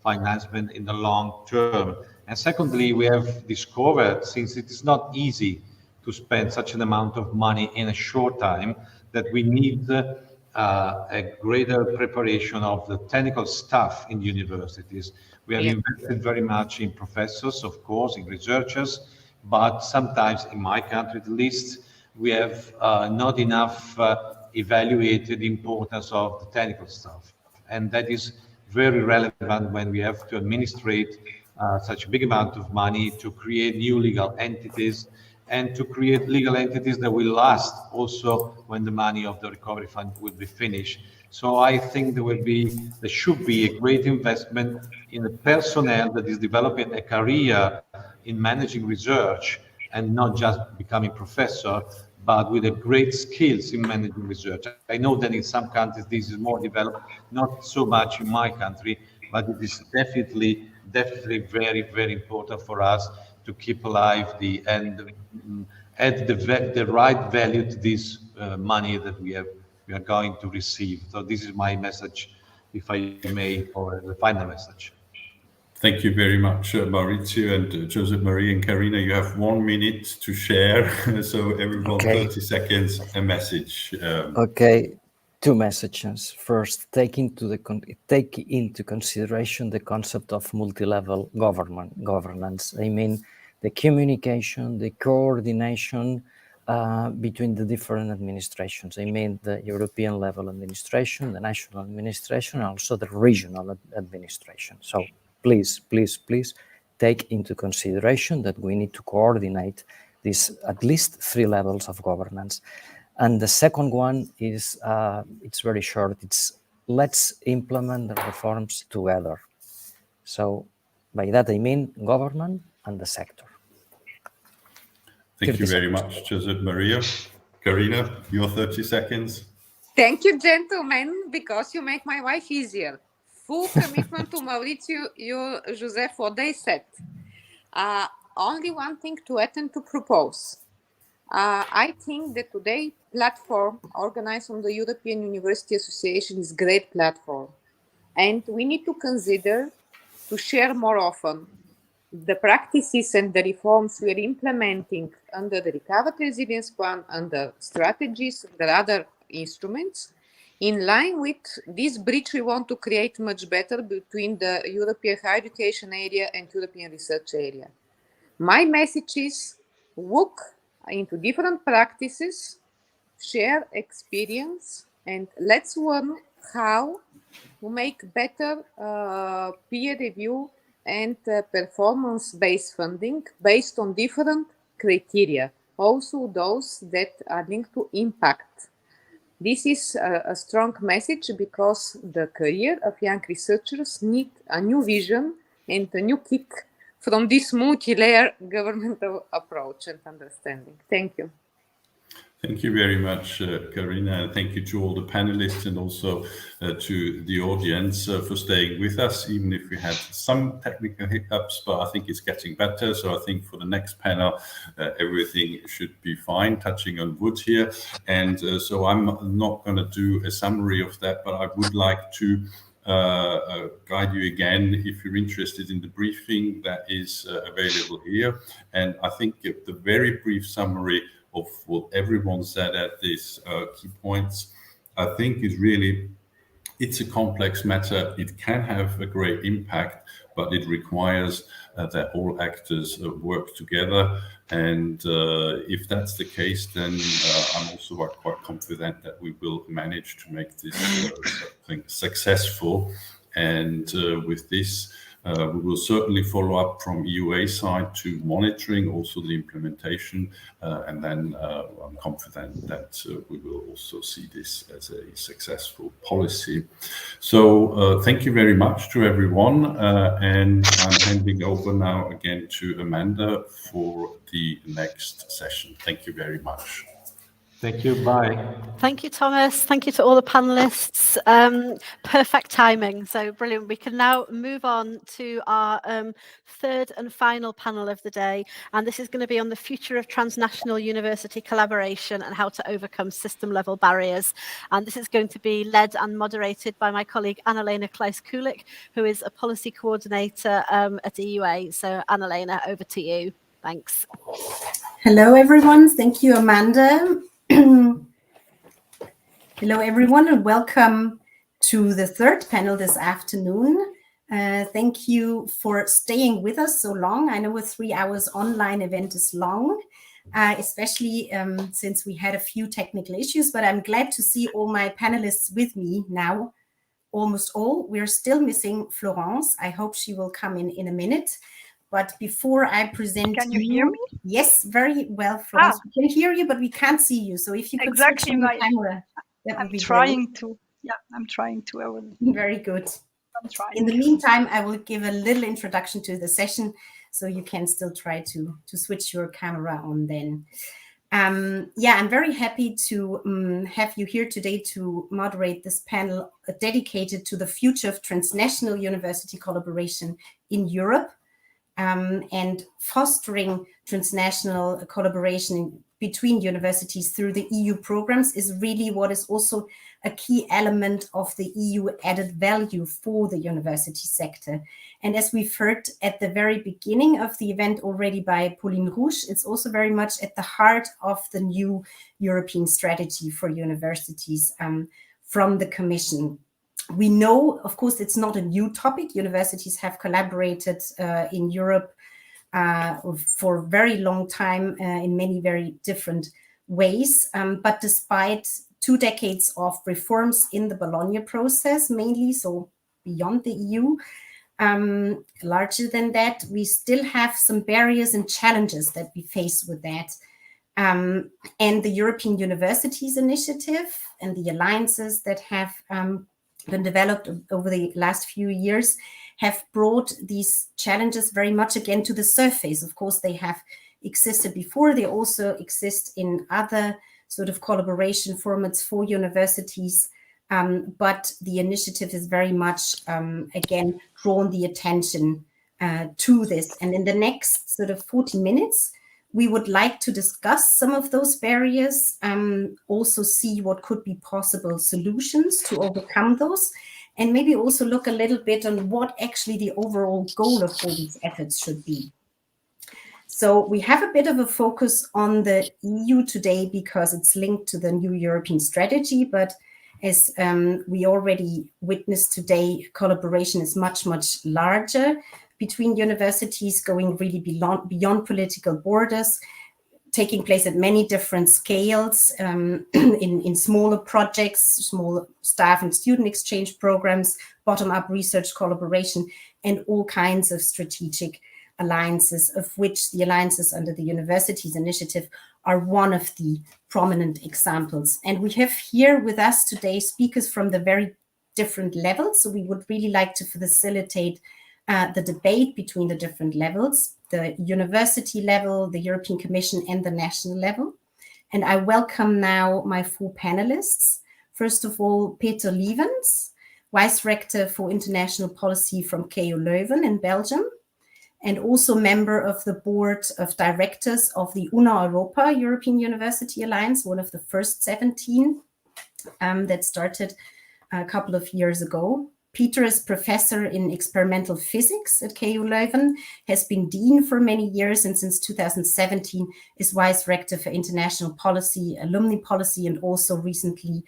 financement in the long term. And secondly, we have discovered, since it is not easy to spend such an amount of money in a short time, that we need a greater preparation of the technical staff in universities. We have invested very much in professors, of course, in researchers, but sometimes, in my country at least, we have not enough evaluated the importance of the technical staff. And that is very relevant when we have to administrate such a big amount of money to create new legal entities and to create legal entities that will last also when the money of the recovery fund will be finished. So I think there should be a great investment in the personnel that is developing a career in managing research and not just becoming professor, but with a great skills in managing research. I know that in some countries this is more developed, not so much in my country, but it is definitely very, very important for us to keep alive and add the right value to this money that we are going to receive. So this is my message, if I may, or the final message. Thank you very much, Maurizio and Joseph Mariya and Karina. You have 1 minute to share. So everyone, 30 seconds, a message. Okay, two messages. First, take into consideration the concept of multi-level governance. I mean, the communication, the coordination between the different administrations. I mean, the European level administration, the national administration, and also the regional administration. So please take into consideration that we need to coordinate these at least 3 levels of governance. And the second one is, it's very short. It's let's implement the reforms together. So by that, I mean government and the sector. Thank you very much, Joseph Mariya. Karina, your 30 seconds. Thank you, gentlemen, because you make my life easier. Full commitment to Maurizio, you, Joseph, what they said. Only one thing to add and to propose. I think that today platform organized on the European University Association is a great platform. And we need to consider to share more often the practices and the reforms we are implementing under the Recovery Resilience Plan, under strategies, and other instruments, in line with this bridge we want to create much better between the European higher education area and European research area. My message is look into different practices, share experience, and let's learn how to make better peer review and performance-based funding based on different criteria, also those that are linked to impact. This is a strong message because the career of young researchers need a new vision and a new kick from this multi-layer governmental approach and understanding. Thank you. Thank you very much, Karina. Thank you to all the panelists and also to the audience for staying with us, even if we had some technical hiccups, but I think it's getting better. So I think for the next panel, everything should be fine, touching on wood here. And so I'm not going to do a summary of that, but I would like to guide you again if you're interested in the briefing that is available here. And I think the very brief summary of what everyone said at these key points, I think is really, it's a complex matter. It can have a great impact, but it requires that all actors work together. And if that's the case, then I'm also quite confident that we will manage to make this thing successful. And with this, we will certainly follow up from EUA side to monitoring also the implementation, and then I'm confident that we will also see this as a successful policy. So thank you very much to everyone, and I'm handing over now again to Amanda for the next session. Thank you very much. Thank you. Bye. Thank you, Thomas. Thank you to all the panelists. Perfect timing. So brilliant. We can now move on to our third and final panel of the day. And this is going to be on the future of transnational university collaboration and how to overcome system level barriers. And this is going to be led and moderated by my colleague Anna-Lena Kleis-Kulik, who is a policy coordinator at EUA. So Anna-Lena, over to you. Thanks. Hello, everyone. Thank you, Amanda. Hello, everyone, and welcome to the third panel this afternoon. Thank you for staying with us so long. I know a 3 hours online event is long, especially since we had a few technical issues, but I'm glad to see all my panelists with me now, almost all. We're still missing Florence. I hope she will come in a minute. But before I present, can you hear me? Yes, very well, Florence. We can hear you, but we can't see you. So if you could switch on the camera, that would be great. I'm trying to. I will. Very good. I'm trying. In the meantime, I will give a little introduction to the session, so you can still try to switch your camera on then. Yeah, I'm very happy to have you here today to moderate this panel dedicated to the future of transnational university collaboration in Europe. And fostering transnational collaboration between universities through the EU programs is really what is also a key element of the EU added value for the university sector. And as we've heard at the very beginning of the event already by Pauline Rouch, it's also very much at the heart of the new European strategy for universities from the Commission. We know, of course, it's not a new topic. Universities have collaborated in Europe for a very long time in many very different ways. But despite 2 decades of reforms in the Bologna process, mainly, so beyond the EU, larger than that, we still have some barriers and challenges that we face with that. And the European Universities Initiative and the alliances that have been developed over the last few years have brought these challenges very much again to the surface. Of course, they have existed before. They also exist in other sort of collaboration formats for universities. But the initiative is very much, again, drawn the attention to this. And in the next sort of 40 minutes, we would like to discuss some of those barriers, also see what could be possible solutions to overcome those, and maybe also look a little bit on what actually the overall goal of all these efforts should be. So we have a bit of a focus on the EU today because it's linked to the new European strategy, but as we already witnessed today, collaboration is much, much larger between universities, going really beyond political borders, taking place at many different scales, in smaller projects, small staff and student exchange programs, bottom-up research collaboration, and all kinds of strategic alliances, of which the alliances under the Universities Initiative are one of the prominent examples. And we have here with us today speakers from the very different levels. So we would really like to facilitate the debate between the different levels, the university level, the European Commission, and the national level. And I welcome now my 4 panelists. First of all, Peter Lievens, Vice Rector for International Policy from KU Leuven in Belgium, and also member of the Board of Directors of the Una Europa European University Alliance, one of the first 17 that started a couple of years ago. Peter is professor in experimental physics at KU Leuven, has been dean for many years, and since 2017 is vice rector for international policy, alumni policy, and also recently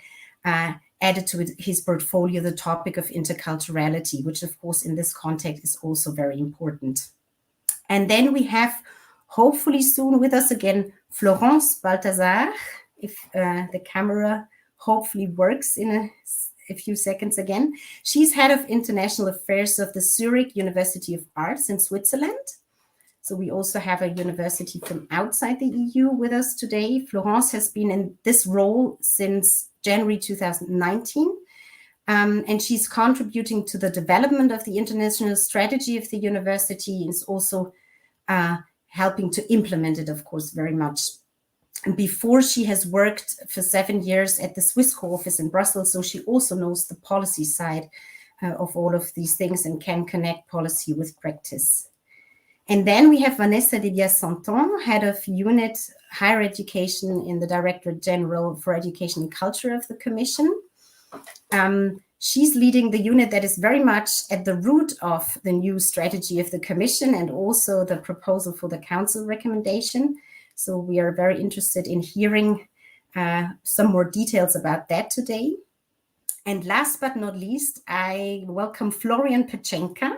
added to his portfolio the topic of interculturality, which of course in this context is also very important. And then we have hopefully soon with us again Florence Balthazar, if the camera hopefully works in a few seconds again. She's head of international affairs of the Zurich University of Arts in Switzerland. So we also have a university from outside the EU with us today. Florence has been in this role since January 2019. And she's contributing to the development of the international strategy of the university, and is also helping to implement it, of course, very much. And before, she has worked for 7 years at the Swiss co-office in Brussels, so she also knows the policy side of all of these things and can connect policy with practice. And then we have Vanessa de Diaz-Santon, head of unit higher education in the Directorate General for Education and Culture of the Commission. She's leading the unit that is very much at the root of the new strategy of the Commission and also the proposal for the Council recommendation. So we are very interested in hearing some more details about that today. And last but not least, I welcome Florian Pechenka,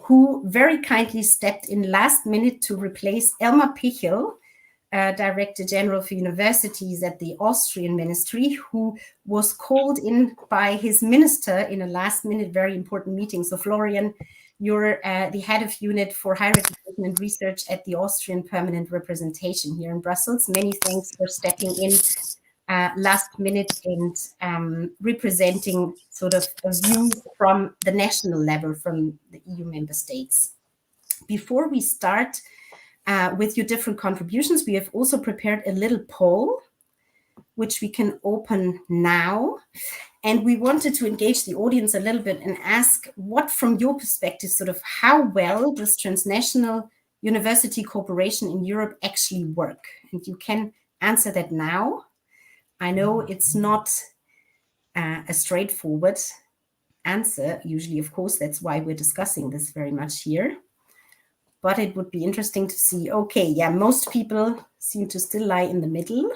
who very kindly stepped in last minute to replace Elmar Pichel, Director General for Universities at the Austrian Ministry, who was called in by his minister in a last minute very important meeting. So Florian, you're the head of unit for higher education and research at the Austrian Permanent Representation here in Brussels. Many thanks for stepping in last minute and representing sort of a view from the national level from the EU member states. Before we start with your different contributions, we have also prepared a little poll, which we can open now. And we wanted to engage the audience a little bit and ask what, from your perspective, sort of how well does transnational university cooperation in Europe actually work? And you can answer that now. I know it's not a straightforward answer, usually, of course, that's why we're discussing this very much here. But it would be interesting to see, okay, yeah, most people seem to still lie in the middle.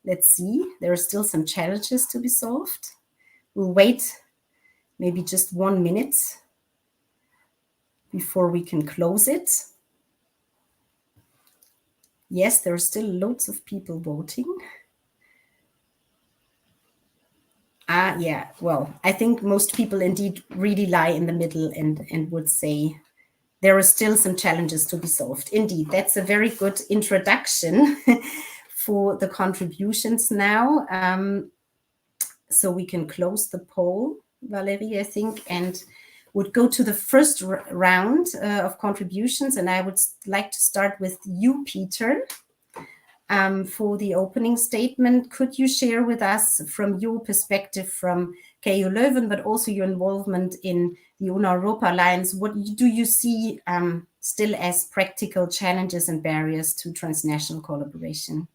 Let's see, there are still some challenges to be solved. We'll wait maybe just 1 minute before we can close it. Yes, there are still loads of people voting. Yeah, well, I think most people indeed really lie in the middle and would say there are still some challenges to be solved. Indeed, that's a very good introduction for the contributions now. So we can close the poll, Valerie, I think, and would go to the first round of contributions. And I would like to start with you, Peter, for the opening statement. Could you share with us from your perspective from KU Leuven, but also your involvement in the Una Europa Alliance, what do you see still as practical challenges and barriers to transnational collaboration?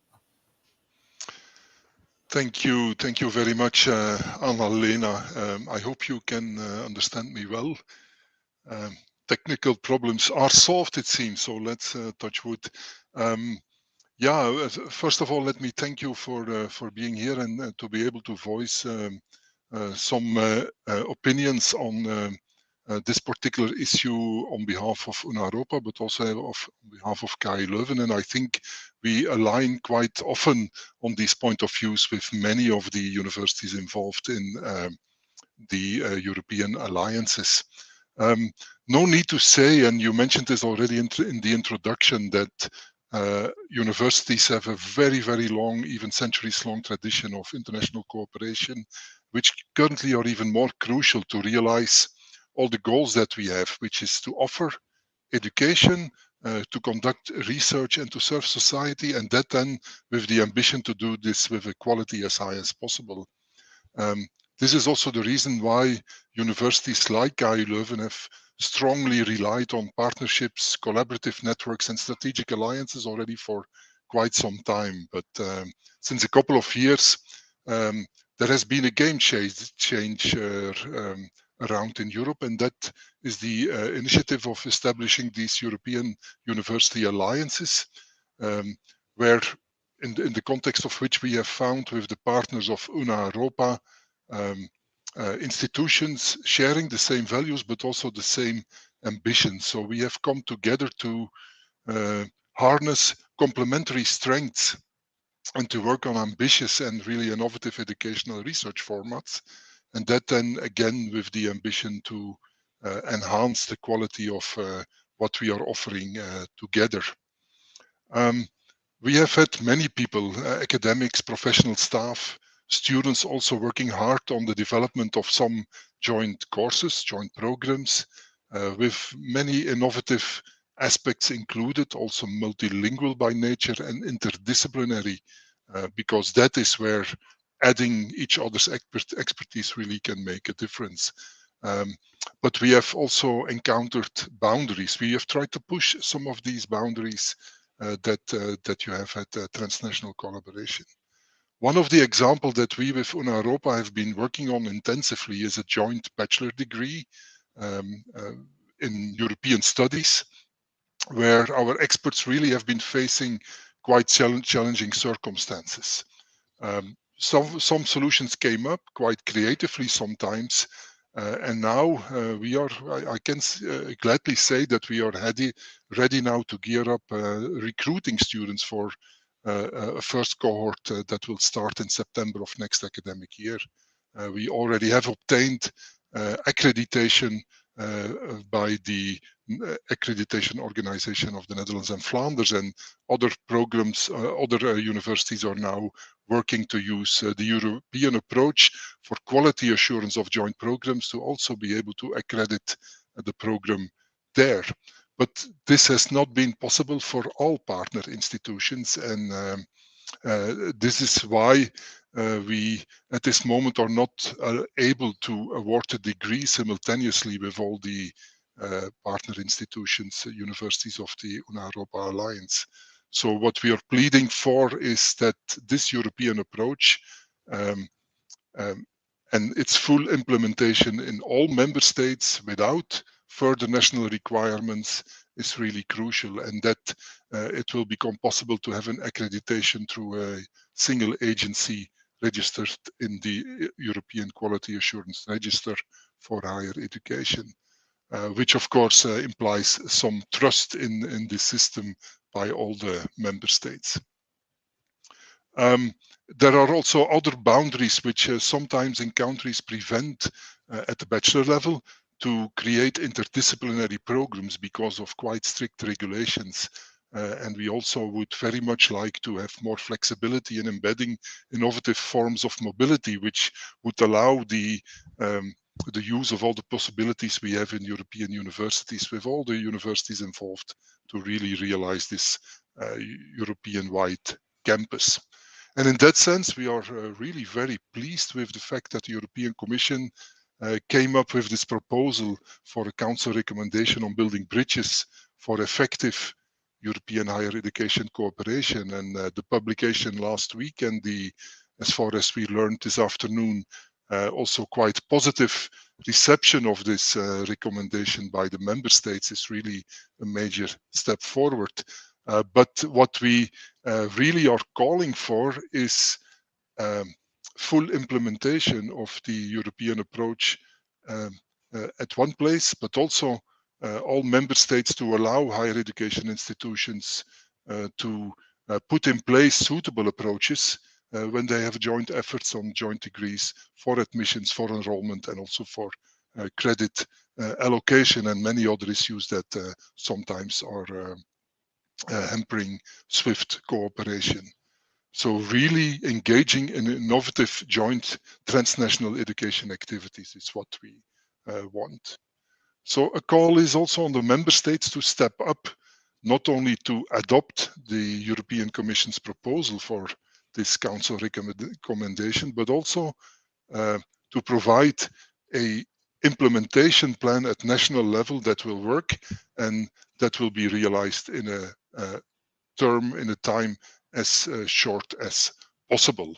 Thank you very much, Anna-Lena. I hope you can understand me well. Technical problems are solved, it seems, so let's touch wood. Yeah, first of all, let me thank you for being here and to be able to voice some opinions on this particular issue on behalf of Una-Europa, but also on behalf of KU Leuven. And I think we align quite often on these point of views with many of the universities involved in the European alliances. No need to say, and you mentioned this already in the introduction, that universities have a very, very long, even centuries-long tradition of international cooperation, which currently are even more crucial to realize all the goals that we have, which is to offer education, to conduct research and to serve society, and that then with the ambition to do this with a quality as high as possible. This is also the reason why universities like KU Leuven have strongly relied on partnerships, collaborative networks, and strategic alliances already for quite some time. But since a couple of years, there has been a game change around in Europe, and that is the initiative of establishing these European university alliances, where in the context of which we have found with the partners of Una-Europa, institutions sharing the same values but also the same ambitions. So we have come together to harness complementary strengths and to work on ambitious and really innovative educational research formats. And that then again with the ambition to enhance the quality of what we are offering together. We have had many people, academics, professional staff, students also working hard on the development of some joint courses, joint programs, with many innovative aspects included, also multilingual by nature and interdisciplinary, because that is where adding each other's expertise really can make a difference. But we have also encountered boundaries. We have tried to push some of these boundaries that you have had transnational collaboration. One of the examples that we with Una-Europa have been working on intensively is a joint bachelor degree in European studies, where our experts really have been facing quite challenging circumstances. Some solutions came up quite creatively sometimes, and now I can gladly say that we are ready now to gear up recruiting students for a first cohort that will start in September of next academic year. We already have obtained accreditation by the accreditation organization of the Netherlands and Flanders, and other programs, other universities are now working to use the European approach for quality assurance of joint programs to also be able to accredit the program there. But this has not been possible for all partner institutions, and this is why we at this moment are not able to award a degree simultaneously with all the partner institutions, universities of the Una-Europa Alliance. So what we are pleading for is that this European approach and its full implementation in all member states without further national requirements is really crucial, and that it will become possible to have an accreditation through a single agency registered in the European Quality Assurance Register for higher education, which of course implies some trust in the system by all the member states. There are also other boundaries which sometimes in countries prevent at the bachelor level to create interdisciplinary programs because of quite strict regulations. And we also would very much like to have more flexibility in embedding innovative forms of mobility, which would allow the use of all the possibilities we have in European universities, with all the universities involved, to really realize this European-wide campus. And in that sense, we are really very pleased with the fact that the European Commission came up with this proposal for a Council recommendation on building bridges for effective European higher education cooperation. And the publication last week and as far as we learned this afternoon, also quite positive reception of this recommendation by the member states is really a major step forward. But what we really are calling for is full implementation of the European approach at one place, but also all member states to allow higher education institutions to put in place suitable approaches when they have joint efforts on joint degrees for admissions, for enrollment, and also for credit allocation and many other issues that sometimes are hampering swift cooperation. So really engaging in innovative joint transnational education activities is what we want. So a call is also on the member states to step up, not only to adopt the European Commission's proposal for this Council recommendation, but also to provide a implementation plan at national level that will work and that will be realized in a time as short as possible.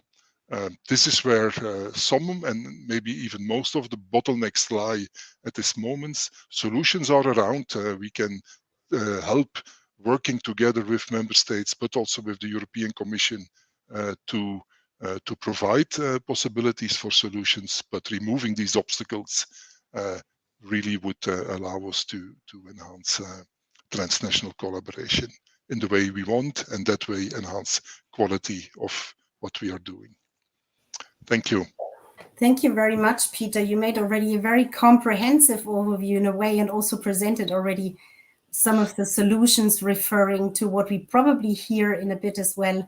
This is where some and maybe even most of the bottlenecks lie at this moment. Solutions are around. We can help working together with member states, but also with the European Commission to provide possibilities for solutions. But removing these obstacles really would allow us to enhance transnational collaboration in the way we want, and that way enhance quality of what we are doing. Thank you. Thank you very much, Peter. You made already a very comprehensive overview in a way, and also presented already some of the solutions referring to what we probably hear in a bit as well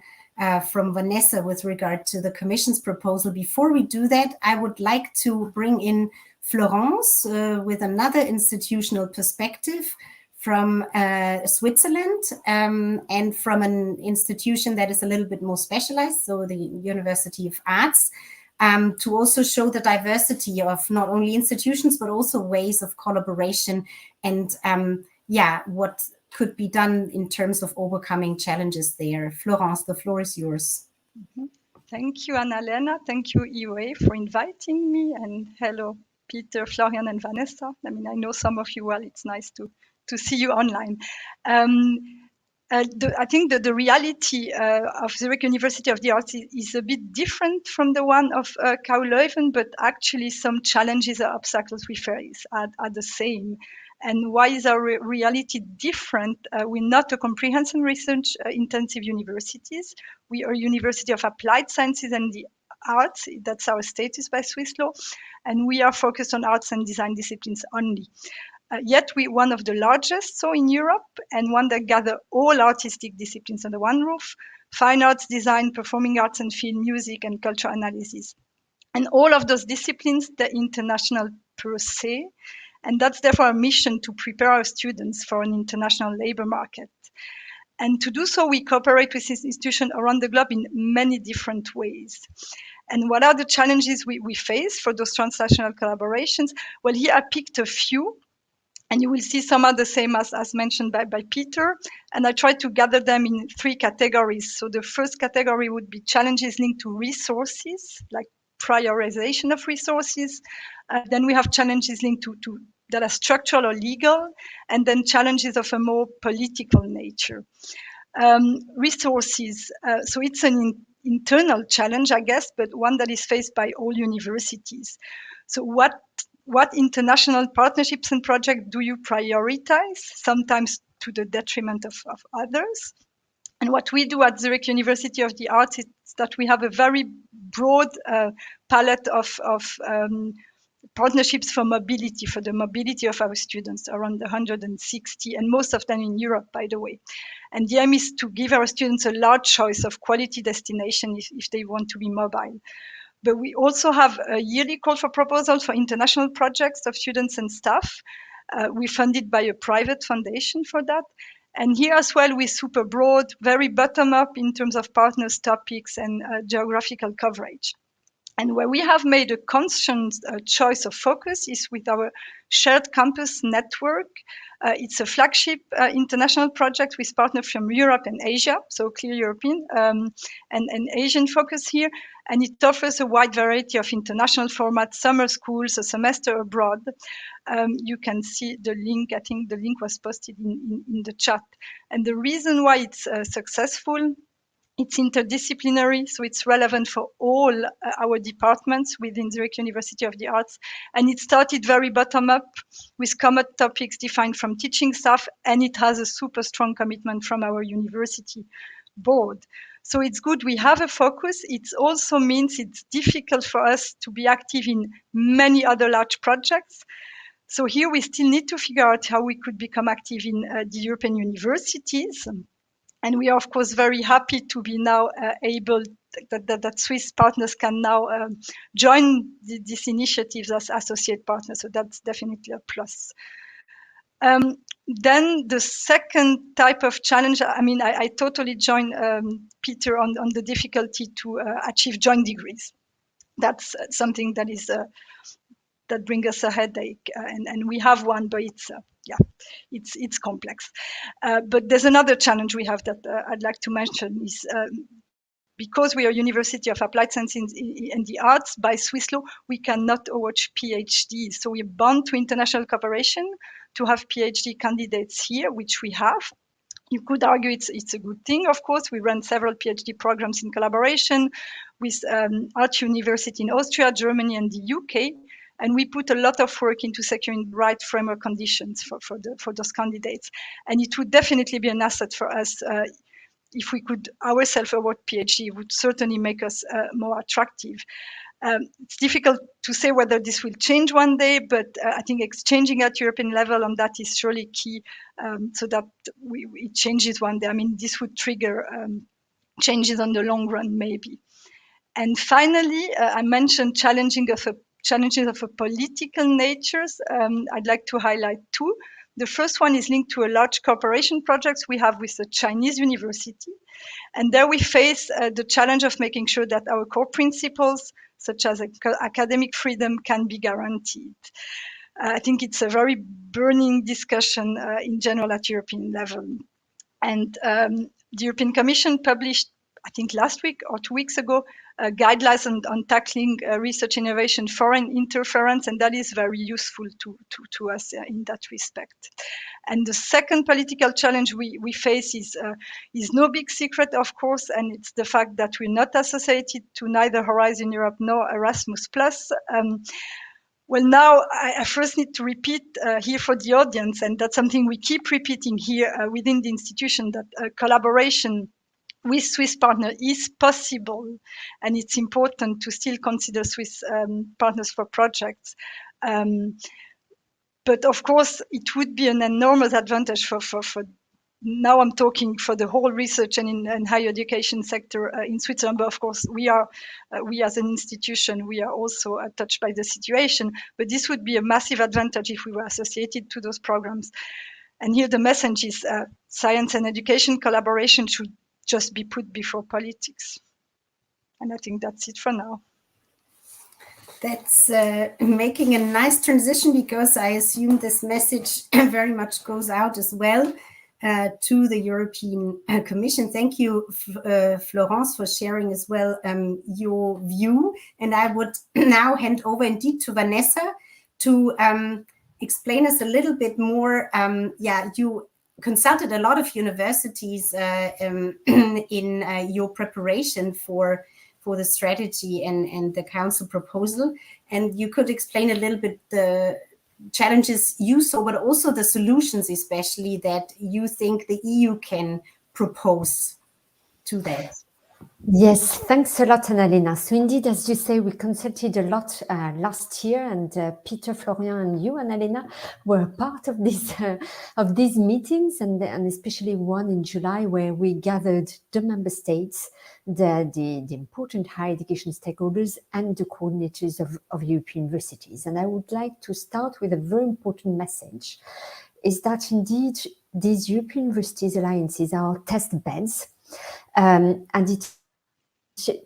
from Vanessa with regard to the Commission's proposal. Before we do that, I would like to bring in Florence with another institutional perspective from Switzerland and from an institution that is a little bit more specialized, so the University of Arts, to also show the diversity of not only institutions, but also ways of collaboration and what could be done in terms of overcoming challenges there. Florence, the floor is yours. Thank you, Annalena. Thank you, EUA, for inviting me. And hello, Peter, Florian, and Vanessa. I mean, I know some of you well. It's nice to see you online. I think that the reality of Zurich University of the Arts is a bit different from the one of KU Leuven, but actually some challenges or obstacles we face are the same. And why is our reality different? We're not a comprehensive research intensive universities. We are a university of applied sciences and the arts. That's our status by Swiss law. And we are focused on arts and design disciplines only. Yet we're one of the largest in Europe, and one that gather all artistic disciplines under one roof: fine arts, design, performing arts and film, music, and culture analysis. And all of those disciplines, they're international per se. And that's therefore our mission, to prepare our students for an international labor market. And to do so, we cooperate with institutions around the globe in many different ways. And what are the challenges we face for those transnational collaborations? Well, here I picked a few. And you will see some are the same as mentioned by Peter. And I tried to gather them in 3 categories. So the first category would be challenges linked to resources, like prioritization of resources. Then we have challenges linked to that are structural or legal, and then challenges of a more political nature. Resources, so it's an internal challenge, I guess, but one that is faced by all universities. So what international partnerships and projects do you prioritize, sometimes to the detriment of others? And what we do at Zurich University of the Arts is that we have a very broad palette of partnerships for mobility, for the mobility of our students, around 160, and most of them in Europe, by the way. And the aim is to give our students a large choice of quality destinations if they want to be mobile. But we also have a yearly call for proposals for international projects of students and staff. We're funded by a private foundation for that. And here as well, we're super broad, very bottom up in terms of partners, topics, and geographical coverage. And where we have made a conscious choice of focus is with our shared campus network. It's a flagship international project with partners from Europe and Asia, so clear European and Asian focus here. And it offers a wide variety of international formats, summer schools, a semester abroad. You can see the link. I think the link was posted in the chat. And the reason why it's successful It's interdisciplinary, so it's relevant for all our departments within Zurich University of the Arts. And it started very bottom up with common topics defined from teaching staff, and it has a super strong commitment from our university board. So it's good we have a focus. It also means it's difficult for us to be active in many other large projects. So here we still need to figure out how we could become active in the European universities. And we are, of course, very happy to be now able that Swiss partners can now join these initiatives as associate partners. So that's definitely a plus. Then the second type of challenge, I mean, I totally join Peter on the difficulty to achieve joint degrees. That's something that is that brings us a headache, and we have one, but it's it's complex. But there's another challenge we have that I'd like to mention is because we are University of Applied Sciences and the Arts, by Swiss law, we cannot award PhDs. So we're bound to international cooperation to have PhD candidates here, which we have. You could argue it's a good thing, of course. We run several PhD programs in collaboration with Art University in Austria, Germany, and the UK. And we put a lot of work into securing the right framework conditions for those candidates. And it would definitely be an asset for us if we could ourselves award PhD. It would certainly make us more attractive. It's difficult to say whether this will change one day, but I think exchanging at European level on that is surely key, so that it changes one day. I mean, this would trigger changes on the long run, maybe. And finally, I mentioned challenges of a political nature. I'd like to highlight two. The first one is linked to a large cooperation projects we have with the Chinese university. And there we face the challenge of making sure that our core principles, such as academic freedom, can be guaranteed. I think it's a very burning discussion in general at European level. And the European Commission published, I think last week or 2 weeks ago, guidelines on tackling research innovation foreign interference, and that is very useful to us in that respect. And the second political challenge we face is no big secret, of course, and it's the fact that we're not associated to neither Horizon Europe nor Erasmus+. Well, now I first need to repeat here for the audience, and that's something we keep repeating here within the institution, that collaboration with Swiss partners is possible, and it's important to still consider Swiss partners for projects. But of course, it would be an enormous advantage for now I'm talking for the whole research and higher education sector in Switzerland. But of course, we as an institution, we are also touched by the situation. But this would be a massive advantage if we were associated to those programs. And here the message is science and education collaboration should just be put before politics. And I think that's it for now. That's making a nice transition, because I assume this message very much goes out as well to the European Commission. Thank you, Florence, for sharing as well your view. And I would now hand over indeed to Vanessa to explain us a little bit more. You consulted a lot of universities in your preparation for the strategy and the council proposal, and you could explain a little bit the challenges you saw, but also the solutions, especially that you think the EU can propose to that. Yes, thanks a lot, Annalena. So indeed, as you say, we consulted a lot last year, and Peter, Florian, and you, Annalena, were part of these meetings, and especially one in July, where we gathered the member states, the important higher education stakeholders, and the coordinators of European universities. And I would like to start with a very important message, is that indeed these European Universities Alliances are test beds, and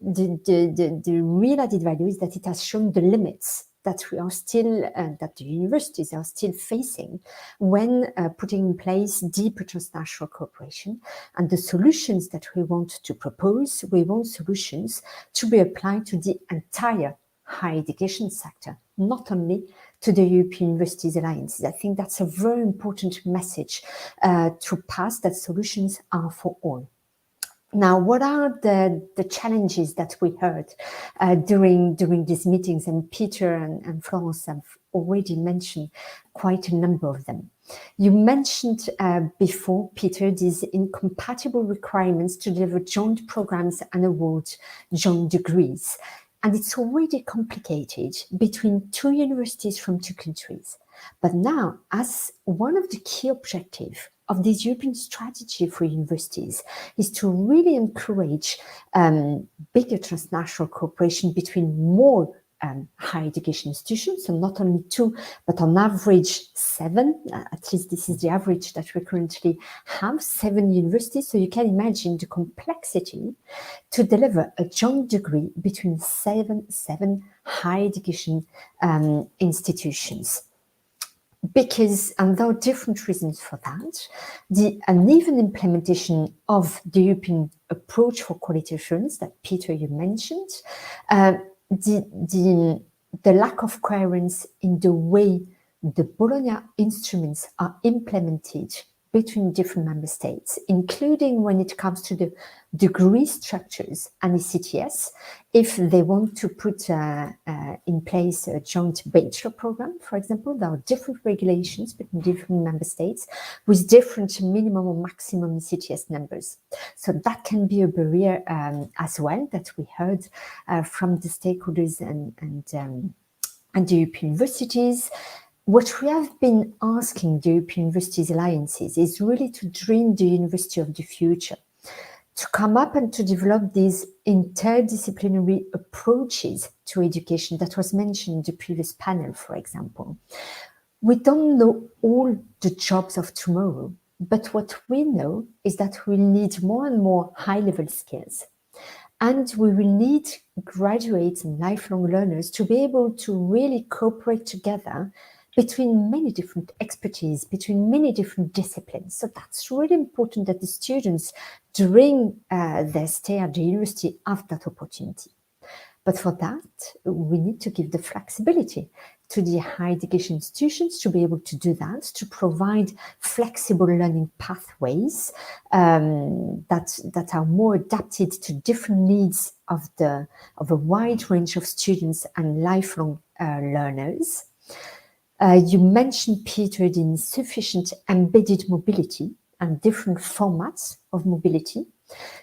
the real added value is that it has shown the limits that we are still, that the universities are still facing when putting in place deeper transnational cooperation. And the solutions that we want to propose, we want solutions to be applied to the entire higher education sector, not only to the European Universities Alliances. I think that's a very important message to pass, that solutions are for all. Now, what are the challenges that we heard during these meetings? And Peter and Florence have already mentioned quite a number of them. You mentioned before, Peter, these incompatible requirements to deliver joint programs and award joint degrees. And it's already complicated between two universities from two countries. But now, as one of the key objectives of this European strategy for universities is to really encourage bigger transnational cooperation between more higher education institutions, so not only two, but on average 7, at least this is the average that we currently have, 7 universities. So you can imagine the complexity to deliver a joint degree between seven higher education institutions. Because, and there are different reasons for that, the uneven implementation of the European approach for quality assurance that Peter, you mentioned, the lack of coherence in the way the Bologna instruments are implemented between different member states, including when it comes to the degree structures and ECTS, if they want to put in place a joint bachelor program, for example, there are different regulations between different member states with different minimum or maximum ECTS numbers. So that can be a barrier as well that we heard from the stakeholders and the European universities. What we have been asking the European Universities Alliances is really to dream the university of the future, to come up and to develop these interdisciplinary approaches to education that was mentioned in the previous panel, for example. We don't know all the jobs of tomorrow, but what we know is that we'll need more and more high-level skills. And we will need graduates and lifelong learners to be able to really cooperate together between many different expertise, between many different disciplines. So that's really important that the students during their stay at the university have that opportunity. But for that, we need to give the flexibility to the higher education institutions to be able to do that, to provide flexible learning pathways that are more adapted to different needs of a wide range of students and lifelong learners. You mentioned, Peter, the insufficient embedded mobility and different formats of mobility.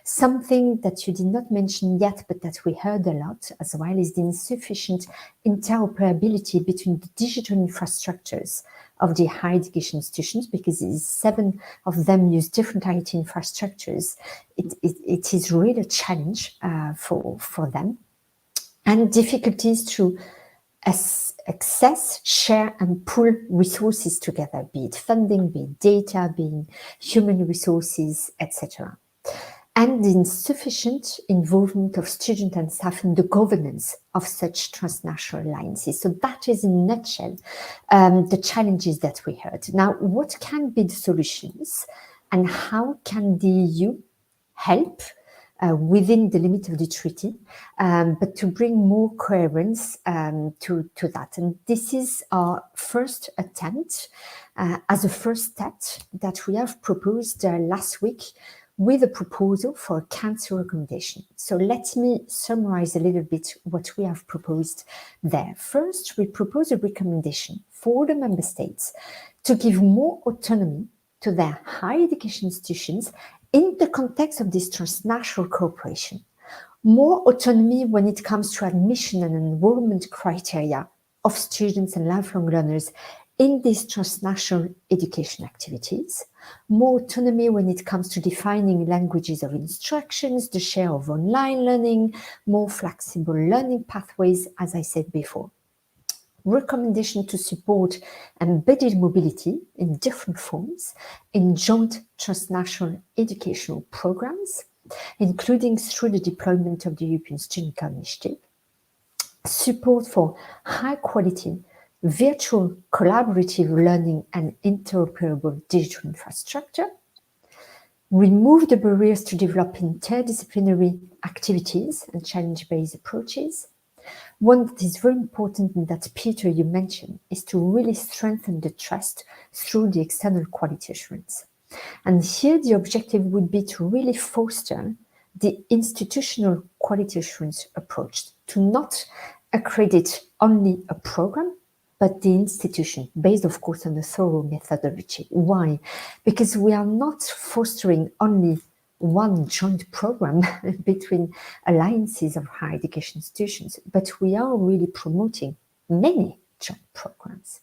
Something that you did not mention yet, but that we heard a lot as well, is the insufficient interoperability between the digital infrastructures of the higher education institutions, because 7 of them use different IT infrastructures. It is really a challenge for them. And difficulties to access, share and pool resources together, be it funding, be it data, be it human resources, etc. And the insufficient involvement of students and staff in the governance of such transnational alliances. So that is in a nutshell the challenges that we heard. Now, what can be the solutions and how can the EU help within the limit of the treaty, but to bring more coherence to that? And this is our first attempt as a first step that we have proposed last week with a proposal for a council recommendation. So let me summarize a little bit what we have proposed there. First, we propose a recommendation for the member states to give more autonomy to their higher education institutions in the context of this transnational cooperation. More autonomy when it comes to admission and enrollment criteria of students and lifelong learners in these transnational education activities, more autonomy when it comes to defining languages of instructions, the share of online learning, more flexible learning pathways, as I said before. Recommendation to support embedded mobility in different forms in joint transnational educational programs, including through the deployment of the European Student Card Initiative. Support for high quality virtual collaborative learning and interoperable digital infrastructure. Remove the barriers to develop interdisciplinary activities and challenge-based approaches. One that is very important and that, Peter, you mentioned, is to really strengthen the trust through the external quality assurance. And here the objective would be to really foster the institutional quality assurance approach, to not accredit only a program, but the institution, based, of course, on a thorough methodology. Why? Because we are not fostering only one joint program between alliances of higher education institutions, but we are really promoting many joint programs.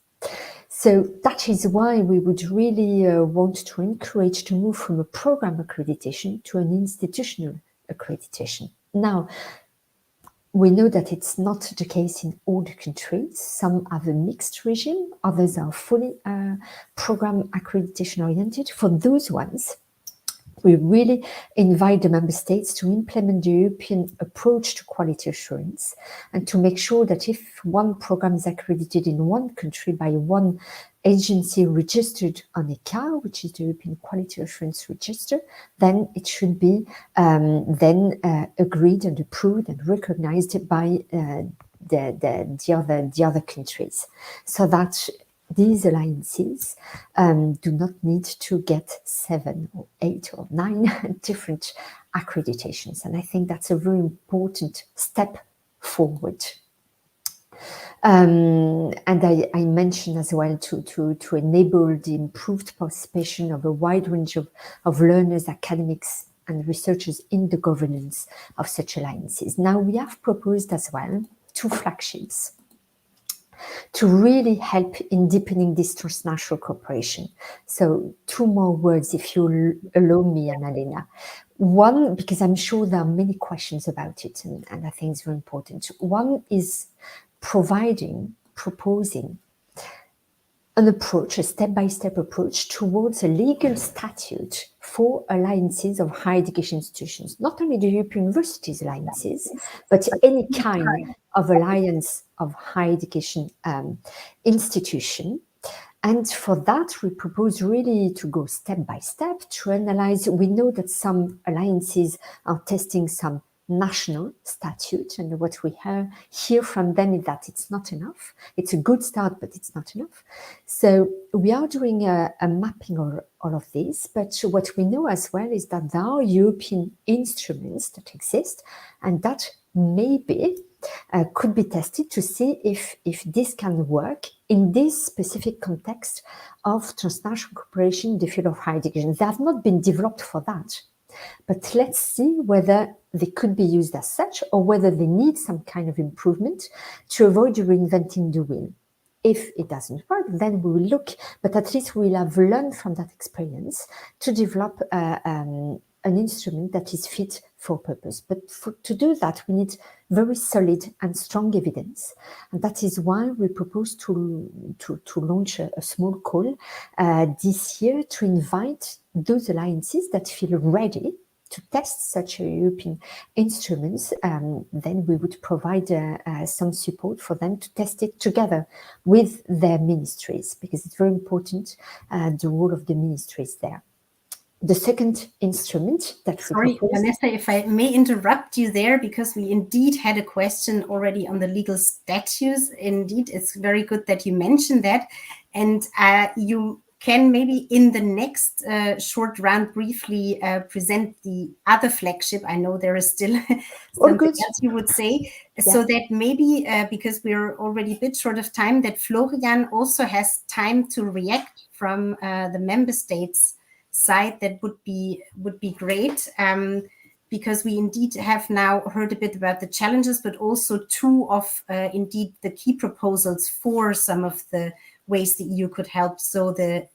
So that is why we would really want to encourage to move from a program accreditation to an institutional accreditation. Now, we know that it's not the case in all the countries. Some have a mixed regime, others are fully program accreditation oriented. For those ones, we really invite the member states to implement the European approach to quality assurance and to make sure that if one program is accredited in one country by one agency registered on ECA, which is the European Quality Assurance Register, then it should be agreed and approved and recognized by the other countries, so that these alliances do not need to get 7 or 8 or 9 different accreditations. And I think that's a very important step forward. And I mentioned as well to enable the improved participation of a wide range of learners, academics, and researchers in the governance of such alliances. Now, we have proposed as well 2 flagships to really help in deepening this transnational cooperation. So 2 more words, if you allow me, Annalena. One, because I'm sure there are many questions about it, and I think it's very important. One is proposing an approach, a step-by-step approach towards a legal statute for alliances of higher education institutions, not only the European Universities alliances, but any kind of alliance of higher education institution. And for that, we propose really to go step by step to analyze. We know that some alliances are testing some national statute, and what we hear from them is that it's not enough. It's a good start, but it's not enough. So we are doing a mapping of all of this, but what we know as well is that there are European instruments that exist and that maybe could be tested to see if this can work in this specific context of transnational cooperation in the field of higher education. They have not been developed for that. But let's see whether they could be used as such or whether they need some kind of improvement to avoid reinventing the wheel. If it doesn't work, then we will look, but at least we'll have learned from that experience to develop an instrument that is fit for purpose. But to do that, we need very solid and strong evidence. And that is why we propose to launch a small call this year to invite those alliances that feel ready to test such European instruments. Then we would provide some support for them to test it together with their ministries, because it's very important, the role of the ministries there. The second instrument that Sorry, Vanessa, if I may interrupt you there, because we indeed had a question already on the legal statutes. Indeed, it's very good that you mentioned that. And you can maybe in the next short round briefly present the other flagship. I know there is still something else you would say. Yeah. So that maybe, because we're already a bit short of time, that Florian also has time to react from the member states side. That would be great, because we indeed have now heard a bit about the challenges, but also 2 of indeed the key proposals for some of the ways the EU could help. So the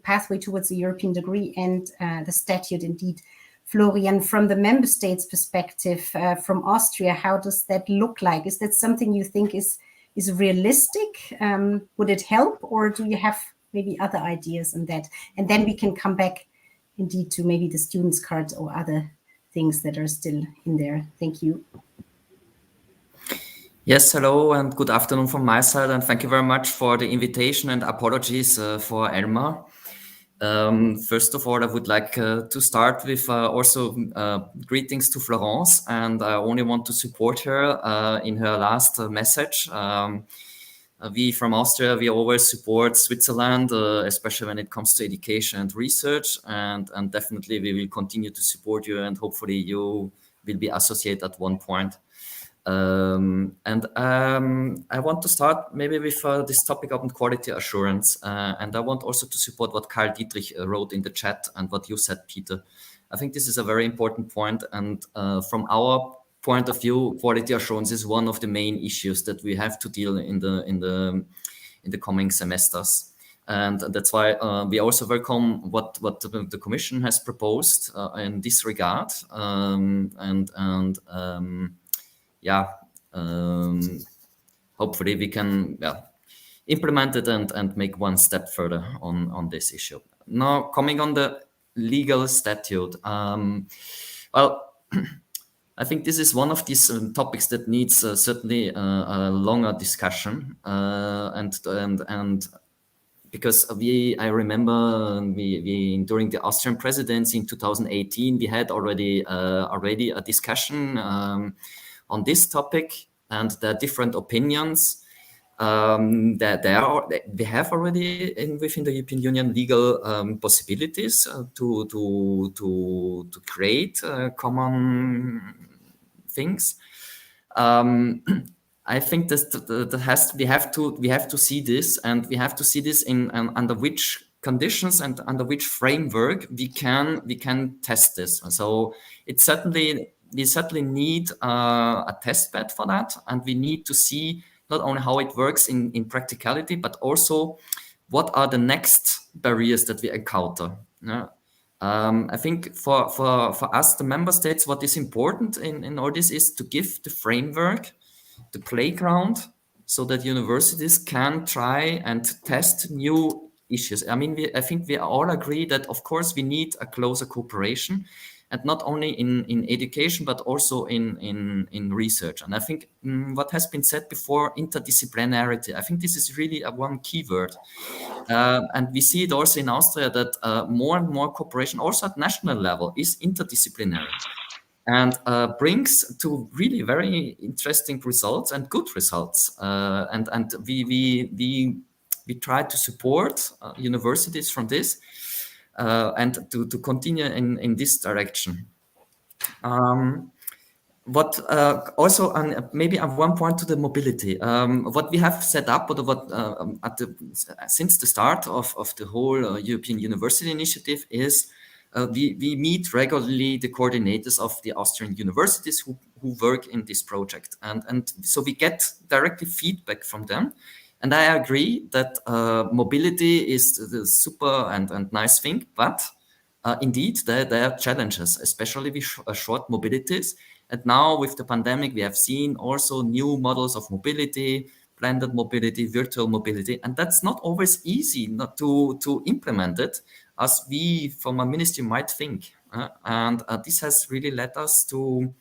pathway towards the European degree and the statute. Indeed, Florian, from the member states perspective, from Austria, how does that look like? Is that something you think is realistic? Would it help, or do you have maybe other ideas on that? And then we can come back indeed to maybe the students' cards or other things that are still in there. Thank you. Yes, hello and good afternoon from my side, and thank you very much for the invitation and apologies for Elmar. First of all, I would like to start with also greetings to Florence, and I only want to support her in her last message. We from Austria, we always support Switzerland, especially when it comes to education and research, and definitely we will continue to support you, and hopefully you will be associated at one point. I want to start maybe with this topic of quality assurance, and I want also to support what Karl Dietrich wrote in the chat and what you said, Peter. I think this is a very important point, and from our point of view, quality assurance is one of the main issues that we have to deal in the coming semesters, and that's why we also welcome what the Commission has proposed in this regard, hopefully we can implement it and make one step further on this issue. Now, coming on the legal statute, well. I think this is one of these topics that needs certainly a longer discussion, and because I remember we during the Austrian presidency in 2018 we had already a discussion on this topic, and there are different opinions. They have already within the European Union legal possibilities to create common things. I think we have to see this, and we have to see this in under which conditions and under which framework we can test this. So we certainly need a test bed for that, and we need to see not only how it works in practicality, but also what are the next barriers that we encounter. I think for us, the member states, what is important in all this is to give the framework, the playground, so that universities can try and test new issues. I mean, I think we all agree that, of course, we need a closer cooperation, and not only in education, but also in research. And I think what has been said before, interdisciplinarity, I think this is really one key word. And we see it also in Austria that more and more cooperation, also at national level, is interdisciplinary, and brings to really very interesting results and good results. And we try to support universities from this. And to continue in this direction. What also maybe at one point to the mobility. What we have set up, or what since the start of the whole European University Initiative is we meet regularly the coordinators of the Austrian universities who work in this project, and so we get directly feedback from them. And I agree that mobility is the super and nice thing, but indeed there are challenges, especially with short mobilities. And now with the pandemic, we have seen also new models of mobility, blended mobility, virtual mobility, and that's not always easy not to implement it, as we from a ministry might think. And this has really led us to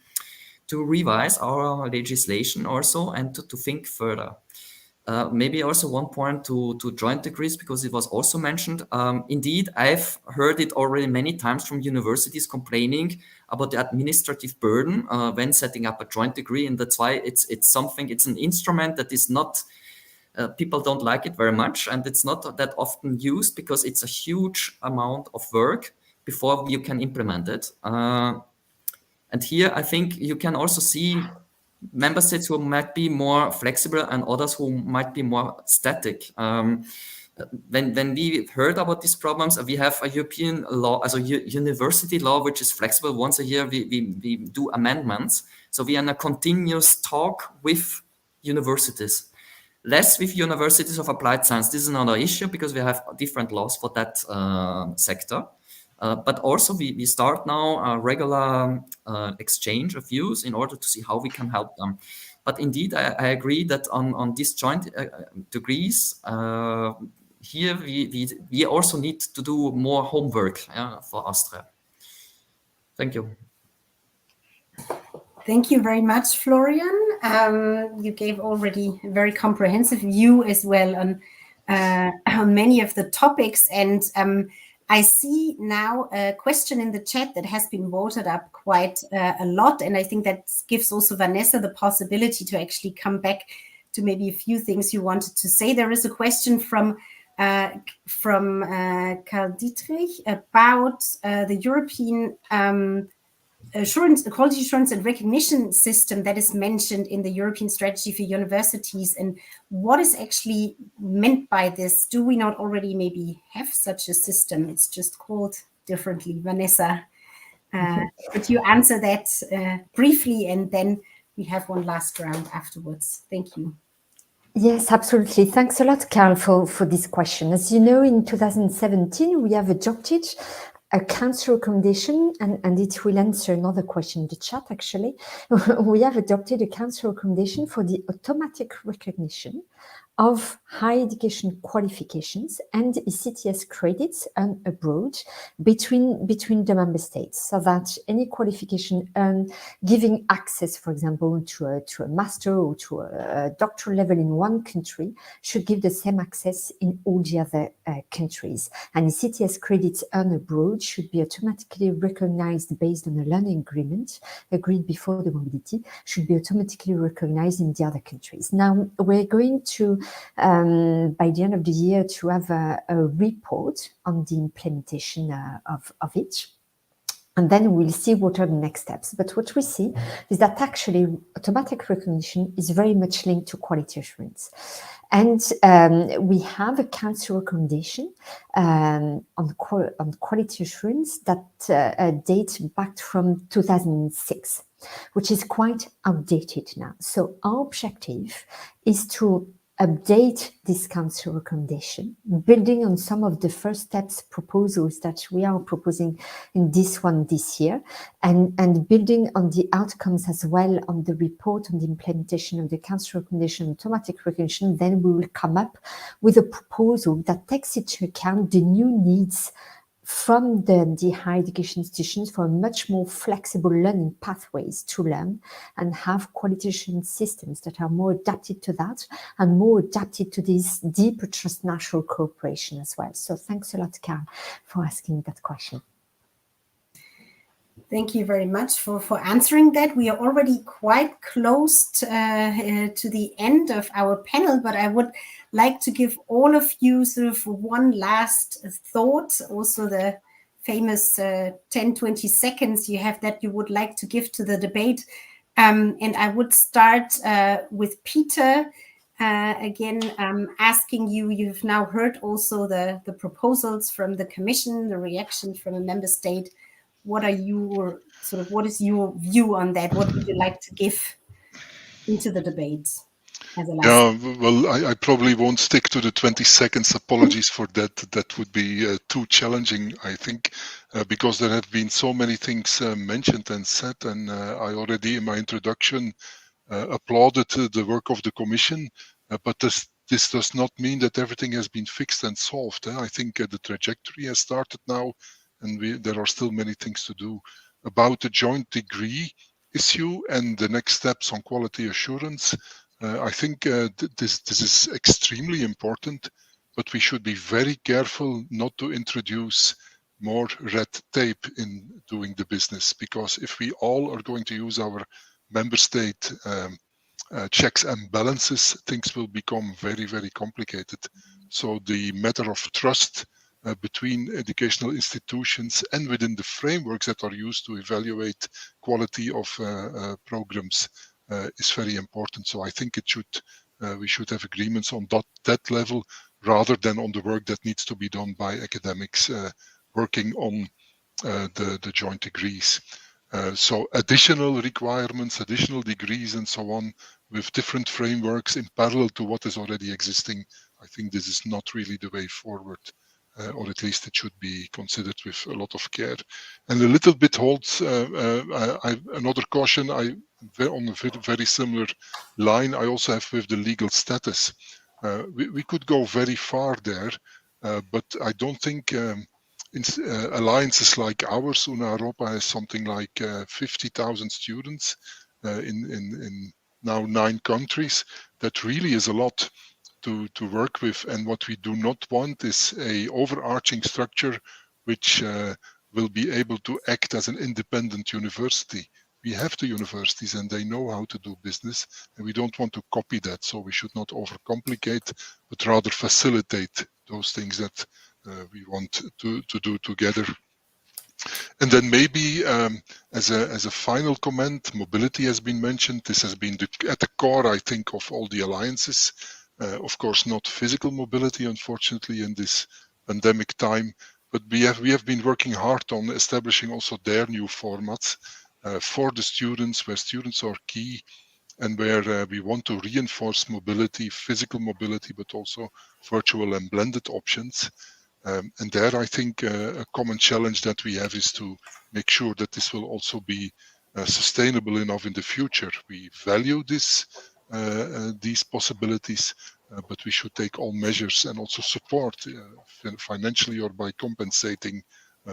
revise our legislation also, and to think further. Maybe also one point to joint degrees, because it was also mentioned. Indeed, I've heard it already many times from universities complaining about the administrative burden when setting up a joint degree, and that's why it's an instrument that is not, people don't like it very much, and it's not that often used because it's a huge amount of work before you can implement it. And here I think you can also see member states who might be more flexible and others who might be more static. When we heard about these problems, we have a European law, as a university law, which is flexible. Once a year, we do amendments. So we are in a continuous talk with universities. Less with universities of applied science. This is another issue because we have different laws for that sector. But also we start now a regular exchange of views in order to see how we can help them. But indeed, I agree that on these joint degrees, here we also need to do more homework for Austria. Thank you. Thank you very much, Florian. You gave already a very comprehensive view as well on many of the topics, and I see now a question in the chat that has been voted up quite a lot, and I think that gives also Vanessa the possibility to actually come back to maybe a few things you wanted to say. There is a question from Karl Dietrich about the European quality assurance and recognition system that is mentioned in the European Strategy for Universities, and what is actually meant by this. Do we not already maybe have such a system? It's just called differently. Vanessa, could you answer that briefly, and then we have one last round afterwards. Thank you. Yes, absolutely. Thanks a lot, Carl, for this question. As you know, in 2017, we have adopted a council recommendation, and it will answer another question in the chat, actually. We have adopted a council recommendation for the automatic recognition of higher education qualifications and ECTS credits earned abroad between the member states, so that any qualification earned giving access, for example, to a master or to a doctoral level in one country should give the same access in all the other countries. And ECTS credits earned abroad should be automatically recognized based on a learning agreement agreed before the mobility, should be automatically recognized in the other countries. Now, we're going to by the end of the year to have a report on the implementation of it. And then we'll see what are the next steps. But what we see is that actually automatic recognition is very much linked to quality assurance. And we have a council recommendation on quality assurance that dates back from 2006, which is quite outdated now. So our objective is to update this council recommendation, building on some of the first steps proposals that we are proposing in this one this year, and building on the outcomes as well on the report on the implementation of the council recommendation automatic recognition. Then we will come up with a proposal that takes into account the new needs from the higher education institutions for much more flexible learning pathways to learn, and have quality assurance systems that are more adapted to that and more adapted to this deeper transnational cooperation as well. So thanks a lot, Carl, for asking that question. Thank you very much for answering that. We are already quite close to the end of our panel, but I would like to give all of you sort of one last thought, also the famous 10-20 seconds you have that you would like to give to the debate. And I would start with Peter. Again, asking you, you've now heard also the proposals from the Commission, the reaction from a member state. What is your view on that? What would you like to give into the debate? Yeah, well, I probably won't stick to the 20 seconds. Apologies for that. That would be too challenging, I think, because there have been so many things mentioned and said. And I already in my introduction applauded the work of the Commission. But this does not mean that everything has been fixed and solved. I think the trajectory has started now, and there are still many things to do. About the joint degree issue and the next steps on quality assurance, I think this is extremely important, but we should be very careful not to introduce more red tape in doing the business, because if we all are going to use our member state checks and balances, things will become very, very complicated. So the matter of trust between educational institutions and within the frameworks that are used to evaluate quality of programs is very important. So I think we should have agreements on that level, rather than on the work that needs to be done by academics working on the joint degrees. So additional requirements, additional degrees and so on, with different frameworks in parallel to what is already existing, I think this is not really the way forward. Or at least it should be considered with a lot of care. And a little bit holds another caution on a very similar line I also have with the legal status. We could go very far there, but I don't think alliances like ours, Una Europa, has something like 50,000 students in now 9 countries. That really is a lot to work with, and what we do not want is a overarching structure which will be able to act as an independent university. we have the universities and they know how to do business, and we don't want to copy that. So we should not overcomplicate, but rather facilitate those things that we want to do together. And then maybe as a final comment, mobility has been mentioned. This has been at the core, I think, of all the alliances. Of course, not physical mobility, unfortunately, in this pandemic time, but we have been working hard on establishing also their new formats for the students, where students are key and where we want to reinforce mobility, physical mobility, but also virtual and blended options. And there, I think a common challenge that we have is to make sure that this will also be sustainable enough in the future. We value these possibilities, but we should take all measures and also support financially or by compensating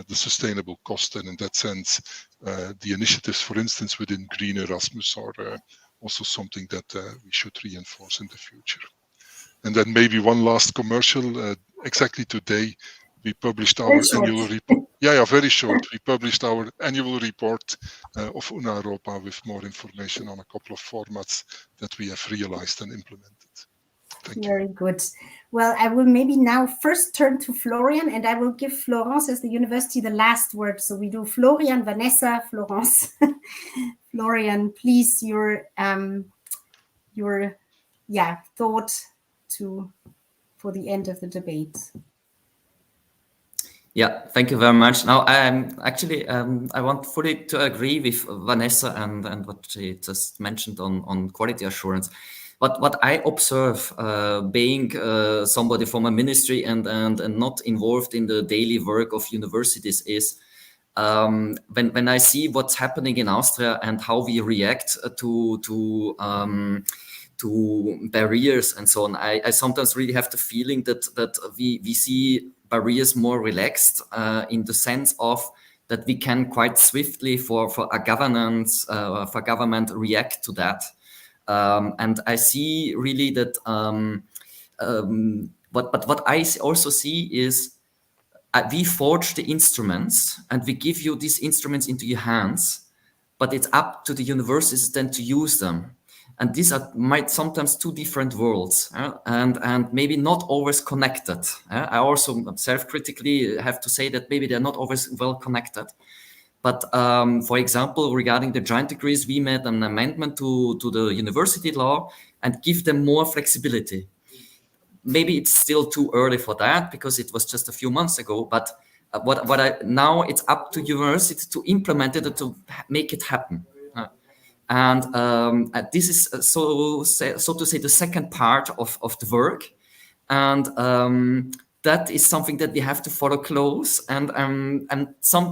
the sustainable cost. And in that sense, the initiatives, for instance, within Green Erasmus are also something that we should reinforce in the future. And then maybe one last commercial. Exactly today, we published our annual report. Yeah, very short. We published our annual report of Una Europa with more information on a couple of formats that we have realized and implemented. Thank you. Very good. Well, I will maybe now first turn to Florian, and I will give Florence as the university the last word. So we do Florian, Vanessa, Florence. Florian, please, your thought for the end of the debate. Yeah, thank you very much. Now, I want fully to agree with Vanessa and what she just mentioned on quality assurance. What I observe, being somebody from a ministry and not involved in the daily work of universities, is when I see what's happening in Austria and how we react to barriers and so on, I sometimes really have the feeling that we see barriers more relaxed in the sense of that we can quite swiftly for a governance, for government react to that. And I see really that what I also see is we forge the instruments and we give you these instruments into your hands, but it's up to the universities then to use them. And these might sometimes two different worlds and maybe not always connected. I also self-critically have to say that maybe they're not always well connected. But for example, regarding the joint degrees, we made an amendment to the university law and give them more flexibility. Maybe it's still too early for that because it was just a few months ago. But now it's up to university to implement it, to make it happen. And this is so to say the second part of the work, and that is something that we have to follow close. And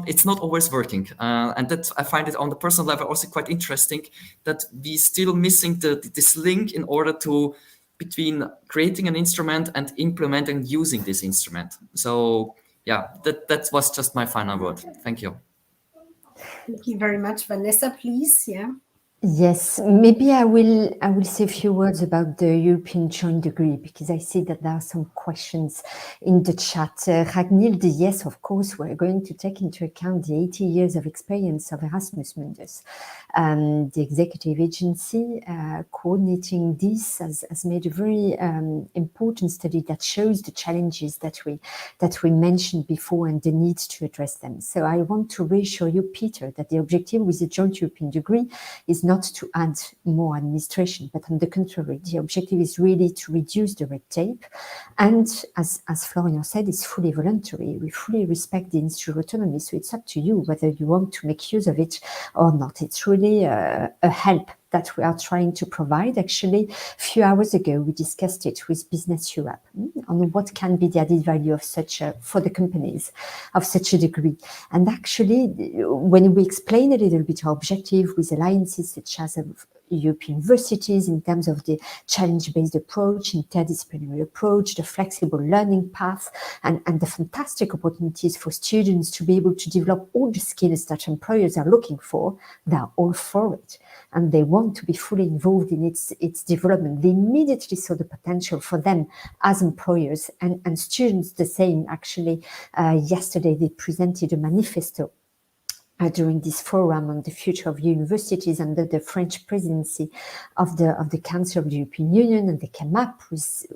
it's not always working, and that I find it on the personal level also quite interesting that we still missing this link in order to between creating an instrument and implementing using this instrument. So yeah, that was just my final word. Thank you. Thank you very much, Vanessa. Please, yeah. Yes, maybe I will say a few words about the European joint degree, because I see that there are some questions in the chat. Ragnhild, yes, of course, we're going to take into account the 80 years of experience of Erasmus Mundus. The executive agency coordinating this has made a very important study that shows the challenges that we mentioned before and the need to address them. So I want to reassure you, Peter, that the objective with the joint European degree is not to add more administration, but on the contrary, the objective is really to reduce the red tape. And as Florian said, it's fully voluntary. We fully respect the institute autonomy, so it's up to you whether you want to make use of it or not. It's really a help that we are trying to provide. Actually, a few hours ago, we discussed it with Business Europe on what can be the added value of for the companies of such a degree. And actually, when we explain a little bit our objective with alliances such as European universities in terms of the challenge-based approach, interdisciplinary approach, the flexible learning path, and the fantastic opportunities for students to be able to develop all the skills that employers are looking for, they are all for it. And they want to be fully involved in its development. They immediately saw the potential for them as employers and students the same. Actually, yesterday they presented a manifesto during this forum on the future of universities under the French presidency of the Council of the European Union, and they came up with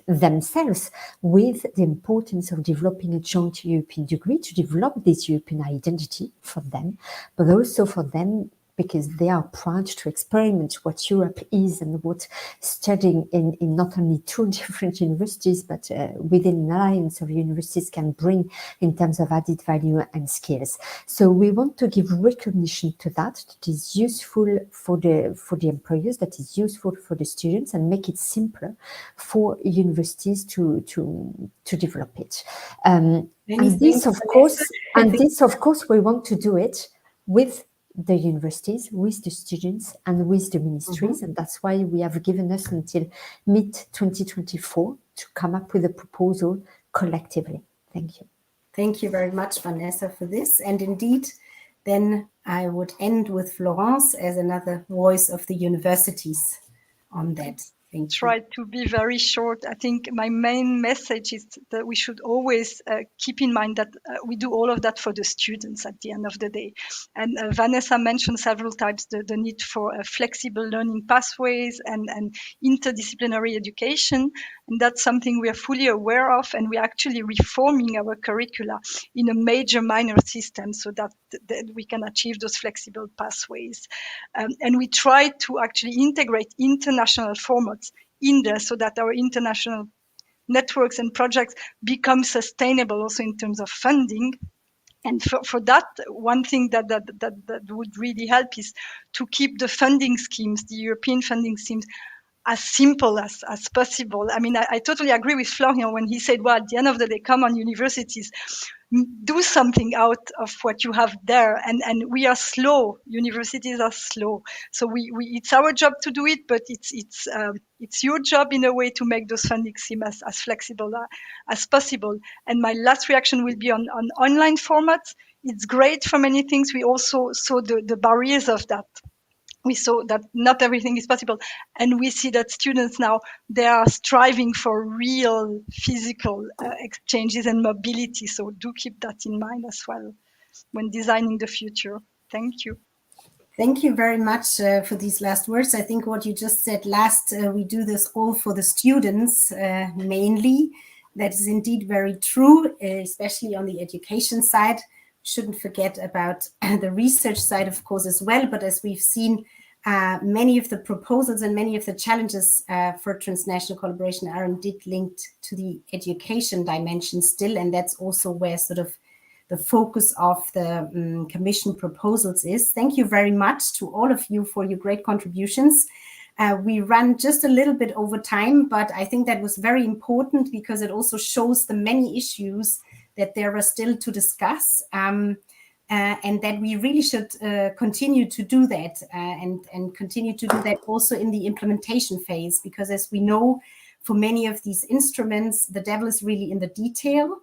themselves with the importance of developing a joint European degree to develop this European identity for them, but also for them because they are proud to experiment what Europe is and what studying in not only 2 different universities, but within an alliance of universities can bring in terms of added value and skills. So we want to give recognition to that is useful for the employers, that is useful for the students, and make it simpler for universities to develop it. And this, of course, we want to do it with the universities, with the students, and with the ministries. And that's why we have given us until mid-2024 to come up with a proposal collectively. Thank you. Thank you very much, Vanessa, for this. And indeed, then I would end with Florence as another voice of the universities on that. Try to be very short. I think my main message is that we should always keep in mind that we do all of that for the students at the end of the day. And Vanessa mentioned several times the need for flexible learning pathways and interdisciplinary education. And that's something we are fully aware of, and we're actually reforming our curricula in a major minor system so that we can achieve those flexible pathways. And we try to actually integrate international formats in there so that our international networks and projects become sustainable also in terms of funding. And for that, one thing that would really help is to keep the funding schemes, the European funding schemes, as simple as possible. I mean, I totally agree with Florian when he said, well, at the end of the day, come on, universities, do something out of what you have there. And we are slow. Universities are slow. So it's our job to do it, but it's your job in a way to make those funding schemes as flexible as possible. And my last reaction will be on online formats. It's great for many things. We also saw the barriers of that. We saw that not everything is possible. And we see that students now, they are striving for real physical exchanges and mobility. So do keep that in mind as well when designing the future. Thank you. Thank you very much for these last words. I think what you just said last, we do this all for the students mainly. That is indeed very true, especially on the education side. Shouldn't forget about the research side, of course, as well. But as we've seen, many of the proposals and many of the challenges for transnational collaboration are indeed linked to the education dimension still. And that's also where sort of the focus of the Commission proposals is. Thank you very much to all of you for your great contributions. We ran just a little bit over time, but I think that was very important because it also shows the many issues that there are still to discuss, and that we really should continue to do that and continue to do that also in the implementation phase, because as we know, for many of these instruments, the devil is really in the detail,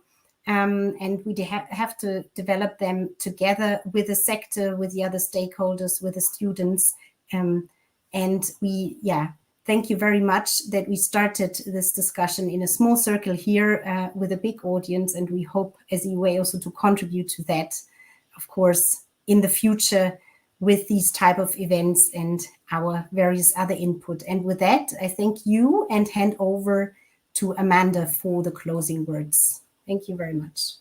and we have to develop them together with the sector, with the other stakeholders, with the students, and thank you very much that we started this discussion in a small circle here with a big audience, and we hope as EUA also to contribute to that, of course, in the future with these type of events and our various other input. And with that, I thank you and hand over to Amanda for the closing words. Thank you very much.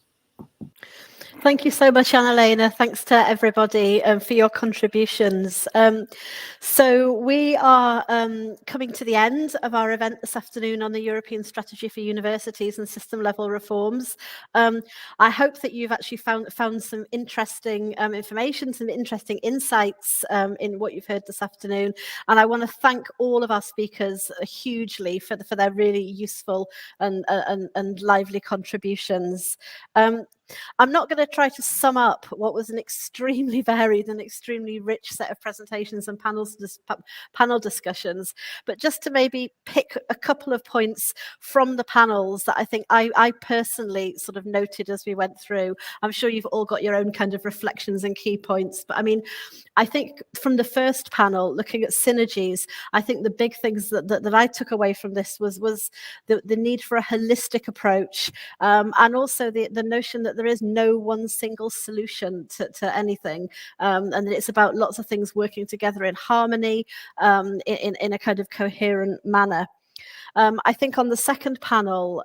Thank you so much, Anna-Lena. Thanks to everybody for your contributions. So we are coming to the end of our event this afternoon on the European Strategy for Universities and System Level Reforms. I hope that you've actually found some interesting information, some interesting insights in what you've heard this afternoon. And I want to thank all of our speakers hugely for their really useful and lively contributions. I'm not going to try to sum up what was an extremely varied and extremely rich set of presentations and panel discussions, but just to maybe pick a couple of points from the panels that I think I personally sort of noted as we went through. I'm sure you've all got your own kind of reflections and key points, but I mean, I think from the first panel, looking at synergies, I think the big things that I took away from this was the need for a holistic approach, and also the notion that that there is no one single solution to anything, and that it's about lots of things working together in harmony, in a kind of coherent manner. I think on the second panel,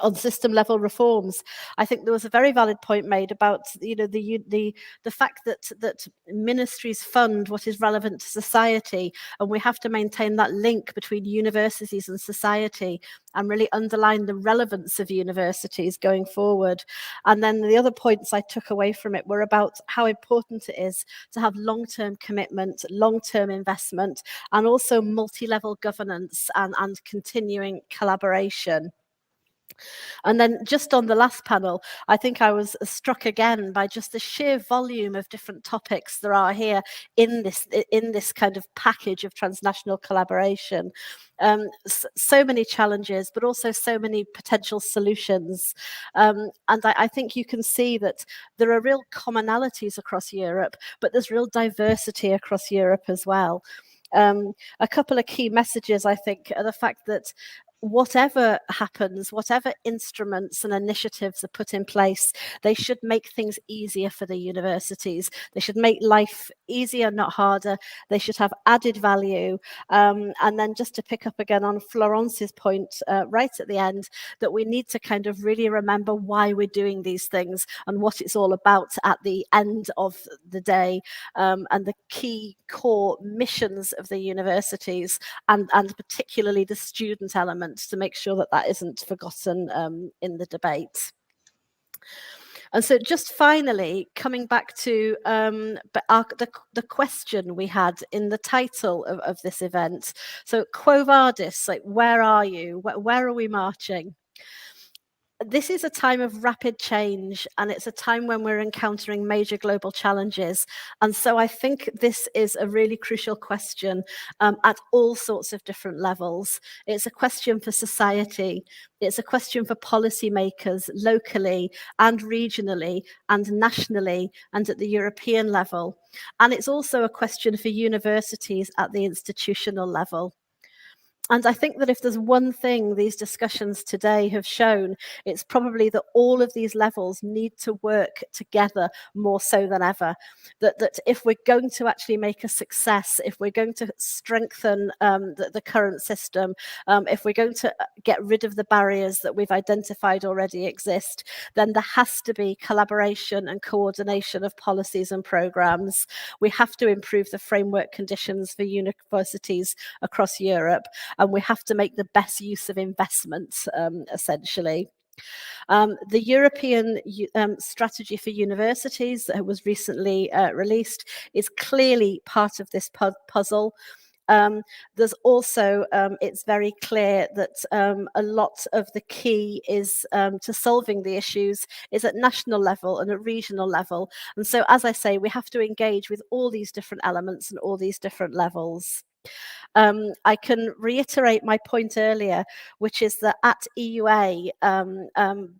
on system level reforms, I think there was a very valid point made about the fact that ministries fund what is relevant to society, and we have to maintain that link between universities and society and really underline the relevance of universities going forward. And then the other points I took away from it were about how important it is to have long-term commitment, long-term investment, and also multi-level governance and continuing collaboration. And then just on the last panel, I think I was struck again by just the sheer volume of different topics there are here in this kind of package of transnational collaboration. So many challenges, but also so many potential solutions. And I think you can see that there are real commonalities across Europe, but there's real diversity across Europe as well. A couple of key messages, I think, are the fact that whatever happens, whatever instruments and initiatives are put in place, they should make things easier for the universities. They should make life easier, not harder. They should have added value. And then just to pick up again on Florence's point right at the end, that we need to kind of really remember why we're doing these things and what it's all about at the end of the day, and the key core missions of the universities, and particularly the student element, to make sure that that isn't forgotten in the debate. And so just finally, coming back to the question we had in the title of this event. So Quo Vadis, like, where are you? Where are we marching? This is a time of rapid change, and it's a time when we're encountering major global challenges. And so I think this is a really crucial question at all sorts of different levels. It's a question for society. It's a question for policymakers locally and regionally and nationally and at the European level. And it's also a question for universities at the institutional level. And I think that if there's one thing these discussions today have shown, it's probably that all of these levels need to work together more so than ever. That if we're going to actually make a success, if we're going to strengthen the current system, if we're going to get rid of the barriers that we've identified already exist, then there has to be collaboration and coordination of policies and programs. We have to improve the framework conditions for universities across Europe, and we have to make the best use of investments, essentially. The European Strategy for Universities that was recently released is clearly part of this puzzle. There's also, it's very clear that a lot of the key is to solving the issues is at national level and at regional level. And so, as I say, we have to engage with all these different elements and all these different levels. I can reiterate my point earlier, which is that at EUA,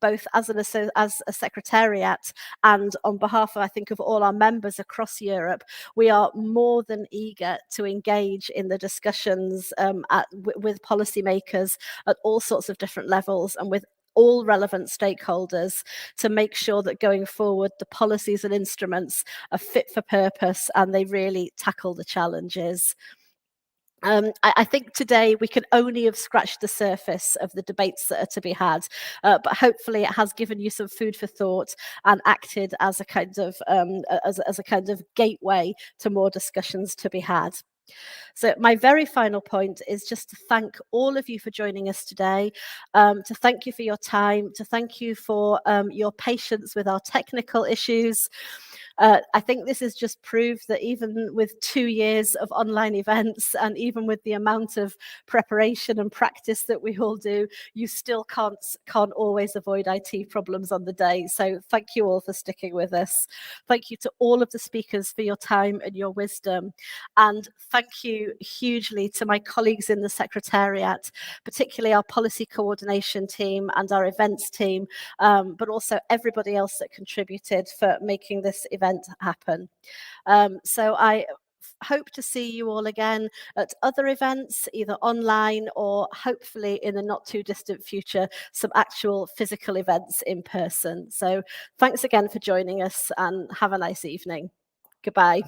both as a secretariat and on behalf of, I think, of all our members across Europe, we are more than eager to engage in the discussions with policymakers at all sorts of different levels and with all relevant stakeholders to make sure that going forward, the policies and instruments are fit for purpose and they really tackle the challenges. I think today we can only have scratched the surface of the debates that are to be had, but hopefully it has given you some food for thought and acted as a kind of as a kind of gateway to more discussions to be had. So my very final point is just to thank all of you for joining us today, to thank you for your time, to thank you for your patience with our technical issues. I think this has just proved that even with 2 years of online events and even with the amount of preparation and practice that we all do, you still can't always avoid IT problems on the day. So thank you all for sticking with us. Thank you to all of the speakers for your time and your wisdom. And thank you hugely to my colleagues in the Secretariat, particularly our policy coordination team and our events team, but also everybody else that contributed for making this event happen. So I hope to see you all again at other events, either online or hopefully in the not too distant future, some actual physical events in person. So thanks again for joining us and have a nice evening. Goodbye.